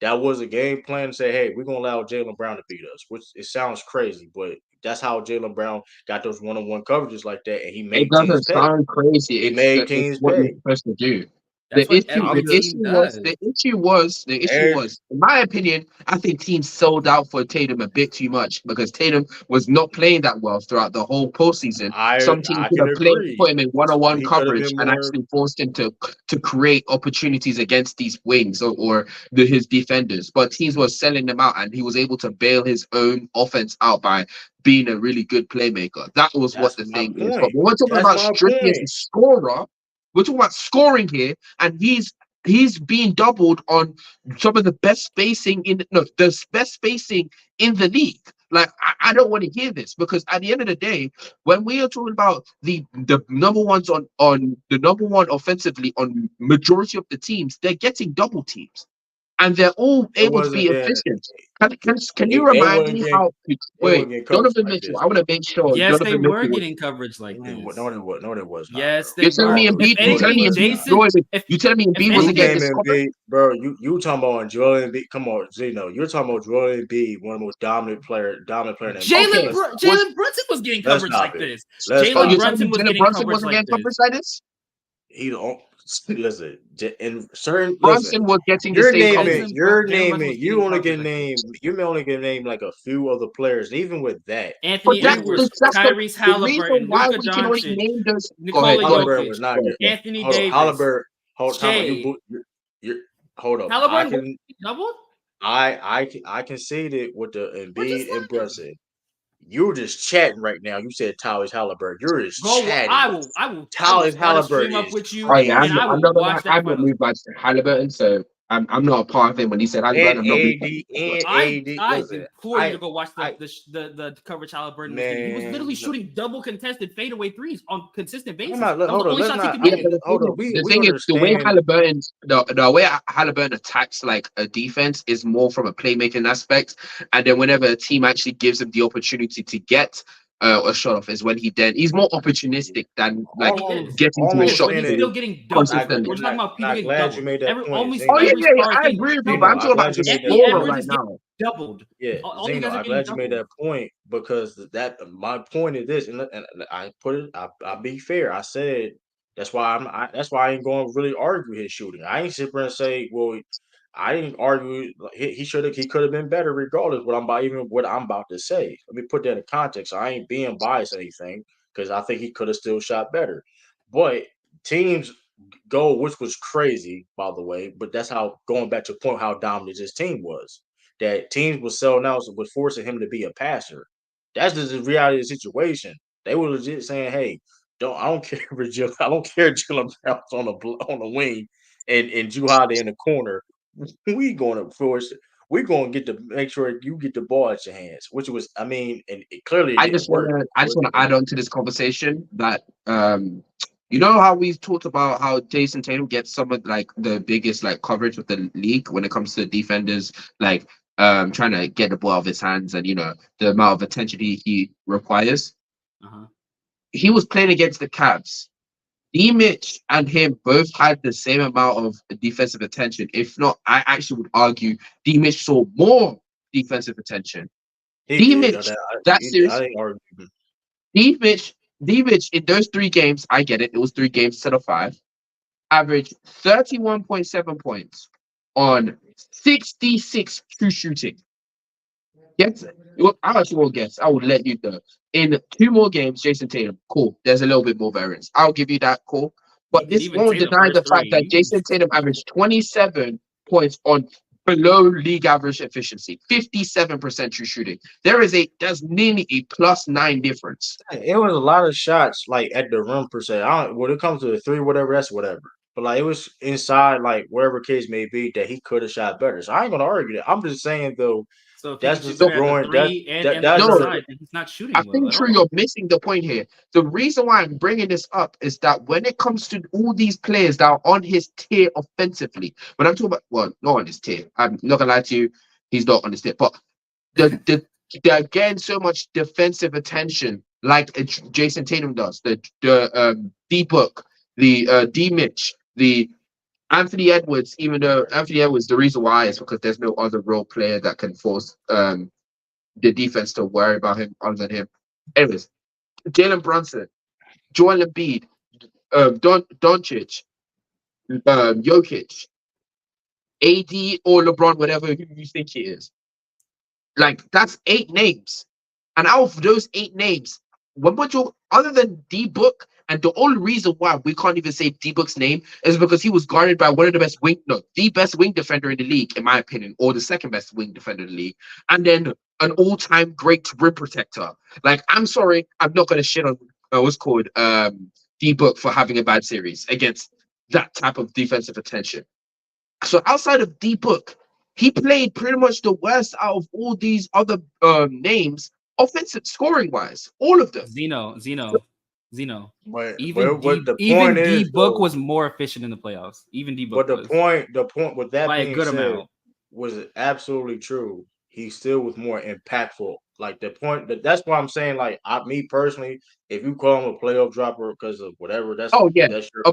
that was a game plan to say, hey, we're gonna allow Jaylen Brown to beat us. Which it sounds crazy, but that's how Jaylen Brown got those one-on-one coverages like that, and he It made doesn't teams pay. sound crazy. He It's made teams what you're pay. supposed to do. That's The what issue, every the team issue does. was, in my opinion, I think teams sold out for Tatum a bit too much because Tatum was not playing that well throughout the whole postseason. Some teams I could can have agree. put him in one-on-one He could have coverage been and more. actually forced him to create opportunities against these wings or his defenders. But teams were selling them out, and he was able to bail his own offense out by being a really good playmaker. That was what That's the my thing is. point. But when we're talking That's about my strictly as a point. scorer, we're talking about scoring here, and he's being doubled on some of the best spacing the best spacing in the league. Like I don't want to hear this because at the end of the day, when we are talking about the number ones on the number one offensively on majority of the teams, they're getting double teams. And they're all It able to wasn't be getting. efficient. Can you They remind wasn't me getting. how? They wasn't Wait, getting coverage Donovan like Mitchell. this. I want to make sure Yes, they Donovan were Mitchell was. getting coverage like this. No, they was not. Yes, Bro. they You're telling me were. If Embiid? You're telling me anything, Embiid? Jason. You telling me Embiid if wasn't You getting came this in coverage? big, bro. You talking about Joel Embiid? Come on, Zeno. You're talking about Joel Embiid, one of the most dominant player in the NBA. Jalen Was Brunson was getting Let's coverage stop like it. this. Let's Oh, stop Jalen you're it. telling me Brunson was Jalen getting Brunson coverage wasn't like getting coverage this. like this? He don't listen. In certain Brunson was getting the You're same naming. coverage. You're Jalen Brunson naming. was You getting only coverage can like name. this. You only can name like a few other players. And even with that, But Anthony that's Edwards, the Tyrese the reason Halliburton, why Luka we can only Doncic, name those. Go Nikola ahead, go ahead. Halliburton Jokic, was not Go good. ahead. Anthony Hold on, Davis, Halliburton. Time out. Shea. You're hold up. Halliburton was doubled? I conceded with the We're just Embiid and saying. Brunson. You're just chatting right now. You said Tyrese Halliburton. You're just chatting. I will Tyrese start a stream Halliburton up is with you, Oh yeah, and I I'm will not gonna watch that I'm not finals. moved by Halliburton, so I'm not a part of it. When he said Halliburton, and I'm not moved by AD it. and AD. I Listen, implore you to go watch I the coverage Halliburton was getting. He was literally man. shooting double contested fadeaway threes on consistent basis. I'm not. That was Hold the on. only Let's shots he not. could I Yeah, make. mean, but hold on. the We thing is, the way understand. Halliburton attacks like a defense is more from a playmaking aspect, and then whenever a team actually gives him the opportunity to get a shot off, is when he's more opportunistic than like He is. getting to All a I'm shot But he's saying is, still getting doubled. consistently. We're talking about people not getting glad you doubled. made that point, Almost Zeno. Oh yeah, every yeah, star I is getting agree with you, doubled. but I'm I'm talking glad about you the made that Anthony scorer Edwards point. right is getting now. doubled. Yeah, All you Zeno, guys are I'm getting glad you made doubled. that point because that my point is this, and I put it. I'll be fair. I said that's why that's why I ain't going to really argue his shooting. I ain't sit there and say, well, I didn't argue. He could have been better regardless. What I'm about to say. Let me put that in context. I ain't being biased or anything because I think he could have still shot better. But teams go, which was crazy, by the way. But that's how going back to the point how dominant his team was. That teams was selling out, was forcing him to be a passer. That's just the reality of the situation. They were legit saying, "Hey, I don't care if I don't care if Jalen Brown's on the wing and Drew Holiday in the corner. We going to force. We're going to get to make sure you get the ball at your hands." Which was, I mean, and it clearly didn't work. I just want to add on to this conversation that you know how we talked about how Jason Tatum gets some of like the biggest like coverage with the league when it comes to defenders like trying to get the ball out of his hands, and the amount of attention he requires. He was playing against the Cavs. Mitch and him both had the same amount of defensive attention. If not, I actually would argue Mitch saw more defensive attention. Mitch, that series, Mitch in those 3 games, I get it. It was 3 games instead of 5. Averaged 31.7 points on 66 true shooting. Yes, I actually won't guess. I will let you know. In 2 more games, Jason Tatum, cool. There's a little bit more variance. I'll give you that, cool. But this won't deny the fact that Jason Tatum averaged 27 points on below league average efficiency, 57% true shooting. There's nearly a +9 difference. It was a lot of shots like at the rim per se. When it comes to the 3, whatever, that's whatever. But like it was inside, like whatever case may be, that he could have shot better. So I ain't gonna argue that. I'm just saying though. So that's just growing. He's not shooting. I think True, you're missing the point here. The reason why I'm bringing this up is that when it comes to all these players that are on his tier offensively, when I'm talking about, not on his tier. I'm not gonna lie to you, he's not on his tier. But they're getting so much defensive attention, like Jason Tatum does. The D Book, the D Mitch, the Anthony Edwards, even though Anthony Edwards, the reason why is because there's no other role player that can force the defense to worry about him other than him. Anyways, Jalen Brunson, Joel Embiid, Doncic, Jokic, AD or LeBron, whatever you think he is. Like, that's 8 names. And out of those 8 names, other than D-Book, and the only reason why we can't even say D-Book's name is because he was guarded by one of the best wing defender in the league, in my opinion, or the second best wing defender in the league, and then an all-time great rim protector. Like, I'm sorry, I'm not going to shit on D-Book for having a bad series against that type of defensive attention. So outside of D-Book, he played pretty much the worst out of all these other names, offensive scoring-wise, all of them. Zeno. But Even D-Book was more efficient in the playoffs. Even D-Book. But the point with that being said was absolutely true. He still was more impactful. Like the point that's why I'm saying, like, me personally, if you call him a playoff dropper because of whatever, that's your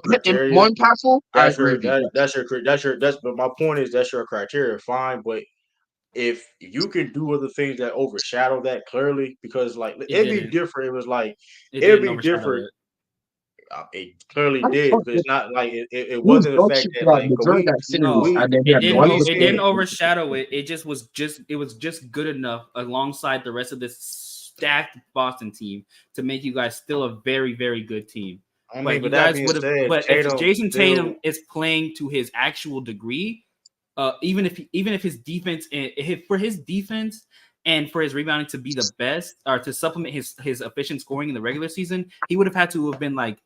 criteria. More impactful. But my point is that's your criteria. Fine, but if you could do other things that overshadow that clearly, because like it'd be different. It was like it'd be different. It clearly did, but it's not like it wasn't the fact that like it didn't overshadow it. It was just good enough alongside the rest of this stacked Boston team to make you guys still a very, very good team. I mean, but if Jason Tatum is playing to his actual degree, even if his defense for his defense and for his rebounding to be the best or to supplement his efficient scoring in the regular season, he would have had to have been like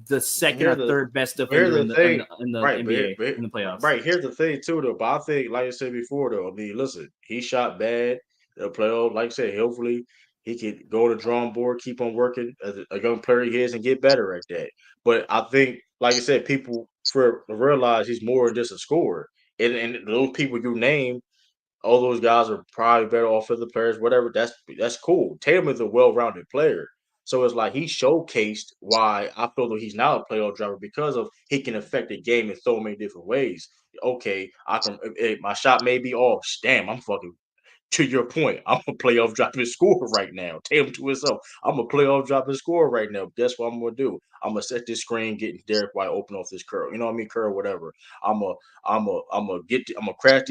the second or third best defender in the NBA in the playoffs. Right, here's the thing too, though. But I think, like I said before, though, I mean, listen, he shot bad. The playoff, like I said, hopefully he could go to the drawing board, keep on working as a young player he is, and get better at that. But I think, like I said, people realize he's more than just a scorer. And those people you name, all those guys are probably better offensive players, whatever. That's cool. Tatum is a well-rounded player. So it's like he showcased why I feel that he's now a playoff driver because of he can affect the game in so many different ways. Okay, my shot may be off. Damn, I'm fucking. To your point, I'm a playoff dropping scorer right now. Tatum to himself, I'm a playoff dropping scorer right now. Guess what I'm gonna do? I'm gonna set this screen, getting Derek White open off this curl. You know what I mean? Curl, whatever. I'm gonna crash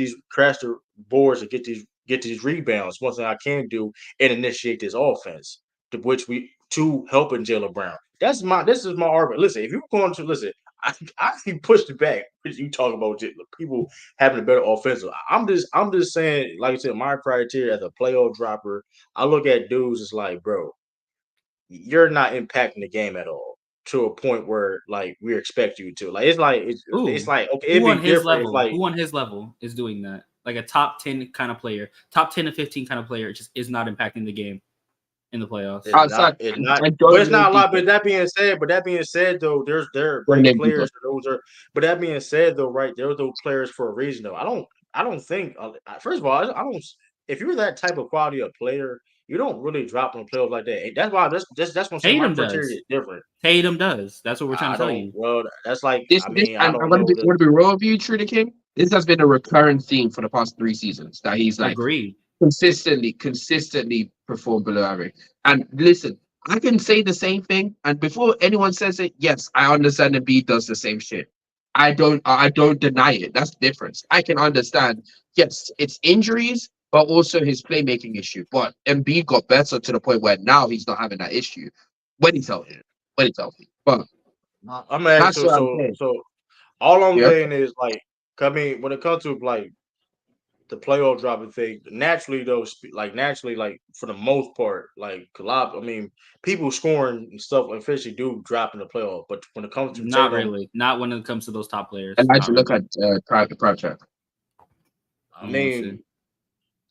the boards and get these rebounds. One thing I can do and initiate this offense, to which to helping Jaylen Brown. This is my argument. Listen, if you're going to listen, I can push it back because you talk about people having a better offensive. I'm just saying, like I said, my criteria as a playoff dropper, I look at dudes, it's like, bro, you're not impacting the game at all to a point where like we expect you to. Like it's like okay, who on his level? Like, who on his level is doing that? Like a top 10 kind of player, top 10 to 15 kind of player, just is not impacting the game in the playoffs. It's not a lot. But that being said, though, there are great players. But that being said, though, right, there are those players for a reason. Though I I don't think. First of all, I don't. If you're that type of quality of player, you don't really drop in the playoffs like that. That's why that's what I'm saying. My Tatum criteria does. is different. Tatum does. That's what we're trying I to tell don't. you. Well, that's like. This, I mean, I and don't I'm gonna know. be real with you, Trudy King. This has been a recurring theme for the past 3 seasons that he's like Agreed. consistently performed below average. And listen, I can say the same thing, and before anyone says it, yes, I understand Embiid does the same shit. I don't deny it. That's the difference. I can understand. Yes, it's injuries, but also his playmaking issue. But Embiid got better to the point where now he's not having that issue when he's healthy. When he's healthy. But I'm that's asking. what I'm saying. So all I'm Yeah. saying is like, I mean, when it comes to like the playoff dropping thing, naturally though, like for the most part, like a lot. I mean, people scoring and stuff officially do drop in the playoff, but when it comes to Not Tatum, really. Not when it comes to those top players. And I Not should look really. at private chat. I Yeah, we'll see. mean,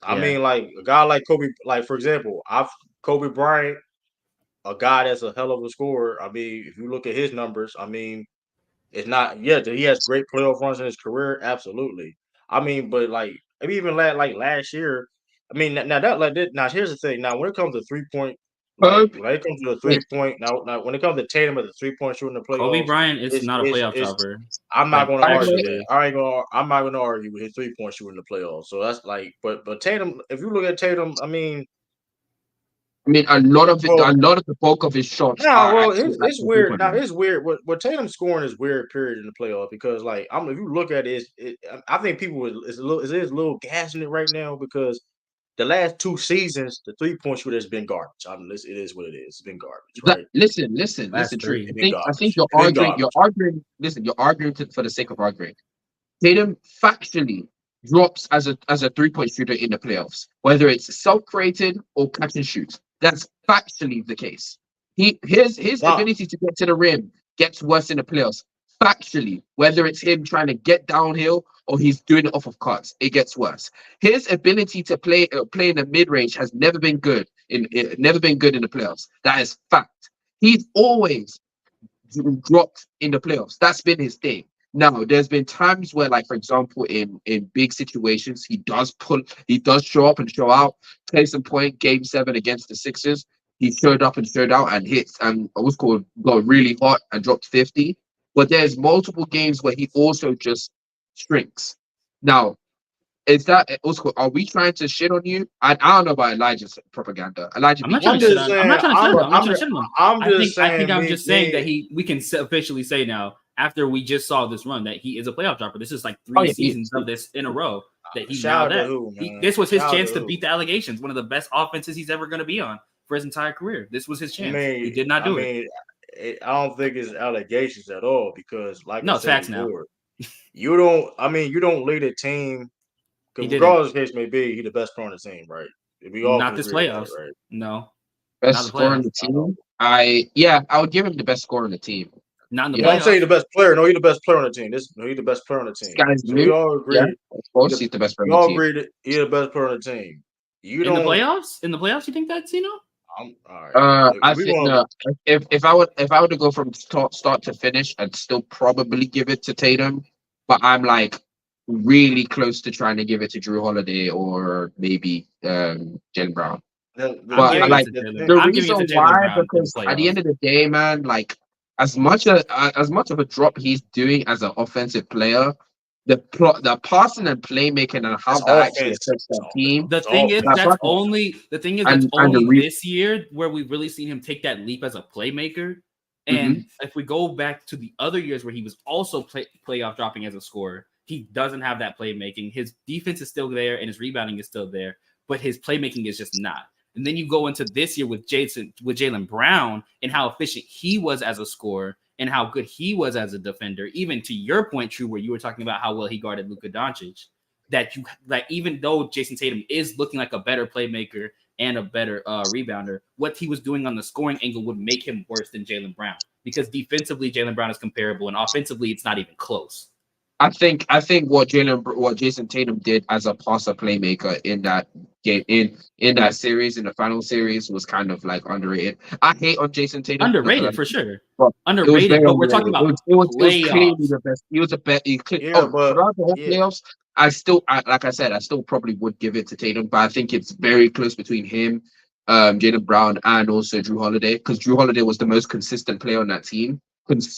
Yeah. like a guy like Kobe, like for example, Kobe Bryant, a guy that's a hell of a scorer. I mean, if you look at his numbers, I mean, it's not. Yeah, he has great playoff runs in his career, absolutely. I mean, but like I mean, even like last year. I mean, now that like this, now here's the thing. Now when it comes to 3-point, like Kobe, when it comes to the wait, 3-point, now when it comes to Tatum as a 3-point shooter in the Kobe playoffs, Bryant is not a playoff it's dropper. I'm not Like going to argue actually that. is. I'm not going to argue with his 3-point shooter in the playoffs. So that's like, but Tatum, if you look at Tatum, I mean, a lot of well, the bulk of his shots nah, are well, actually at it's the weird. 3-point Now line. it's weird. What Tatum scoring is weird. Period in the playoff because like if you look at it, I think people is a little gassing it right now because the last 2 seasons the 3-point shooter has been garbage. I mean, it is what it is. It's been garbage, right? Last Listen, True. three. It's been I think garbage. you're It's been arguing. garbage. Listen, you're arguing for the sake of arguing. Tatum factually drops as a 3-point shooter in the playoffs, whether it's self-created or catch and shoot. That's factually the case. His Nah, ability to get to the rim gets worse in the playoffs. Factually, whether it's him trying to get downhill or he's doing it off of cuts, it gets worse. His ability to play in the mid range has never been good never been good in the playoffs. That is fact. He's always dropped in the playoffs. That's been his thing. Now, there's been times where, like for example, in big situations, he does show up and show out. Case in point, Game 7 against the Sixers, he showed up and showed out and hits and got really hot and dropped 50. But there's multiple games where he also just shrinks. Now, is that also? Are we trying to shit on you? I don't know about Elijah's propaganda. Elijah, I'm not be trying I'm to shit just on. honest. I'm saying. not trying to shit on. I'm not I'm trying to just shit on. I'm I just think saying. I'm just saying that we can officially say now after we just saw this run that he is a playoff dropper. This is like Oh 3 yeah, seasons of this in a row that he's now Shout out to that. who, man? This was his Shout out chance to to who? beat the allegations. One of the best offenses he's ever going to be on for his entire career. This was his I chance. mean, He did not do it. I don't think it's allegations at all because, like I No, it's said facts now. before, you don't. I mean, you don't lead a team. He Because didn't. regardless of the case may be, he's the best player on the team, right? We all Not can this agree with that, playoffs. right? No, best not the scorer on playoffs. the team. I would give him the best scorer on the team. Not in the Yeah. No, I'm saying playoffs. he's the best player. No, he's the best player on the team. He's the best player on the This team. guy's So we new. all Yeah, agree. of course he's the best player We on the all team. agree that he's the best player on the team. You In the don't. playoffs? In the playoffs, you think that's I'm all right. I If we think want, no. If I were to go from start to finish, I'd still probably give it to Tatum, but I'm like really close to trying to give it to Drew Holiday or maybe Jalen Brown. the I'm But I giving it like to the Jalen. thing, the I'm giving it reason to Jalen why, Brown in the because at the playoffs. end of the day, man, like as much of a drop he's doing as an offensive player, the passing and playmaking and how that's that actually offense. affects that team. The It's thing is, offense. that's and only this year where we've really seen him take that leap as a playmaker. And if we go back to the other years where he was also playoff dropping as a scorer, he doesn't have that playmaking. His defense is still there and his rebounding is still there, but his playmaking is just not. And then you go into this year with Jalen Brown and how efficient he was as a scorer and how good he was as a defender. Even to your point, True, where you were talking about how well he guarded Luka Doncic, that you like, even though Jason Tatum is looking like a better playmaker and a better rebounder, what he was doing on the scoring angle would make him worse than Jalen Brown because defensively Jalen Brown is comparable and offensively it's not even close. I think what Jason Tatum did as a passer playmaker in that game in that series, in the final series, was kind of like underrated. I hate on Jason Tatum. Underrated for sure. But Underrated, but we're talking about it was clearly playoffs. the best. He was a bet. Yeah, but throughout the whole yeah. playoffs, like I said, I still probably would give it to Tatum, but I think it's very close between him, Jaylen Brown, and also Drew Holiday, because Drew Holiday was the most consistent player on that team.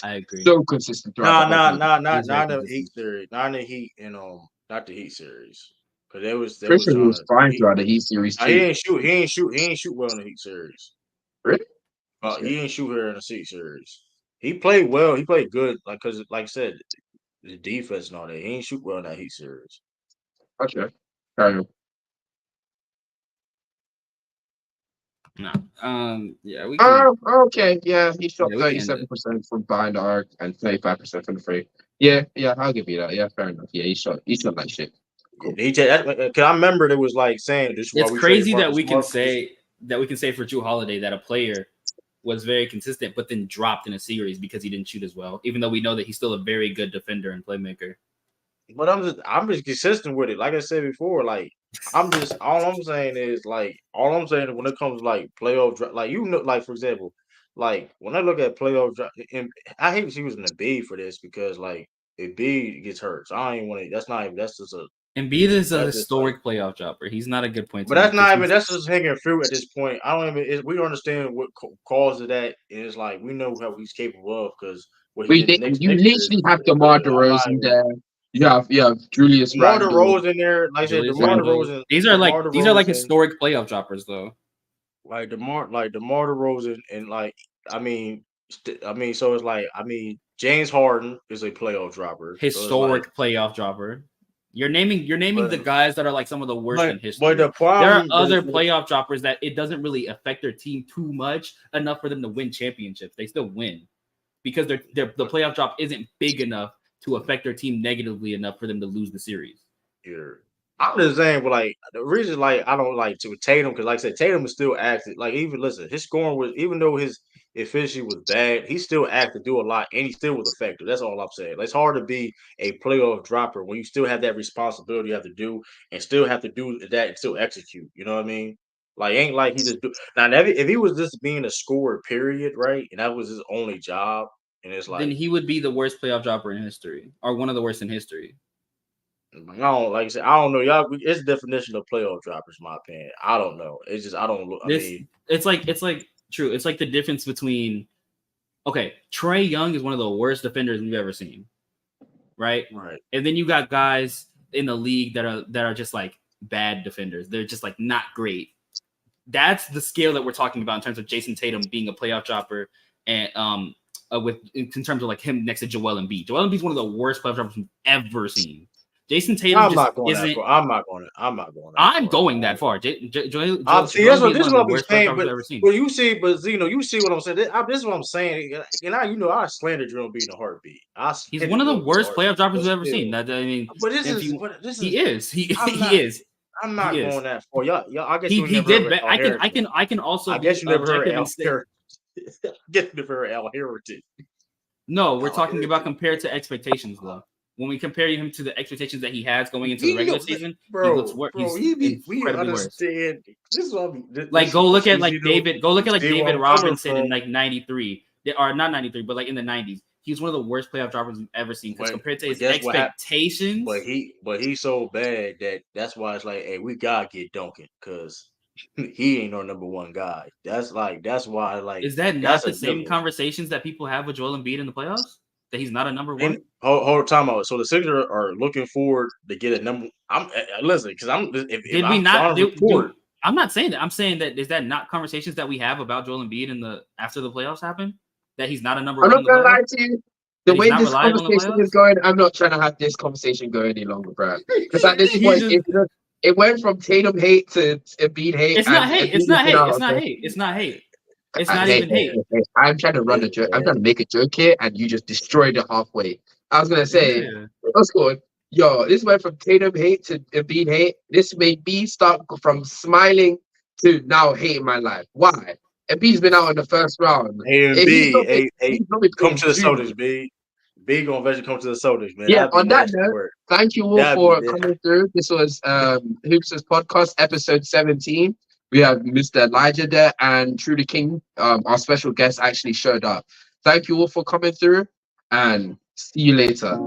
I agree. So consistent throughout. Not He's very the consistent. Heat series, not in the Heat, not the Heat series, because they was Christian trying was to. fine throughout the Heat series He too. ain't shoot well in the Heat series. Really? He didn't shoot her in the Heat series. He played well. He played good, because like I said, the defense and all that. He ain't shoot well in that Heat series. Okay. Carry on. No. Yeah, we can. Okay. Yeah, he shot Yeah, we can end 37% from behind the arc and 25% from the free. Yeah, I'll give you that. Yeah, fair enough. Yeah, he shot like shit. Cool. Cause I remember it was like saying this. It's crazy that we can say for Drew Holiday that a player was very consistent, but then dropped in a series because he didn't shoot as well. Even though we know that he's still a very good defender and playmaker. But I'm just consistent with it. Like I said before, like all I'm saying is when it comes to like playoff, like like for example, like when I look at playoff, and I hate using the B for this because like if B gets hurt, so I don't even want to. That's just a. Embiid is a historic playoff dropper. He's not a good point. But that's just hanging fruit at this point. I don't even. We don't understand what caused that, and it's like we know how he's capable of because you literally have DeMar DeRozan there. You have Julius DeMar Randle. DeRozan there. Like I said, DeMar DeRozan. These are like historic playoff droppers though. Like DeMar DeRozan, and so it's like James Harden is a playoff dropper. Historic playoff dropper. You're naming the guys that are like some of the worst in history. But there are other playoff droppers that it doesn't really affect their team too much enough for them to win championships. They still win because the playoff drop isn't big enough to affect their team negatively enough for them to lose the series. Yeah. I'm just saying, but like the reason, like I don't like to Tatum because, like I said, Tatum was still active. Like his scoring was, even though his efficiency was bad, he still acted, do a lot, and he still was effective. That's all I'm saying. Like, it's hard to be a playoff dropper when you still have that responsibility you have to do, and still have to do that and still execute. You know what I mean? Like, ain't like he just do now. If he was just being a scorer, period, right, and that was his only job, and it's like then he would be the worst playoff dropper in history, or one of the worst in history. I don't like I said. I don't know, y'all. It's definition of playoff droppers, in my opinion. I don't know. It's just I don't look. It's like true. It's like the difference between Trae Young is one of the worst defenders we've ever seen, right? Right. And then you got guys in the league that are just like bad defenders. They're just like not great. That's the scale that we're talking about in terms of Jason Tatum being a playoff dropper, and in terms of like him next to Joel Embiid. Joel Embiid is one of the worst playoff droppers we've ever seen. Jason Tatum I'm not going that far. I'm going that far. See, this is what I'm saying. But you see what I'm saying. This is what I'm saying. And I slander Joel Embiid in a heartbeat. He's one of the worst playoff droppers we've ever seen. But he is. I'm not going that far. Y'all. I guess he did. I can also. I guess you never heard Al Heritage. Get the very Al Heritage. No, we're talking about compared to expectations, though. When we compare him to the expectations that he has going into the regular season, he looks worse. We understand. This is what go look at David Robinson in like 93, or not 93, but like in the 90s. He's one of the worst playoff droppers we've ever seen. Because compared to his expectations, but he's so bad that's why it's like, hey, we gotta get Duncan because he ain't our number one guy. That's why is that not the same conversations that people have with Joel Embiid in the playoffs? That he's not a number one. Hold time out. So the Sixers are looking forward to get a number. Listen, because I'm not saying that. I'm saying that is that not conversations that we have about Joel Embiid after the playoffs happen? That he's not a number one. I'm not gonna lie to you. The way this conversation is going, I'm not trying to have this conversation go any longer, bro. Because at this point, it went from Tatum hate to Embiid hate. It's not hate. It's not hate. It's not even hate. I'm trying to run a joke. I'm trying to make a joke here, and you just destroyed it halfway. I was gonna say, what's going? Yo, this went from Tatum hate to Embiid hate. This made me start from smiling to now hating my life. Why? Embiid's been out in the first round. Come to the Celtics, B. B gonna eventually come to the Celtics, man. Yeah. On that note, thank you all for coming through. This was Hoopsters podcast episode 17. We have Mr. Elijah there and Trudy King. Our special guest actually showed up. Thank you all for coming through and see you later.